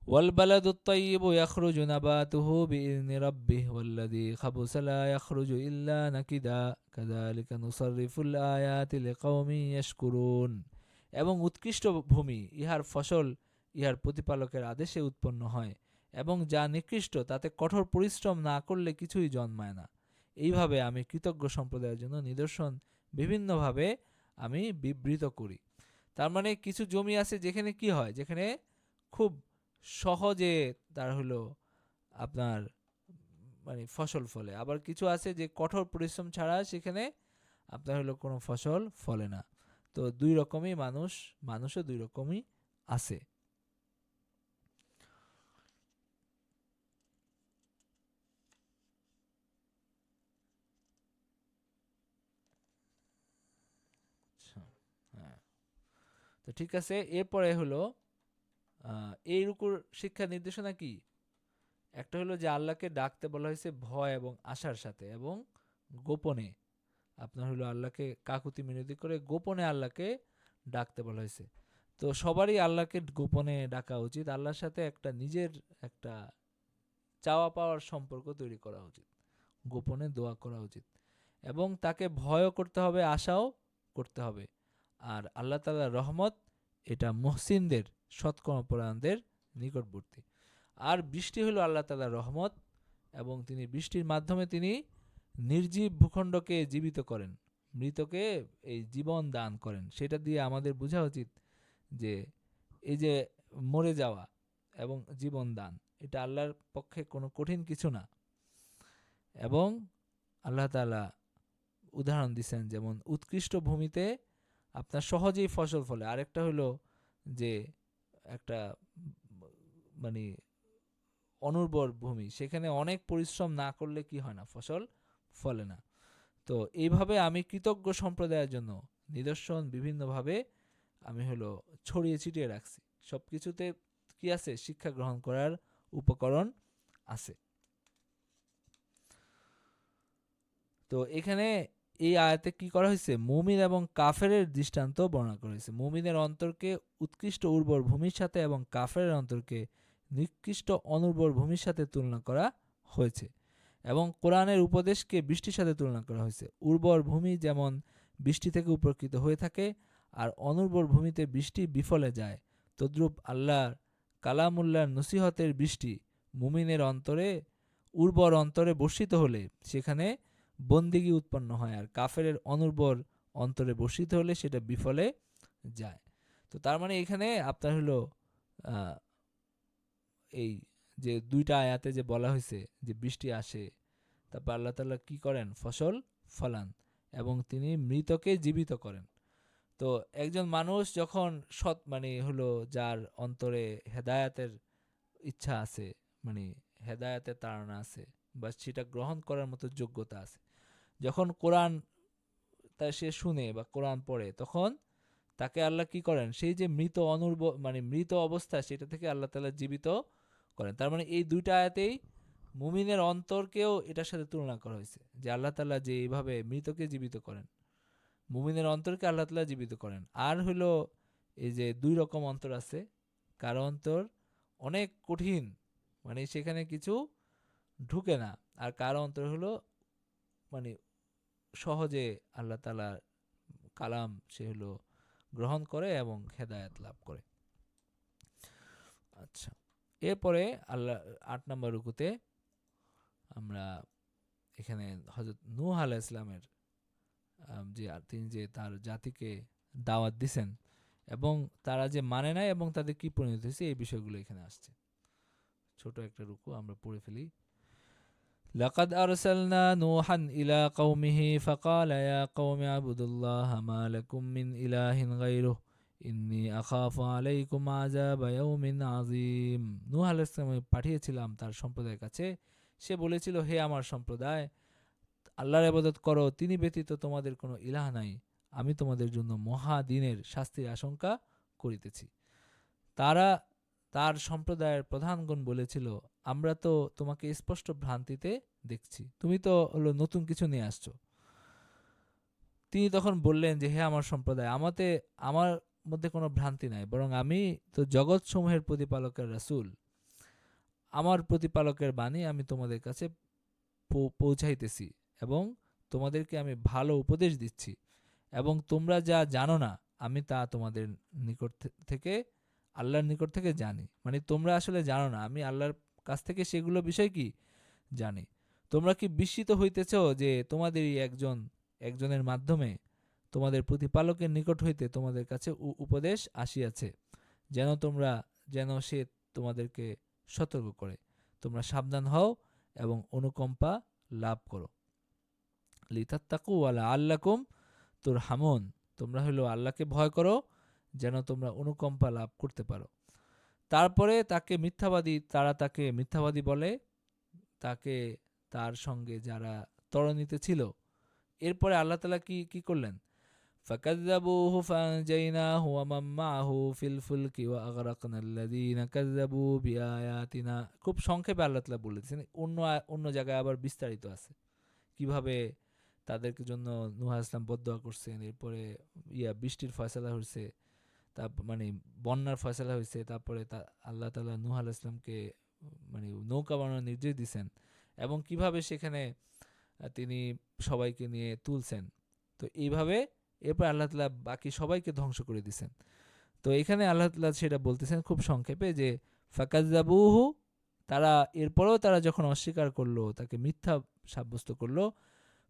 والبلد الطيب يخرج نباته بإذن ربه والذي خبث لا يخرج إلا نكدا كذلك نصرف الآيات لقوم يشكرون। এবং উৎকৃষ্ট ভূমি, ইহার ফসল ইহার প্রতিপালকের আদেশে উৎপন্ন হয়, এবং যা নিকৃষ্ট তাতে কঠোর পরিশ্রম না করলে কিছুই জন্মায় না। এইভাবে আমি কৃতজ্ঞ সম্প্রদায়ের জন্য নিদর্শন বিভিন্নভাবে আমি বিবৃত করি। তার মানে কিছু জমি আছে যেখানে কি হয়, যেখানে খুব সহজে তার হলো আপনার মানে ফসল ফলে, আবার কিছু আছে যে কঠোর পরিশ্রম ছাড়া সেখানে আপনার হলো কোনো ফসল ফলে না। তো দুই রকমই মানুষও দুই রকমই আছে। আচ্ছা, হ্যাঁ, তো ঠিক আছে। এরপরে হলো এই রুকুর শিক্ষা নির্দেশনা কি? একটা হলো যে আল্লাহকে ডাকতে বলা হয়েছে ভয় এবং আশার সাথে এবং গোপনে। আপনার হলো আল্লাহকে কাকুতি মিনতি করে গোপনে আল্লাহকে ডাকতে বলা হয়েছে। তো সবারই আল্লাহকে গোপনে ডাকা উচিত, আল্লাহর সাথে একটা নিজের একটা চাওয়া পাওয়ার সম্পর্ক তৈরি করা উচিত, গোপনে দোয়া করা উচিত, এবং তাকে ভয়ও করতে হবে, আশাও করতে হবে। আর আল্লাহ তাআলার রহমত এটা মুহসিনদের, সৎকর্মপরায়ণদের নিকটবর্তী। আর বৃষ্টি হলো আল্লাহ তাআলার রহমত, এবং তিনি বৃষ্টির মাধ্যমে তিনি নির্জীব ভূখণ্ডকে জীবিত করেন, মৃতকে এই জীবন দান করেন। সেটা দিয়ে আমাদের বোঝা উচিত যে এই যে মরে যাওয়া এবং জীবন দান, এটা আল্লাহর পক্ষে কোনো কঠিন কিছু না। এবং আল্লাহ তাআলা উদাহরণ দিচ্ছেন, যেমন উৎকৃষ্ট ভূমিতে আপনার সহজেই ফসল ফলে। আরেকটা হলো যে একটা মানে অনুর্বর ভূমি, সেখানে অনেক পরিশ্রম না করলে কি হয় না, ফসল ফলে না। তো এইভাবে আমি কৃতজ্ঞ সম্প্রদায়ের জন্য নিদর্শন বিভিন্নভাবে আমি হলো ছড়িয়ে ছিটিয়ে রাখছি। সব কিছুতে কি আছে, শিক্ষা গ্রহণ করার উপকরণ আছে। তো এখানে এই আয়াতে কি করা হয়েছে, মুমিন এবং কাফেরের দৃষ্টান্ত বর্ণনা করা হয়েছে। মুমিনের অন্তরকে উৎকৃষ্ট উর্বর ভূমির সাথে এবং কাফেরের অন্তরকে নিকৃষ্ট অনুর্বর ভূমির সাথে তুলনা করা হয়েছে, এবং কোরআনের উপদেশকে বৃষ্টির সাথে তুলনা করা হয়েছে। উর্বর ভূমি যেমন বৃষ্টি থেকে উপকৃত হয়ে থাকে, আর অনুর্বর ভূমিতে বৃষ্টি বিফলে যায়, তদ্রূপ আল্লাহর কালামুল্লাহর নসিহতের বৃষ্টি মুমিনের অন্তরে, উর্বর অন্তরে বর্ষিত হলে সেখানে বন্দিগি উৎপন্ন হয়, আর কাফেরের অনুর্বর অন্তরে বর্ষিত হলে সেটা বিফলে যায়। তো তার মানে এখানে আপনার হলো এই যে দুইটা আয়াতে যে বলা হয়েছে যে বৃষ্টি আসে, তারপর আল্লাহ তাআলা কি করেন, ফসল ফলান, এবং তিনি মৃতকে জীবিত করেন। তো একজন মানুষ যখন সৎ মানে হলো যার অন্তরে হেদায়াতের ইচ্ছা আছে, মানে হেদায়াতের তাড়না আছে, বা সেটা গ্রহণ করার মতো যোগ্যতা আছে, যখন কোরআন তা সে শুনে বা কোরআন পড়ে, তখন তাকে আল্লাহ কি করেন, সেই যে মৃত মানে মৃত অবস্থা, সেটা থেকে আল্লাহ তাআলা জীবিত করেন। তার মানে এই দুইটা আয়াতেই মুমিনের অন্তরকেও এটার সাথে তুলনা করা হয়েছে, যে আল্লাহ তাআলা যে এইভাবে মৃতকে জীবিত করেন, মুমিনের অন্তরকে আল্লাহ তাআলা জীবিত করেন। আর হলো এই যে দুই রকম অন্তর আছে, কারো অন্তর অনেক কঠিন, মানে সেখানে কিছু ঢুকে না, আর কারো অন্তর হলো মানে সহজে আল্লাহ তাআলার কালাম সে হলো গ্রহণ করে এবং হেদায়েত লাভ করে। আচ্ছা, এরপরে আল্লাহ ৮ নম্বর রুকুতে আমরা এখানে হযরত নূহ আলাইহিস সালামের যে তিনি যে তার জাতিকে দাওয়াত দিছেন এবং তারা যে মানে নাই এবং তাদের কি পরিণত হয়েছে, এই বিষয়গুলো এখানে আসছে। ছোট একটা রুকু আমরা পড়ে ফেলি। لقد أرسلنا نوحا إلى قومه فقال يا قوم اعبدوا الله ما لكم من إله غيره إني أخاف عليكم عذاب يوم عظيم। নূহ আলাইহিস সালাম পাঠিয়েছিলাম তার সম্প্রদায়ের কাছে, সে বলেছিল, হে আমার সম্প্রদায়, আল্লাহর ইবাদত করো, তিনি ব্যতীত তোমাদের কোনো ইলাহ নাই, আমি তোমাদের জন্য মহা দিনের শাস্তির আশঙ্কা করিতেছি। তার সম্প্রদায়ের প্রধানগণ বলেছিল, আমরা তো তোমাকে স্পষ্ট ভ্রান্তিতে দেখছি, তুমি তো হলো নতুন কিছু নিয়ে আসছো। তিনি তখন বললেন যে, হে আমার সম্প্রদায়, আমার মধ্যে কোনো ভ্রান্তি নাই, বরং আমি তো জগৎ সমূহের প্রতিপালকের রাসূল, আমার প্রতিপালকের বাণী আমি তোমাদের কাছে পৌঁছাইতেছি, এবং তোমাদেরকে আমি ভালো উপদেশ দিচ্ছি, এবং তোমরা যা জানো না আমি তা তোমাদের নিকট থেকে আল্লাহর নিকট থেকে জানি। মানে তোমরা আসলে জানো না, আমি আল্লাহর কাছ থেকে সেগুলো বিষয় কি জানি। তোমরা কি বিস্মিত হইতেছ যে তোমাদেরই একজনের মাধ্যমে তোমাদের প্রতিপালকের নিকট হইতে তোমাদের কাছে উপদেশ আসিয়াছে, যেন সে তোমাদেরকে সতর্ক করে, তোমরা সাবধান হও এবং অনুকম্পা লাভ করো। লিতাত্তাকু ওয়া লাআল্লাকুম তুরহামুন, তোমরা হলো আল্লাহকে ভয় করো যেন তোমরা অনুকম্পা লাভ করতে পারো। তারপরে তারা তাকে মিথ্যাবাদী বলে, তাকে তার সঙ্গে যারা তরণীতে ছিল। এরপরে আল্লাহ তাআলা কি করলেন? ফাকাযযাবুহু ফাআনজাইনাহু ওয়া মান মাআহু ফিল ফুলকি ওয়া আগরাকনাল্লাযীনা কাযযাবু বিআয়াতিনা। খুব সংক্ষেপে আল্লাহ তাআলা বলেছেন, অন্য জায়গায় আবার বিস্তারিত আছে কিভাবে তাদেরকে জন্য নূহ আলাইহিস সালাম বদদোয়া করছেন। এরপরে বৃষ্টির ফয়সালা হয়েছে, মানে বন্যার ফয়সালা হয়েছে। তারপরে আল্লাহ তাআলা নূহ আলাইহিস সালামকে মানে নৌকা বানানোর নির্দেশ দিয়েছেন এবং কিভাবে সেখানে তিনি সবাইকে নিয়ে তুলছেন। তো এইভাবে এরপর আল্লাহ তাআলা বাকি সবাইকে ধ্বংস করে দিয়েছেন। তো এখানে আল্লাহ তাআলা সেটা বলতেছেন খুব সংক্ষেপে যে ফাকাযযাবুহু, এরপরেও তারা যখন অস্বীকার করলো, তাকে মিথ্যা সাব্যস্ত করলো,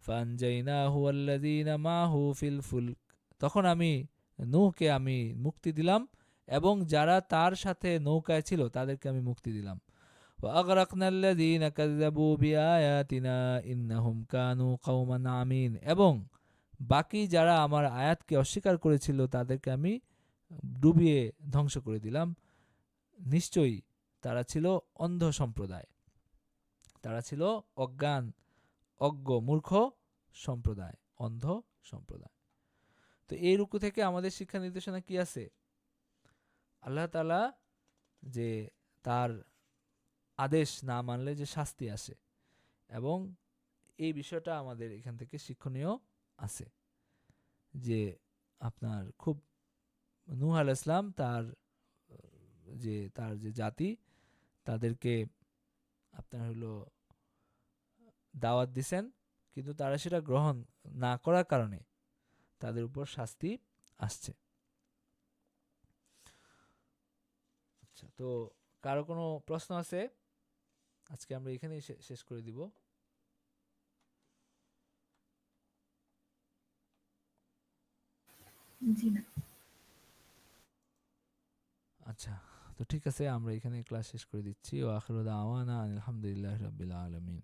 ফাআনজাইনাহু ওয়াল্লাযীনা মাআহু ফিল ফুলক, তখন আমি নূহকে আমি মুক্তি দিলাম এবং যারা তার সাথে নৌকায় ছিল তাদেরকে আমি মুক্তি দিলাম। ওয়া আগরাকনাল্লাযীনা কাযযাবু বিআয়াতিনা ইন্নাহুম কানু কওমান আমিন, এবং বাকি যারা আমার আয়াতকে অস্বীকার করেছিল তাদেরকে আমি ডুবিয়ে ধ্বংস করে দিলাম। নিশ্চয়ই তারা ছিল অন্ধ সম্প্রদায়, তারা ছিল অজ্ঞ মূর্খ সম্প্রদায়, অন্ধ সম্প্রদায়। তো এই রুকু থেকে আমাদের শিক্ষা নির্দেশনা কি আছে? আল্লাহ তাআলা যে তার আদেশ না মানলে যে শাস্তি আসে, এবং এই বিষয়টা আমাদের এখান থেকে শিক্ষণীয় আছে যে আপনার খুব নূহ আলাইহিস সালাম তার যে জাতি তাদেরকে আপনার হলো দাওয়াত দিছেন, কিন্তু তারা সেটা গ্রহণ না করার কারণে তাদের উপর শাস্তি আসছে। আচ্ছা, তো কারো কোনো প্রশ্ন আছে? আজকে আমরা এখানেই শেষ করে দিব। জি না। আচ্ছা, তো ঠিক আছে, আমরা এখানে ক্লাস শেষ করে দিচ্ছি। ওয়া আখিরু দাওয়ানা আলহামদুলিল্লাহি রাব্বিল আলামিন।